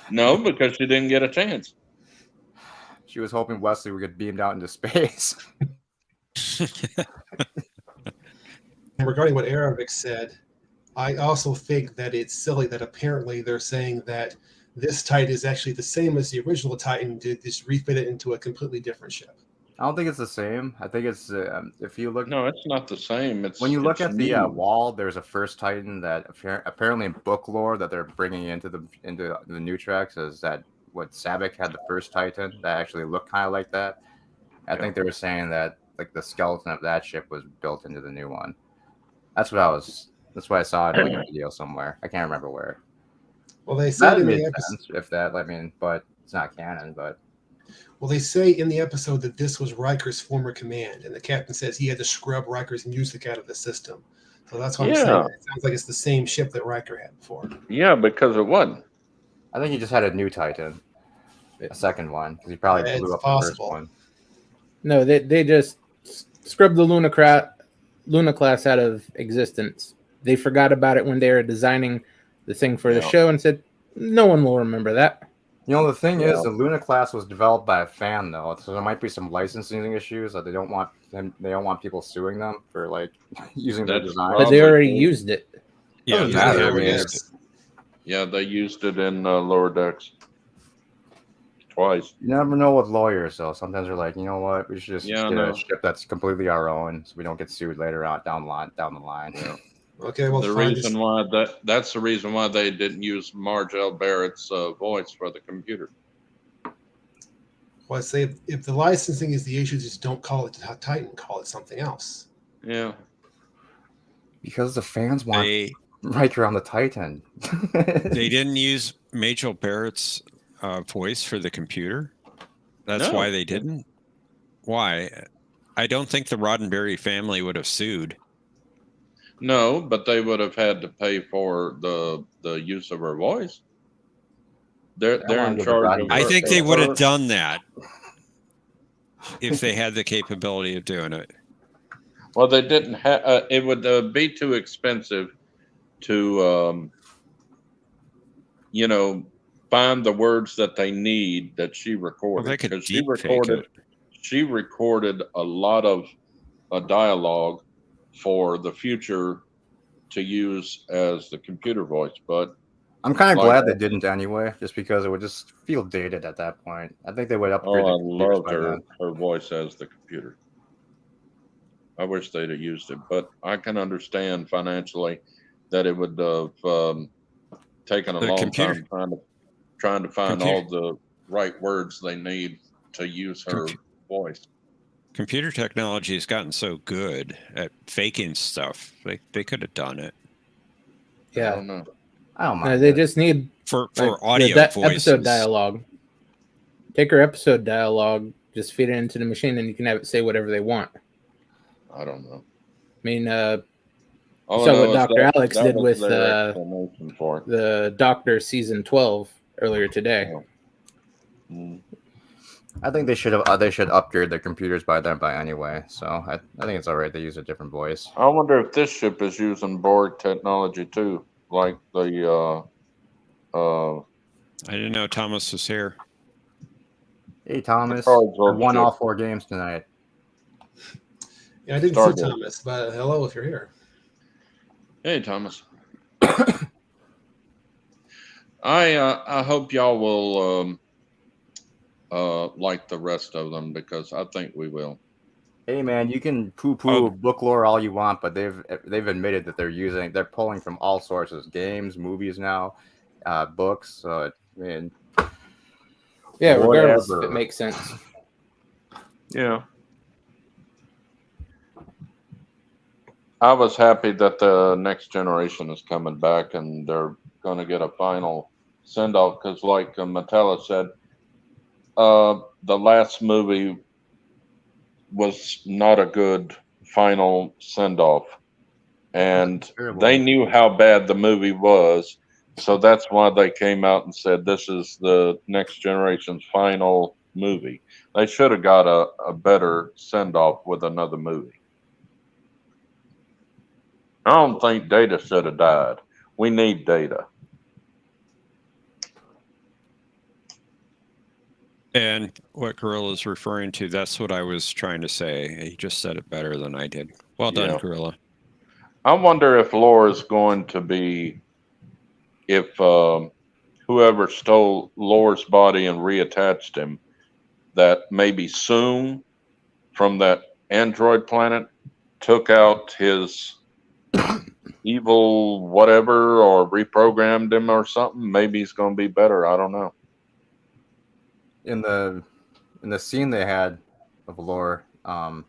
No, because she didn't get a chance. She was hoping Wesley would get beamed out into space. And regarding what Aravik said, I also think that it's silly that apparently they're saying that this Titan is actually the same as the original Titan, to just refit it into a completely different ship. I don't think it's the same. I think it's if you look. No, it's not the same. It's When you look it's at the new. wall, there's a first Titan that apparently in book lore that they're bringing into the new tracks is that what Sabak had the first Titan that actually looked kind of like that. I think they were saying that like the skeleton of that ship was built into the new one. That's what I saw it in like a video somewhere. I can't remember where. Well, they said That in the made episode. sense if that. I mean, but it's not canon. But Well, they say in the episode that this was Riker's former command, and the captain says he had to scrub Riker's music out of the system. So that's what I'm saying. It sounds like it's the same ship that Riker had before. Yeah, because it wasn't. I think he just had a new Titan, a second one, because he probably Yeah, blew it's up possible. the first one. No, they just scrubbed the Luna class out of existence. They forgot about it when they were designing the thing for the Yeah. show and said, no one will remember that. You know, the thing Yeah. is, the Luna class was developed by a fan, though, so there might be some licensing issues that they don't want people suing them for like using their That's design. But they probably already true. used it. Yeah, Doesn't they matter. have I mean, used it. Yeah, they used it in Lower Decks twice. You never know with lawyers, though. Sometimes they're like, you know what, we should just Yeah, I get a know. ship that's completely our own, so we don't get sued later on down the line. Yeah. Okay, well, The fine. reason why that's the reason why they didn't use Marge L. Barrett's voice for the computer. Well, I say if the licensing is the issue, just don't call it Titan. Call it something else. Yeah. Because the fans want Riker on the Titan. They didn't use Majel Barrett's voice for the computer. That's No. why they didn't. Why? I don't think the Roddenberry family would have sued. No, but they would have had to pay for the use of her voice. They're in charge of her. I think they of would her- have done that if they had the capability of doing it. Well, they didn't have. It would be too expensive to, find the words that they need that she recorded. Well, they could Because deep fake it. she recorded a lot of dialogue for the future to use as the computer voice, but I'm kind of like, glad they didn't anyway, just because it would just feel dated at that point. I think they would upgrade I the computers loved by then. her voice as the computer. I wish they'd have used it, but I can understand financially that it would have taken a The long computer- time trying to find Computer- all the right words they need to use her voice. Computer technology has gotten so good at faking stuff. They could have done it. I Yeah. don't know. I don't No, mind. they it. just need For like, audio the voices. episode dialogue. Take her episode dialogue, just feed it into the machine, and you can have it say whatever they want. I don't know. I mean, All you I saw know what is Dr. that- Alex that did was with their explanation for it. the Doctor season 12 earlier today. I think they should upgrade their computers by anyway. So I think it's all right. They use a different voice. I wonder if this ship is using Borg technology too, like the I didn't know Thomas was here. Hey Thomas, Cards I on won ship. all 4 games tonight. Yeah, I didn't see Stargate. Thomas, but hello if you're here. Hey, Thomas. I hope y'all will like the rest of them because I think we will. Hey man, you can poo-poo book lore all you want, but they've admitted that they're pulling from all sources, games, movies now, books. So I mean, Yeah, regardless if whatever. it makes sense. Yeah. I was happy that the Next Generation is coming back and they're going to get a final send off because, like Matella said, the last movie was not a good final send off. And Terrible. they knew how bad the movie was. So that's why they came out and said this is the Next Generation's final movie. They should have got a better send off with another movie. I don't think Data should have died. We need Data. And what Gorilla is referring to, that's what I was trying to say. He just said it better than I did. Well done, Yeah. Gorilla. I wonder if Laura's going to be, if whoever stole Laura's body and reattached him, that maybe soon from that android planet took out his evil whatever or reprogrammed him or something. Maybe he's going to be better. I don't know. In the scene they had of Lore, and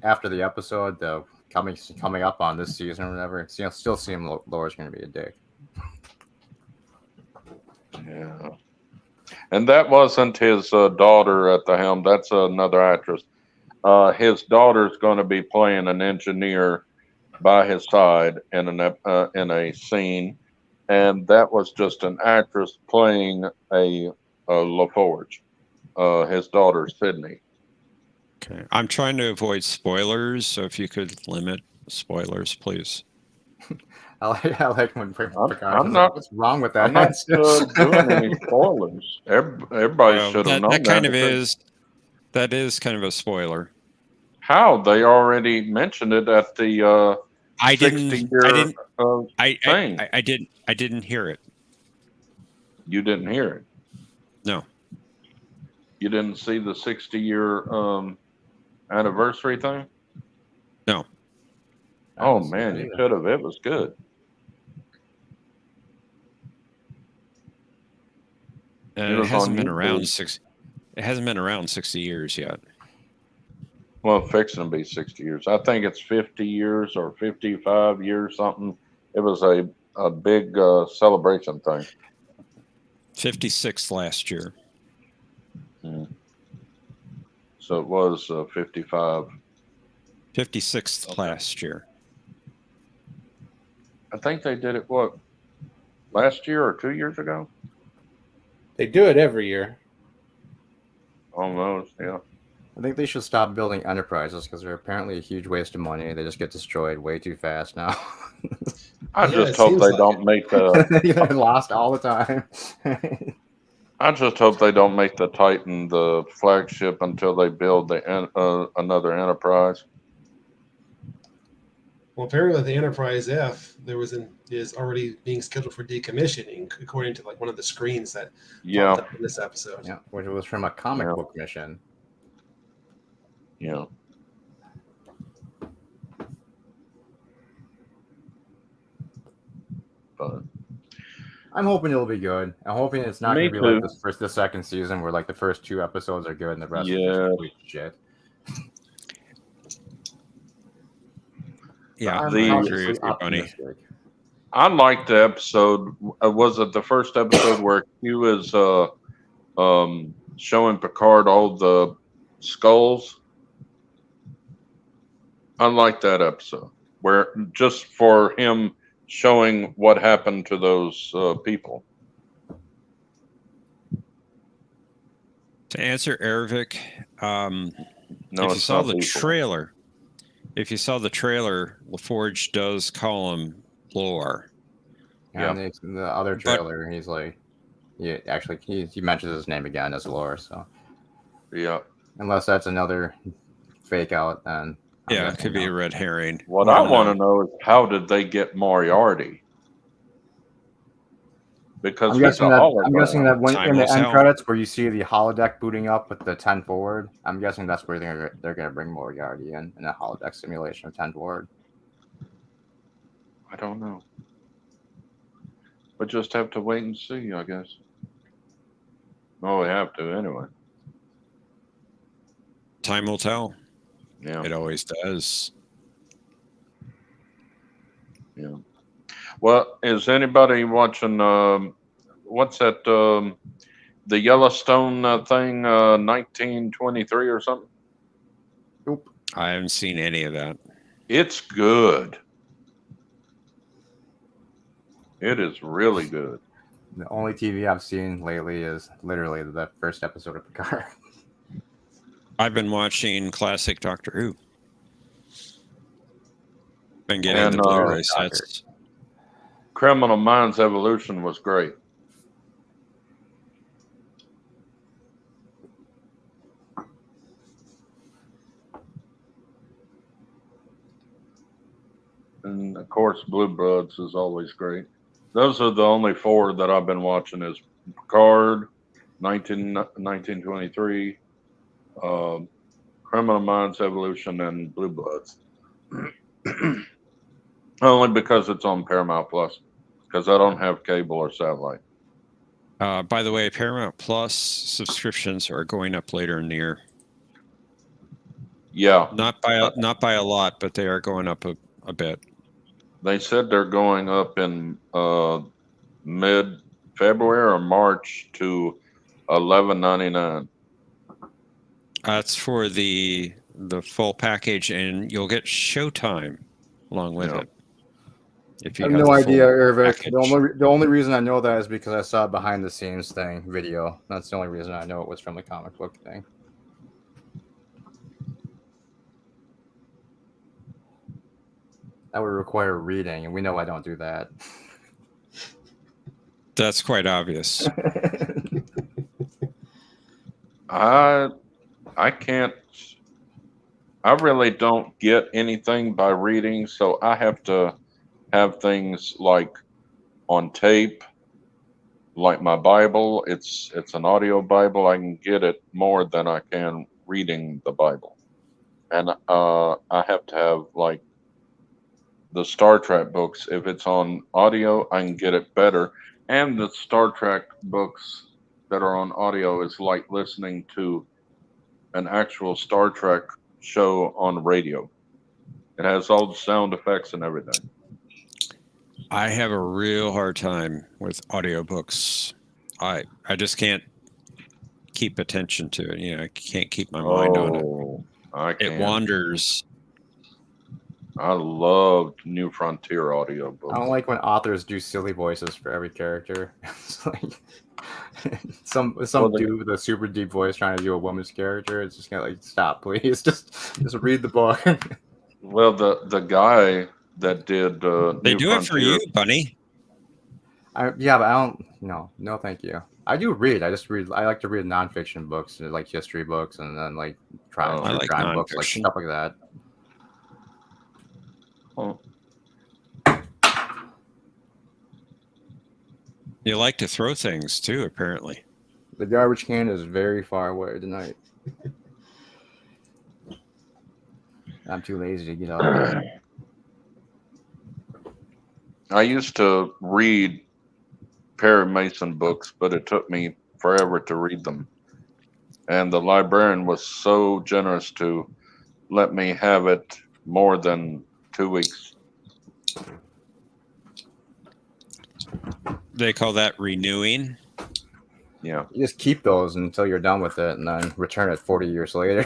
after the episode, the coming up on this season or whatever, still seem Lore's going to be a dick. Yeah. And that wasn't his daughter at the helm. That's another actress. His daughter's going to be playing an engineer by his side in a scene, and that was just an actress playing a LaForge. His daughter Sydney. Okay. I'm trying to avoid spoilers, so if you could limit spoilers, please. I like when Picard I'm says, not. "What's wrong with that?" I'm not answer?" doing any spoilers. Everybody Well, should have known that kind of because is kind of a spoiler. how they already mentioned it at the I 60-year thing. I didn't hear it. You didn't hear it. No. You didn't see the 60-year anniversary thing? No. Oh man, you could have. It was good. And It it was hasn't on been around YouTube. It hasn't been around 60 years yet. Well, fixing to be 60 years. I think it's 50 years or 55 years, something. It was a big celebration thing. 56 last year. So it was 55. 56th last year. I think they did it, what, last year or 2 years ago? They do it every year. Almost, yeah. I think they should stop building enterprises because they're apparently a huge waste of money. They just get destroyed way too fast now. I just hope they don't make the. They're lost all the time. I just hope they don't make the Titan the flagship until they build another Enterprise. Well, apparently the Enterprise F is already being scheduled for decommissioning, according to like one of the screens that popped up in this episode. Yeah, which was from a comic book mission. Yeah. But I'm hoping it'll be good. I'm hoping it's not going to be Me like the second season where like the first 2 episodes are good and the rest is Yeah. just complete shit. Yeah, I'm I agree cautiously with you, Bunny. optimistic. I liked the episode. Was it the first episode where Q is showing Picard all the skulls? I liked that episode where just for him showing what happened to those people. To answer Ervik, No, if you it's saw not the people. trailer, LaForge does call him Lore. And the other trailer, he's like, he mentions his name again as Lore. So yeah, unless that's another fake out, then yeah, it could be a red herring. What I want to know is how did they get Moriarty? Because I'm guessing that when Time in the will end tell. credits where you see the holodeck booting up with the 10 forward, I'm guessing that's where they're going to bring Moriarty in a holodeck simulation of 10 forward. I don't know. But just have to wait and see, I guess. Oh, we have to anyway. Time will tell. Yeah. It always does. Yeah. Well, is anybody watching? What's that? The Yellowstone thing, 1923 or something? Nope. I haven't seen any of that. It's good. It is really good. The only TV I've seen lately is literally the first episode of Picard. I've been watching classic Doctor Who. Been getting And, the Blu-ray sets. Criminal Minds Evolution was great. And of course, Blue Bloods is always great. Those are the only 4 that I've been watching is Picard, 1923, Criminal Minds Evolution, and Blue Bloods. Only because it's on Paramount Plus, because I don't have cable or satellite. By the way, Paramount Plus subscriptions are going up later in the year. Yeah. Not by a lot, but they are going up a bit. They said they're going up in mid-February or March to $11.99. That's for the full package, and you'll get Showtime along with it. If I you have have no the idea, full Ervik. package. The only reason I know that is because I saw a behind the scenes thing video. That's the only reason I know it was from the comic book thing. That would require reading, and we know I don't do that. That's quite obvious. I can't. I really don't get anything by reading, so I have to have things like on tape, like my Bible. It's an audio Bible. I can get it more than I can reading the Bible, and I have to have like the Star Trek books. If it's on audio, I can get it better. And the Star Trek books that are on audio is like listening to an actual Star Trek show on radio. It has all the sound effects and everything. I have a real hard time with audiobooks. I just can't keep attention to it. You know, I can't keep my mind on it. I It can. wanders. I loved New Frontier audiobooks. I don't like when authors do silly voices for every character. It's like some dude with a super deep voice trying to do a woman's character. It's just kind of like, stop, please. Just read the book. Well, the guy that did They New do Frontier, it for you, Bunny. Yeah, but I don't. No, thank you. I do read. I like to read nonfiction books, like history books, and then like crime books, like stuff like that. Oh. You like to throw things too, apparently. The garbage can is very far away tonight. I'm too lazy to get up. I used to read Perry Mason books, but it took me forever to read them. And the librarian was so generous to let me have it more than 2 weeks. They call that renewing. Yeah. You just keep those until you're done with it, and then return it 40 years later.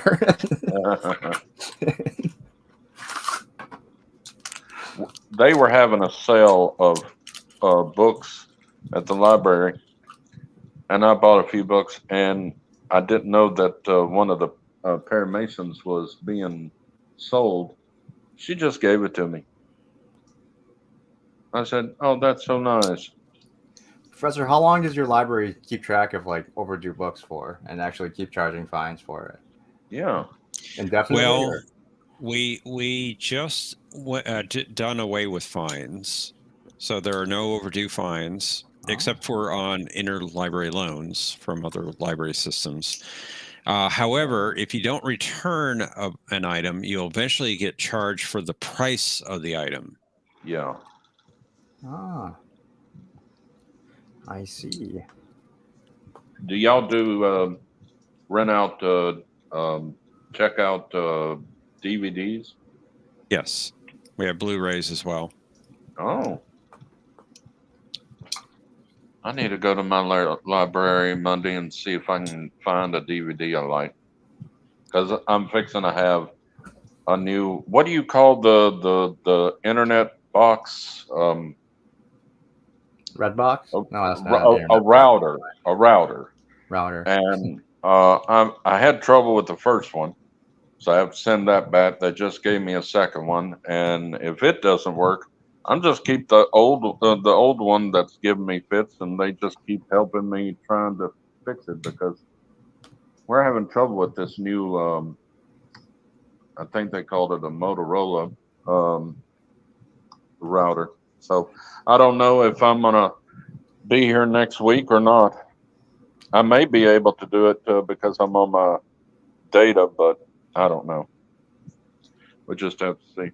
They were having a sale of books at the library, and I bought a few books, and I didn't know that one of the Perry Masons was being sold. She just gave it to me. I said, "Oh, that's so nice." Professor, how long does your library keep track of like overdue books for, and actually keep charging fines for it? Yeah. Indefinitely. Well, we just done away with fines, so there are no overdue fines except for on interlibrary loans from other library systems. However, if you don't return an item, you'll eventually get charged for the price of the item. Yeah. Ah, I see. Do y'all do rent out, check out DVDs? Yes, we have Blu-rays as well. Oh. I need to go to my library Monday and see if I can find a DVD I like. Because I'm fixing to have a new, what do you call the internet box? Red box? No, that's A not router. A router. Router. And I had trouble with the first one, so I have to send that back. They just gave me a second one, and if it doesn't work, I'm just keep the old one that's giving me fits, and they just keep helping me trying to fix it because we're having trouble with this new. I think they called it a Motorola router. So I don't know if I'm gonna be here next week or not. I may be able to do it because I'm on my data, but I don't know. We just have to see.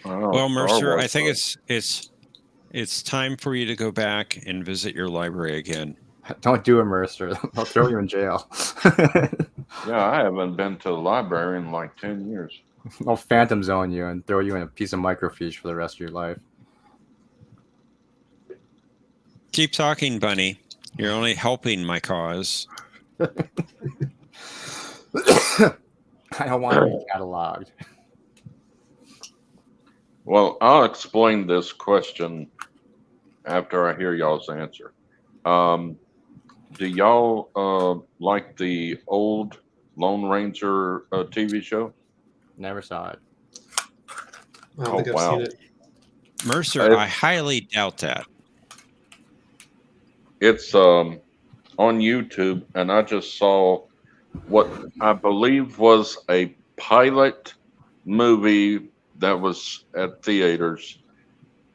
Well, Mercer, I think it's time for you to go back and visit your library again. Don't do it, Mercer. I'll throw you in jail. Yeah, I haven't been to the library in like 10 years. I'll phantom zone you and throw you in a piece of microfiche for the rest of your life. Keep talking, Bunny. You're only helping my cause. I don't want to be cataloged. Well, I'll explain this question after I hear y'all's answer. Do y'all like the old Lone Ranger TV show? Never saw it. I don't think I've seen it. Mercer, I highly doubt that. It's on YouTube, and I just saw what I believe was a pilot movie that was at theaters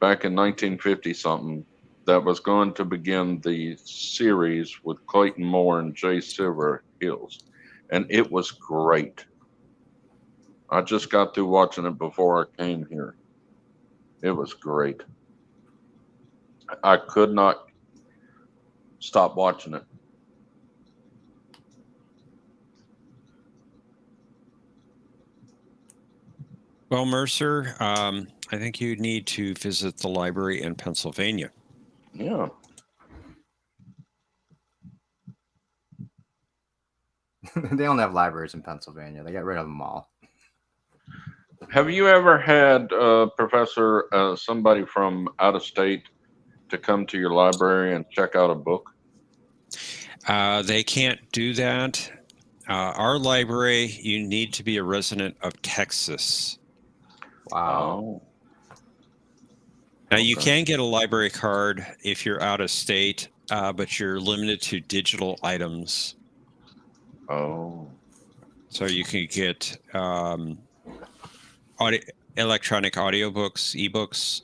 back in 1950 something that was going to begin the series with Clayton Moore and Jay Silver Hills, and it was great. I just got through watching it before I came here. It was great. I could not stop watching it. Well, Mercer, I think you need to visit the library in Pennsylvania. Yeah. They don't have libraries in Pennsylvania. They got rid of them all. Have you ever had, Professor, somebody from out of state to come to your library and check out a book? They can't do that. Our library, you need to be a resident of Texas. Wow. Now, you can get a library card if you're out of state, but you're limited to digital items. Oh. So you can get electronic audiobooks, ebooks,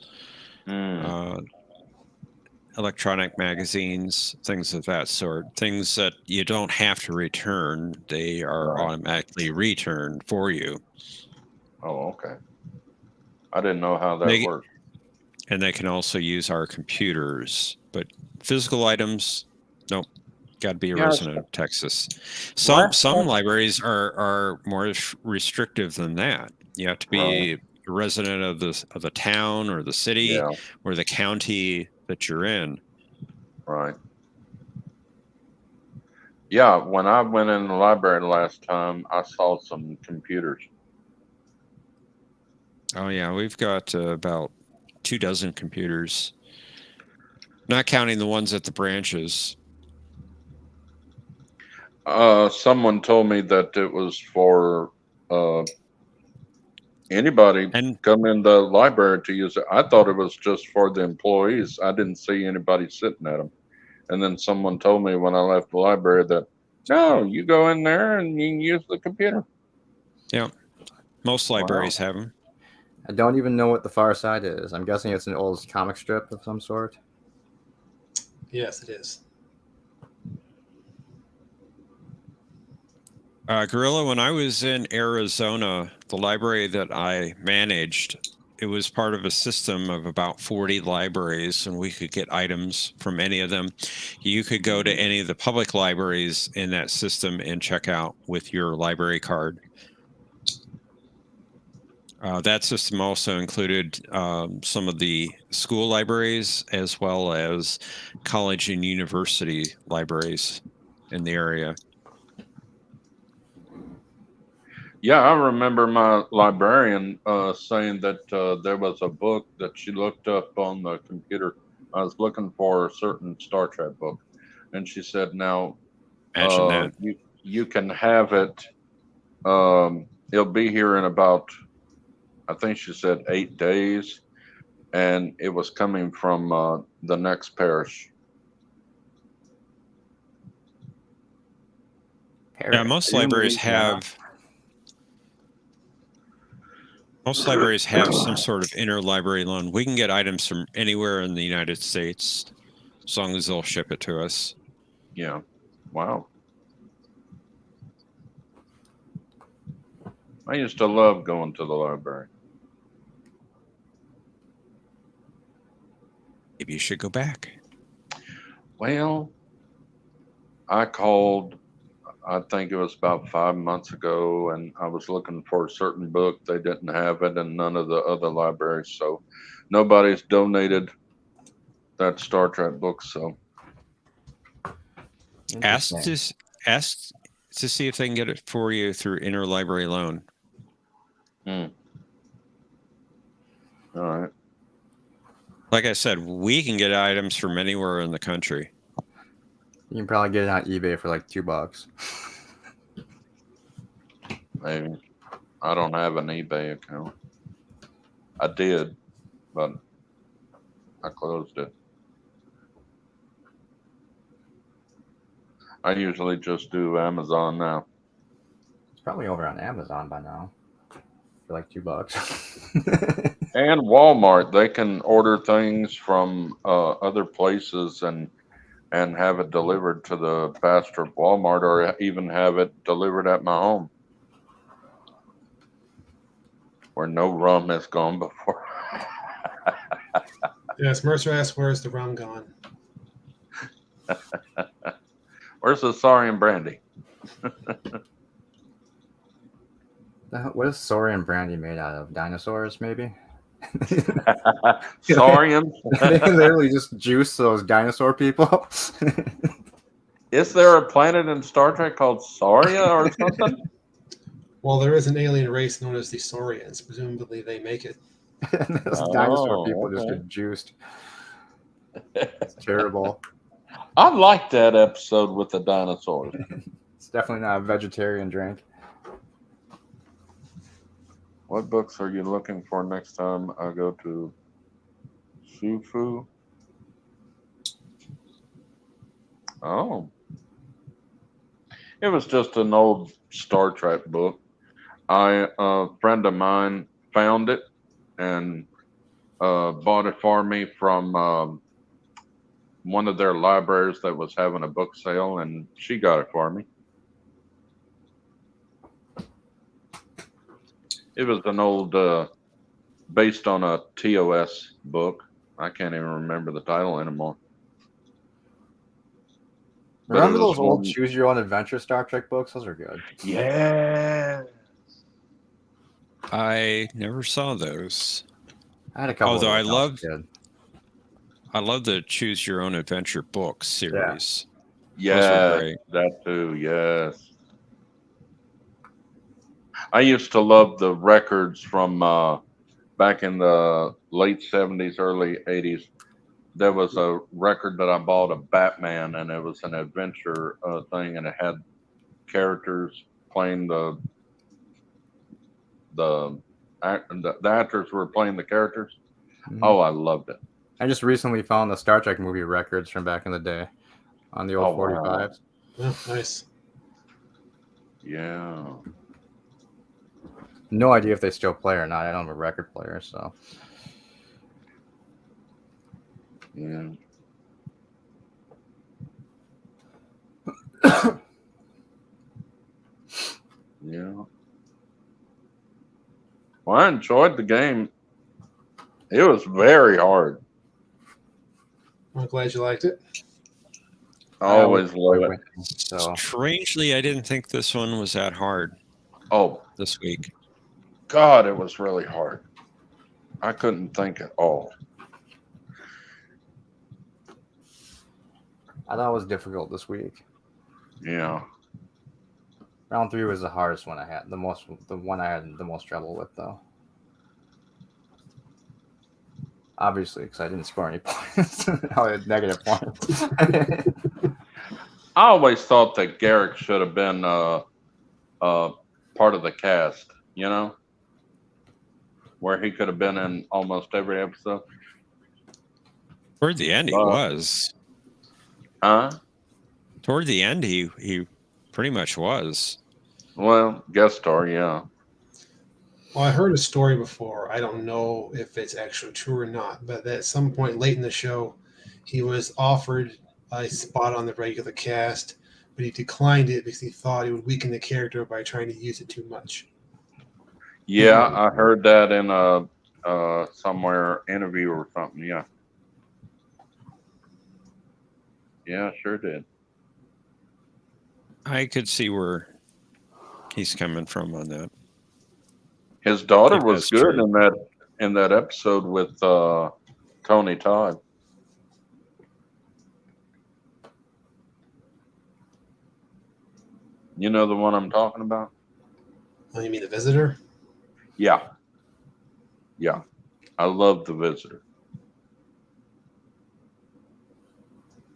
electronic magazines, things of that sort. Things that you don't have to return. They are automatically returned for you. Oh, okay. I didn't know how that worked. And they can also use our computers. But physical items, nope. Got to be a resident of Texas. Some libraries are more restrictive than that. You have to be a resident of the town or the city or the county that you're in. Right. Yeah, when I went in the library last time, I saw some computers. Oh yeah, we've got about 24 computers, not counting the ones at the branches. Someone told me that it was for anybody come in the library to use it. I thought it was just for the employees. I didn't see anybody sitting at them. And then someone told me when I left the library that, no, you go in there and you can use the computer. Yeah, most libraries have them. I don't even know what The Far Side is. I'm guessing it's an old comic strip of some sort. Yes, it is. Gorilla, when I was in Arizona, the library that I managed, it was part of a system of about 40 libraries, and we could get items from any of them. You could go to any of the public libraries in that system and check out with your library card. That system also included some of the school libraries as well as college and university libraries in the area. Yeah, I remember my librarian saying that there was a book that she looked up on the computer. I was looking for a certain Star Trek book, and she said, "Now, imagine that you can have it. It'll be here in about, I think she said 8 days, and it was coming from the next parish." Yeah, most libraries have. Most libraries have some sort of interlibrary loan. We can get items from anywhere in the United States as long as they'll ship it to us. Yeah. Wow. I used to love going to the library. Maybe you should go back. Well, I called, I think it was about 5 months ago, and I was looking for a certain book. They didn't have it in none of the other libraries, so nobody's donated that Star Trek book. So ask to see if they can get it for you through interlibrary loan. All right. Like I said, we can get items from anywhere in the country. You can probably get it on eBay for like $2. Maybe. I don't have an eBay account. I did, but I closed it. I usually just do Amazon now. It's probably over on Amazon by now for like $2. And Walmart, they can order things from other places and have it delivered to the bastard Walmart, or even have it delivered at my home, where no rum has gone before. Yes, Mercer asked, "Where's the rum gone?" Where's the Saurian brandy? What is Saurian brandy made out of? Dinosaurs, maybe? Saurian? They literally just juice those dinosaur people. Is there a planet in Star Trek called Sauria or something? Well, there is an alien race known as the Saurians. Presumably, they make it. Those dinosaur people just get juiced. It's terrible. I like that episode with the dinosaurs. It's definitely not a vegetarian drink. What books are you looking for next time I go to Shufu? Oh. It was just an old Star Trek book. A friend of mine found it and bought it for me from one of their libraries that was having a book sale, and she got it for me. It was an old, based on a TOS book. I can't even remember the title anymore. But Remember it was those old one- Choose Your Own Adventure Star Trek books? Those are good. Yeah. I never saw those. I had a couple. Although of I those when was a love, kid. I love the Choose Your Own Adventure book series. Those were Yeah, great. that too. Yes. I used to love the records from back in the late 70s, early 80s. There was a record that I bought of Batman, and it was an adventure thing, and it had characters playing the actors were playing the characters. Mhm. Oh, I loved it. I just recently found the Star Trek movie records from back in the day on the old Oh, wow. 45s. Oh, nice. Yeah. No idea if they still play or not. I don't have a record player, so. Yeah. Yeah. Well, I enjoyed the game. It was very hard. I'm glad you liked it. I always love it. So. Strangely, I didn't think this one was that hard Oh, this week. God, it was really hard. I couldn't think at all. I thought it was difficult this week. Yeah. Round 3 was the hardest one I had. The one I had the most trouble with, though. Obviously, because I didn't score any points. I had negative points. I always thought that Garrick should have been part of the cast, you know, where he could have been in almost every episode. Toward the end, he was. Huh? Toward the end, he pretty much was. Well, guest star, yeah. Well, I heard a story before. I don't know if it's actually true or not, but at some point late in the show, he was offered a spot on the regular cast, but he declined it because he thought it would weaken the character by trying to use it too much. Yeah, I heard that in a somewhere interview or something. Yeah. Yeah, sure did. I could see where he's coming from on that. His daughter think was that's good true. in that episode with Tony Todd. You know the one I'm talking about? Oh, you mean The Visitor? Yeah. Yeah. I love The Visitor.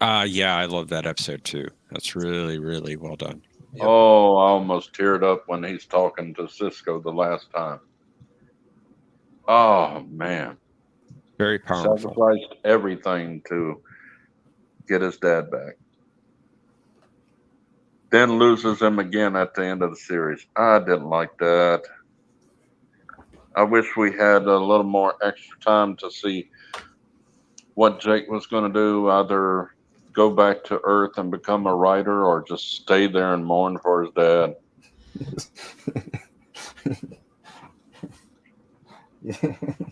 Yeah, I love that episode too. That's really, really well done. Yep. Oh, I almost teared up when he's talking to Cisco the last time. Oh man, Very powerful. sacrificed everything to get his dad back. Then loses him again at the end of the series. I didn't like that. I wish we had a little more extra time to see what Jake was going to do, either go back to Earth and become a writer or just stay there and mourn for his dad.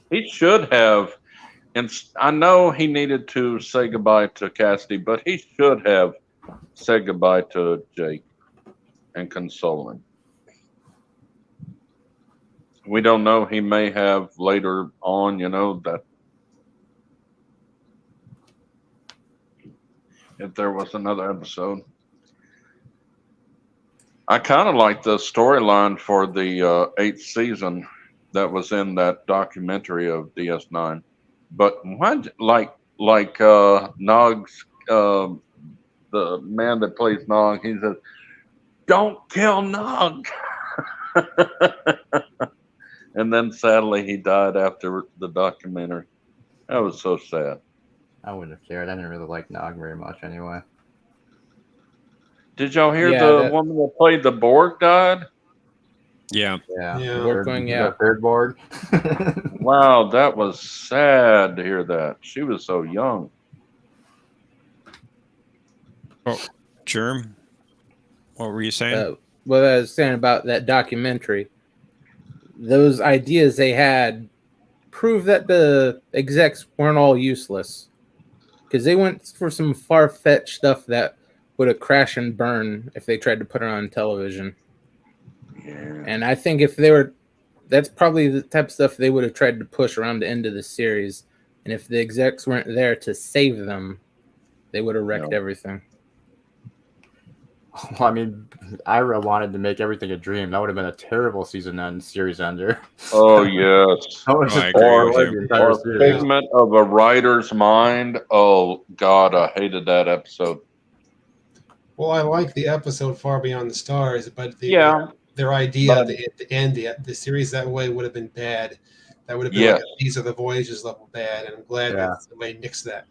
He should have, and I know he needed to say goodbye to Cassidy, but he should have said goodbye to Jake and console him. We don't know. He may have later on, that if there was another episode. I kind of like the storyline for the 8th season that was in that documentary of DS9. But what, like Nog's, the man that plays Nog, he says, "Don't kill Nog." And then sadly he died after the documentary. That was so sad. I wouldn't have cared. I didn't really like Nog very much anyway. Did y'all hear Yeah, the that- woman that played the Borg died? Yeah. Yeah. Yeah. Borg going, yeah. Third Borg. Wow, that was sad to hear that. She was so young. Oh, Germ, what were you saying? What I was saying about that documentary, those ideas they had prove that the execs weren't all useless, because they went for some far-fetched stuff that would have crashed and burned if they tried to put it on television. Yeah. And I think if they were, that's probably the type of stuff they would have tried to push around the end of the series. And if the execs weren't there to save them, they would have wrecked everything. Well, I mean, Ira wanted to make everything a dream. That would have been a terrible series ender. Oh yes. That was I just agree or, with you. the entire Or series. figment of a writer's mind. Oh God, I hated that episode. Well, I like the episode Far Beyond the Stars, but Yeah. their idea But- at the end, the series that way would have been bad. That would have been Yes. like These Are the Voyages level bad, and I'm glad Yeah. that somebody nixed that.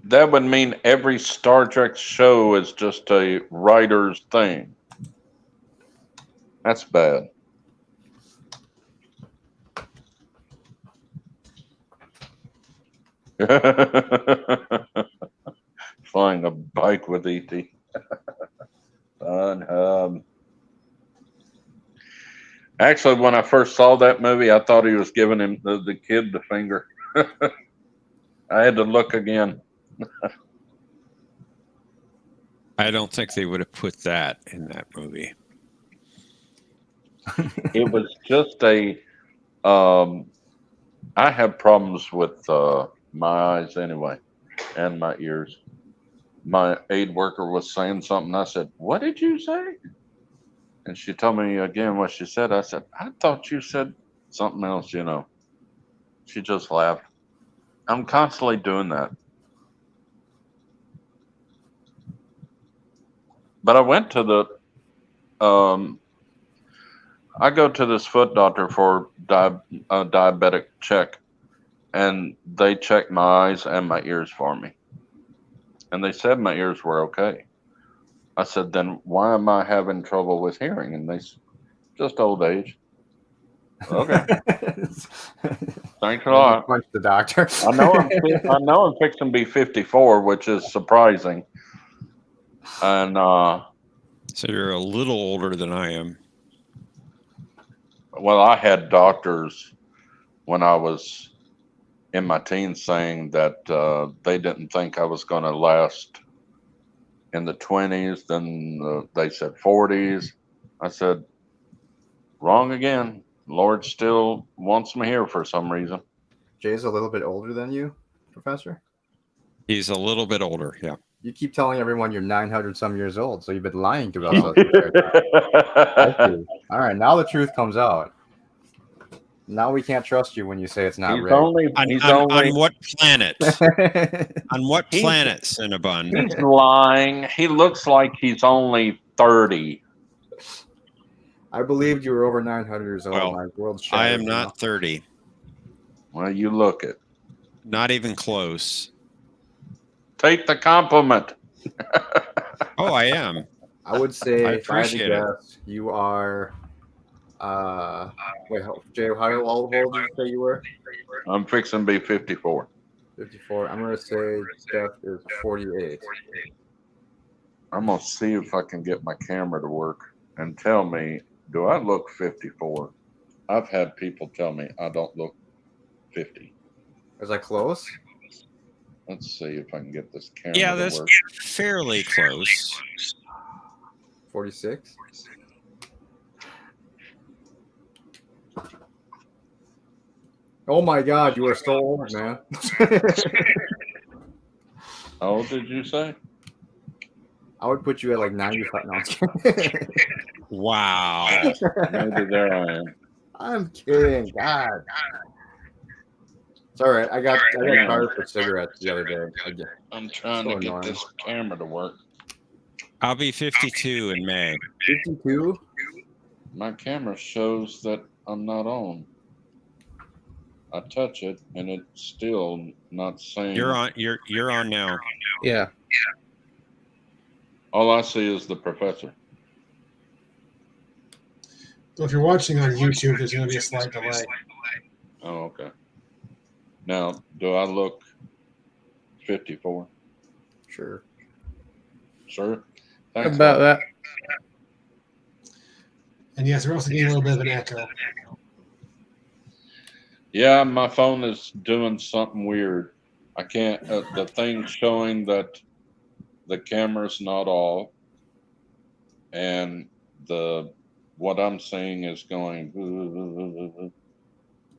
That would mean every Star Trek show is just a writer's thing. That's bad. Flying a bike with E.T. Fun. Actually, when I first saw that movie, I thought he was giving him the kid the finger. I had to look again. I don't think they would have put that in that movie. It was just a. I have problems with my eyes anyway, and my ears. My aide worker was saying something. I said, "What did you say?" And she told me again what she said. I said, "I thought you said something else." She just laughed. I'm constantly doing that. But I went to the. I go to this foot doctor for a diabetic check, and they checked my eyes and my ears for me. And they said my ears were okay. I said, then why am I having trouble with hearing? And they said, just old age. Okay. Thanks a lot. Punch the doctor. I know I'm fixing to be 54, which is surprising. And So you're a little older than I am. well, I had doctors when I was in my teens saying that they didn't think I was going to last in the 20s. Then they said 40s. I said, wrong again. Lord still wants me here for some reason. Jay's a little bit older than you, Professor. He's a little bit older, yeah. You keep telling everyone you're 900 some years old, so you've been lying to us. I see. All right, now the truth comes out. Now we can't trust you when you say it's not He's real. On what planet? On what He's- planet, Cinnabon? He's lying. He looks like he's only 30. I believed you were over 900 years old. Well, My world I shattered am now. not 30. Well, you look it. Not even close. Take the compliment. Oh, I am. I would say, I if I had to appreciate it. guess, you are. Wait, Jay, how old did you say you were? I'm fixing to be 54. 54. I'm gonna say Jeff is 48. I'm gonna see if I can get my camera to work and tell me, do I look 54? I've had people tell me I don't look 50. Is that close? Let's see if I can get this camera Yeah, to that's work. fairly close. 46. Oh my God, you are so old, man. How old did you say? I would put you at like 95. No, I'm kidding. Wow. Maybe there I am. I'm kidding. God. It's all right. I got charged for cigarettes the other day. I'm trying So to get annoying. this camera to work. I'll be 52 in May. 52? My camera shows that I'm not on. I touch it and it's still not saying. You're on. You're on now. Yeah. All I see is the professor. So if you're watching on YouTube, there's going to be a slight delay. Oh, okay. Now, do I look 54? Sure. Sure. Thanks. About that. And yes, we're also getting a little bit of an echo. Yeah, my phone is doing something weird. I can't. The thing's showing that the camera's not off, and what I'm seeing is going.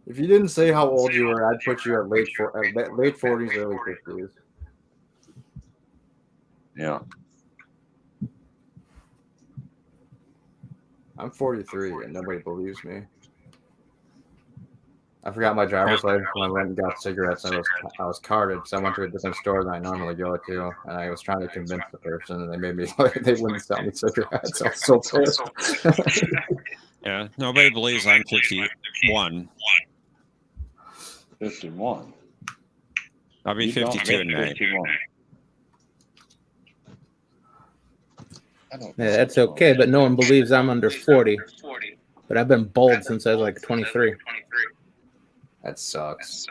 If you didn't say how old you were, I'd put you at late 40s, early 50s. Yeah. I'm 43 and nobody believes me. I forgot my driver's license when I went and got cigarettes. I was carded, so I went to a different store than I normally go to, and I was trying to convince the person, and they made me they wouldn't sell me cigarettes. I was so pissed. Yeah, nobody believes I'm 51. 51. I'll be You don't 52 in look May. 51. Yeah, that's okay, but no one believes I'm under 40. But I've been bald since I was like 23. That sucks.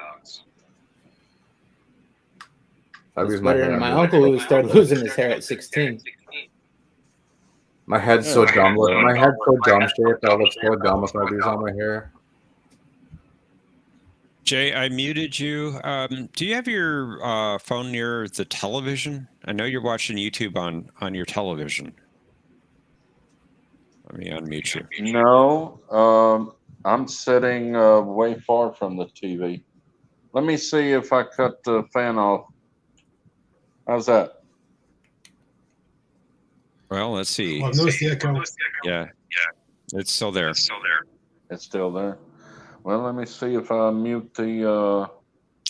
It's better than my uncle who started losing his hair at 16. My head's so dumb. My head's so dumb shaped. I look so dumb if I lose all my hair. Jay, I muted you. Do you have your phone near the television? I know you're watching YouTube on your television. Let me unmute you. No, I'm sitting way far from the TV. Let me see if I cut the fan off. How's that? Well, let's see. Well, I've noticed the echo. Yeah, it's still there. It's still there. Well, let me see if I mute the.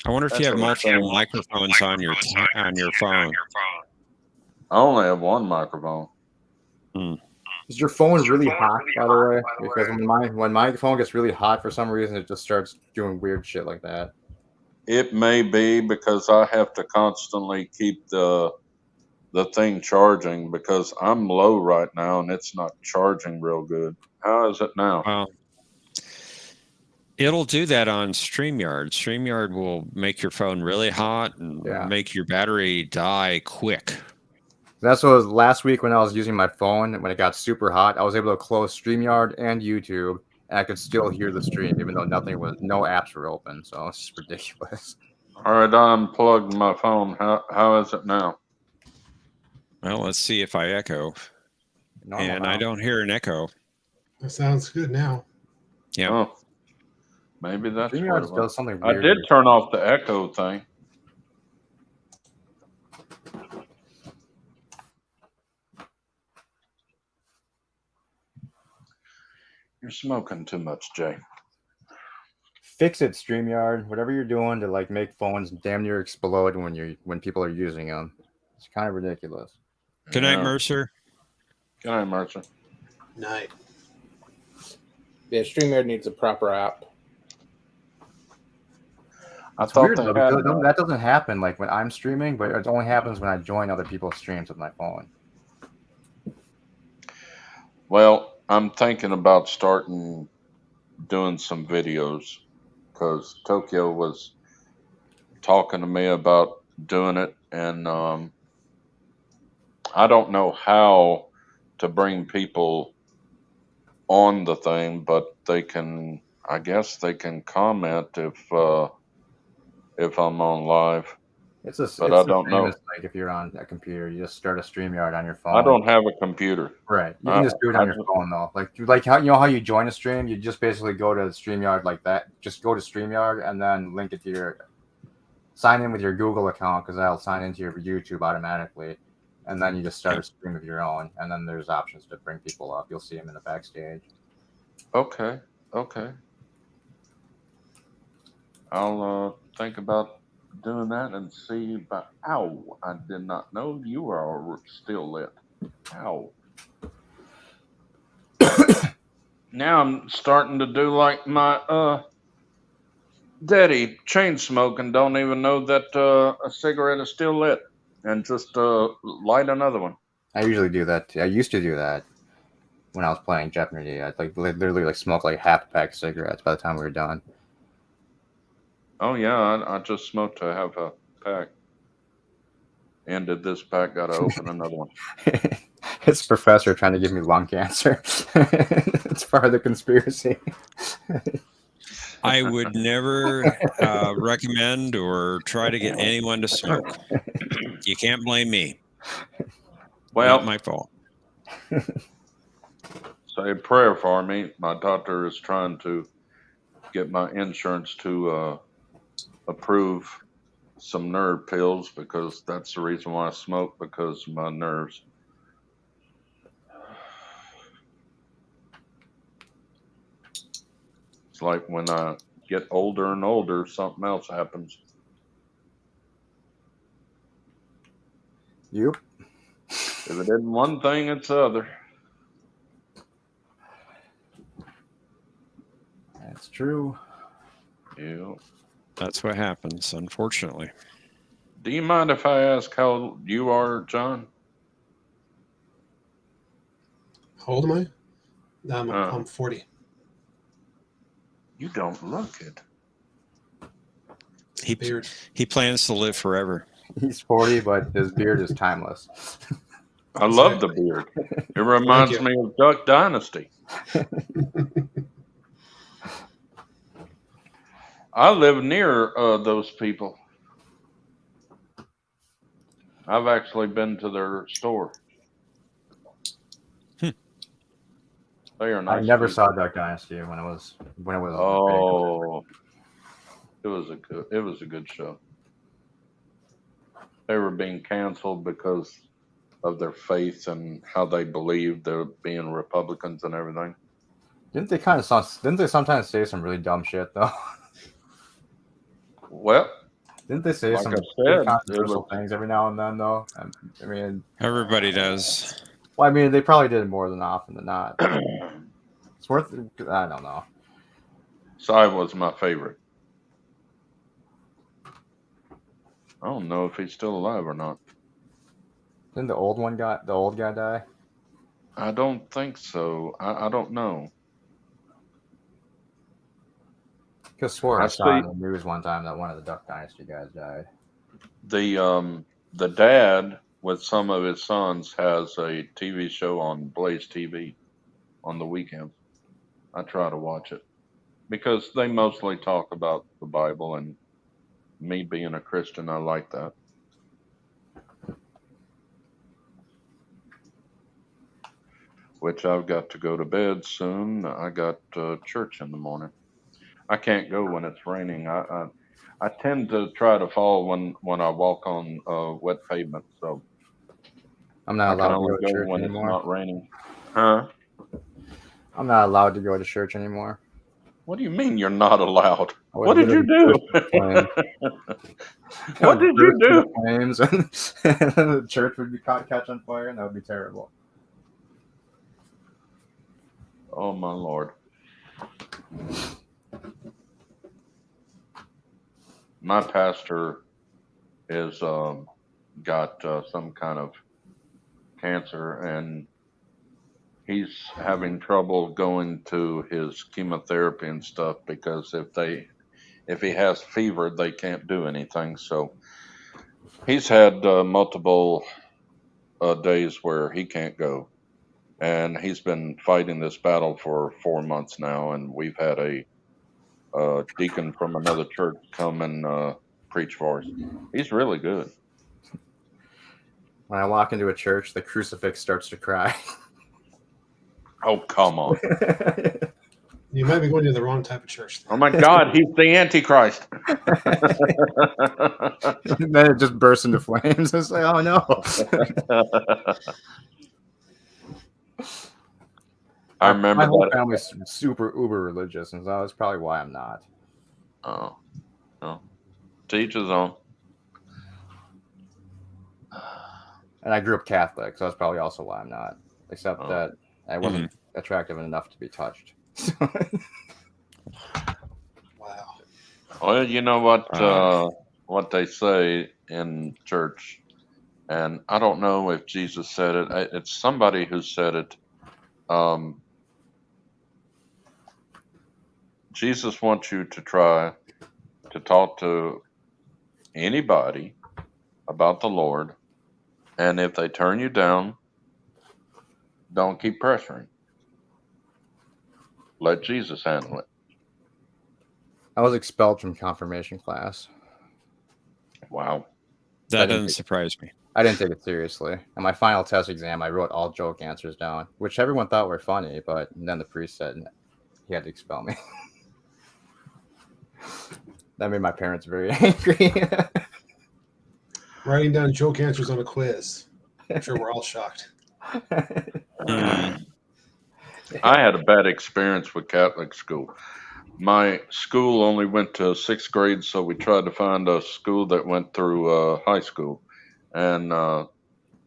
I wonder if you have multiple microphones on your phone. I only have one microphone. Is your phone really hot, by the way? Because when my phone gets really hot for some reason, it just starts doing weird shit like that. It may be because I have to constantly keep the thing charging because I'm low right now and it's not charging real good. How is it now? Well, it'll do that on StreamYard. StreamYard will make your phone really hot and make your battery die quick. That's what was last week when I was using my phone. When it got super hot, I was able to close StreamYard and YouTube, and I could still hear the stream, even though no apps were open. So it's just ridiculous. All right, I unplugged my phone. How is it now? Well, let's see if I echo. And I don't hear an echo. That sounds good now. Yeah. Oh, maybe that's what StreamYard it was. does something I weird. did turn off the echo thing. You're smoking too much, Jay. Fix it, StreamYard. Whatever you're doing to like make phones damn near explode when people are using them. It's kind of ridiculous. Good night, Mercer. Good night, Mercer. Night. Yeah, StreamYard needs a proper app. I It's thought weird they though, had because that doesn't happen like when I'm streaming, but it only happens when I join other people's streams with my phone. Well, I'm thinking about starting doing some videos because Tokyo was talking to me about doing it, and I don't know how to bring people on the thing, but they can. I guess they can comment if I'm on live, It's but I the don't same know. as like if you're on a computer, you just start a StreamYard on your I phone. don't have a computer. Right. You can just do it on your phone though. Like how how you join a stream, you just basically go to StreamYard like that. Just go to StreamYard and then link it to your sign in with your Google account because that'll sign into your YouTube automatically. And then you just start a stream of your own, and then there's options to bring people up. You'll see them in the backstage. Okay. I'll think about doing that and see. But ow! I did not know you were still lit. Ow! Now I'm starting to do like my daddy, chain smoking. Don't even know that a cigarette is still lit, and just light another one. I usually do that. I used to do that when I was playing Jeopnerdy. I'd like literally like smoke like half a pack of cigarettes by the time we were done. Oh yeah, I just smoked a half a pack. Ended this pack, got to open another one. It's Professor trying to give me lung cancer. It's part of the conspiracy. I would never recommend or try to get anyone to smoke. You can't blame me. Well, not my fault. Say a prayer for me. My doctor is trying to get my insurance to approve some nerve pills because that's the reason why I smoke, because of my nerves. It's like when I get older and older, something else happens. Yep. If it isn't one thing, it's the other. That's true. Yeah. That's what happens, unfortunately. Do you mind if I ask how old you are, John? How old am I? I'm 40. You don't look it. He plans to live forever. He's 40, but his beard is timeless. I love the beard. It reminds me of Duck Dynasty. I live near those people. I've actually been to their store. They are nice. I never people. saw Duck Dynasty when it was Oh, it was a good show. They were being canceled because of their faith and how they believed they're being Republicans and everything. Didn't they sometimes say some really dumb shit though? Well, didn't they say like some I said, controversial things every now and then though? I mean, everybody does. Well, I mean, they probably did it more than often than not. It's worth. I don't know. Cy was my favorite. I don't know if he's still alive or not. Didn't the old guy die? I don't think so. I don't know. Because swore I saw in the news one time that one of the Duck Dynasty guys died. The dad with some of his sons has a TV show on Blaze TV on the weekends. I try to watch it because they mostly talk about the Bible, and me being a Christian, I like that. Which I've got to go to bed soon. I got church in the morning. I can't go when it's raining. I tend to try to fall when I walk on wet pavement. So I'm not allowed to go to go church when anymore. it's not raining. Huh? I'm not allowed to go to church anymore. What do you mean you're not allowed? What did you do? What did you do? Flames and the church would be catch on fire, and that would be terrible. Oh my Lord! My pastor is got some kind of cancer, and he's having trouble going to his chemotherapy and stuff because if he has fever, they can't do anything. So he's had multiple days where he can't go, and he's been fighting this battle for 4 months now. And we've had a deacon from another church come and preach for us. He's really good. When I walk into a church, the crucifix starts to cry. Oh, come on. You might be going to the wrong type of church. Oh my God, he's the Antichrist. And then it just bursts into flames. It's like, oh no. I remember my whole that. family's super uber religious, and so that's probably why I'm not. Oh, no. To each his own. And I grew up Catholic, so that's probably also why I'm not. Except that I wasn't attractive enough to be touched. Wow. Well, you know what they say in church, and I don't know if Jesus said it. It's somebody who said it. Jesus wants you to try to talk to anybody about the Lord, and if they turn you down, don't keep pressuring. Let Jesus handle it. I was expelled from confirmation class. Wow. That doesn't surprise me. I didn't take it seriously. And my final test exam, I wrote all joke answers down, which everyone thought were funny, but then the priest said he had to expel me. That made my parents very angry. Writing down joke answers on a quiz. I'm sure we're all shocked. I had a bad experience with Catholic school. My school only went to 6th grade, so we tried to find a school that went through high school. And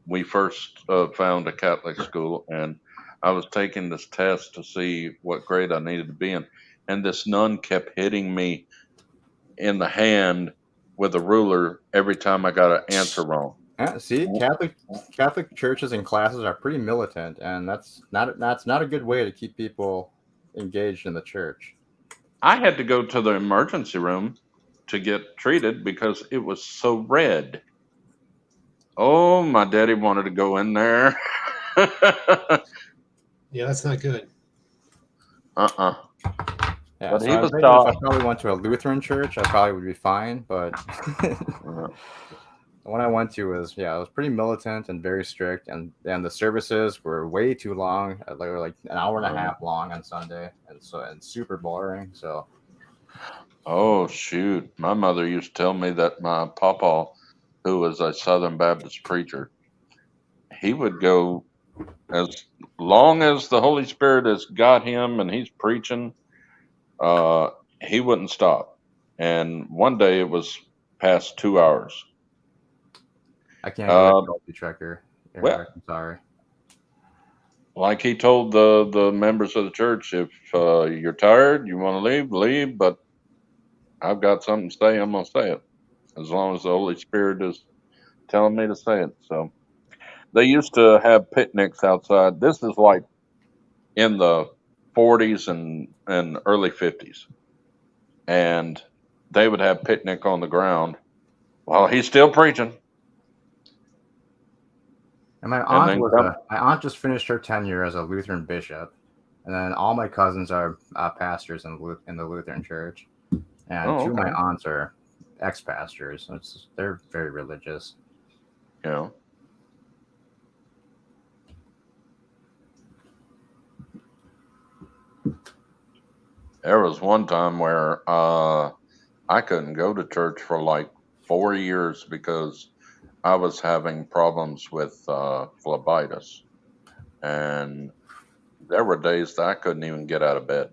we first found a Catholic school, and I was taking this test to see what grade I needed to be in. And this nun kept hitting me in the hand with a ruler every time I got an answer wrong. See, Catholic churches and classes are pretty militant, and that's not a good way to keep people engaged in the church. I had to go to the emergency room to get treated because it was so red. Oh, my daddy wanted to go in there. Yeah, that's not good. Yeah, But so he was if I taught. probably went to a Lutheran church, I probably would be fine. But the one I went to was, it was pretty militant and very strict, and the services were way too long. They were like an hour and a half long on Sunday, and super boring. So, Oh, shoot. My mother used to tell me that my papa, who was a Southern Baptist preacher, he would go as long as the Holy Spirit has got him and he's preaching, he wouldn't stop. And one day it was past 2 hours. I can't go to the Trekker. Well, I'm sorry. Like he told the members of the church, if you're tired, you want to leave, but I've got something to say, I'm going to say it, as long as the Holy Spirit is telling me to say it. So they used to have picnics outside. This is like in the 40s and early 50s. And they would have picnic on the ground while he's still preaching. And my aunt just finished her tenure as a Lutheran bishop, and then all my cousins are pastors in the Lutheran church, and two of my aunts are ex-pastors. They're very religious. Yeah. There was one time where I couldn't go to church for like 4 years because I was having problems with phlebitis. And there were days that I couldn't even get out of bed.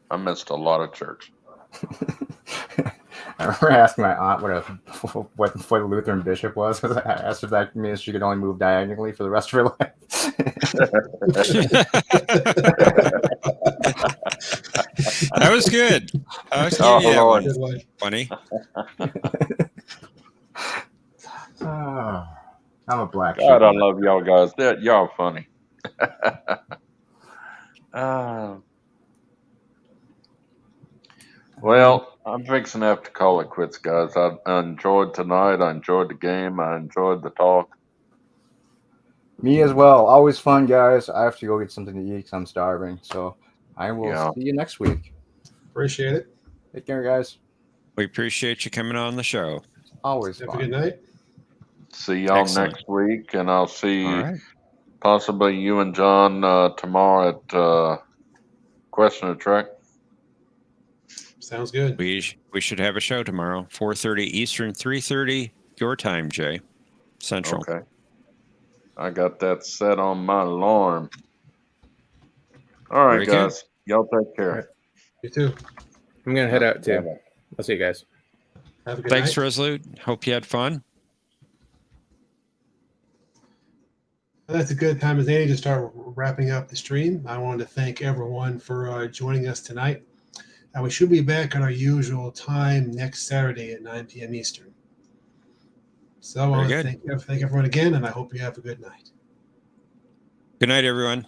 I missed a lot of church. I remember asking my aunt what a Lutheran bishop was. I asked if that means she could only move diagonally for the rest of her life. That was good. I was Oh, giving you that Lord. one. Good one. Funny. I'm a black sheep. God, I love y'all guys. Y'all funny. Well, I'm fixing to have to call it quits, guys. I enjoyed tonight. I enjoyed the game. I enjoyed the talk. Me as well. Always fun, guys. I have to go get something to eat because I'm starving. So I will Yeah. see you next week. Appreciate it. Take care, guys. We appreciate you coming on the show. Always Have a fun. good night. See y'all Excellent. next week, and I'll see All right. possibly you and John tomorrow at Question of Trek. Sounds good. We should have a show tomorrow, 4:30 Eastern, 3:30 your time, Jay, Central. Okay. I got that set on my alarm. All right, Very good. guys. Y'all take care. All right. You too. I'm gonna head out too. Bye-bye. I'll see you guys. Have a good Thanks, night. Resolute. Hope you had fun. That's a good time as any to start wrapping up the stream. I wanted to thank everyone for joining us tonight. And we should be back at our usual time next Saturday at 9 p.m. Eastern. So I want to Very thank everyone again, and I hope you have a good night. Good night, everyone.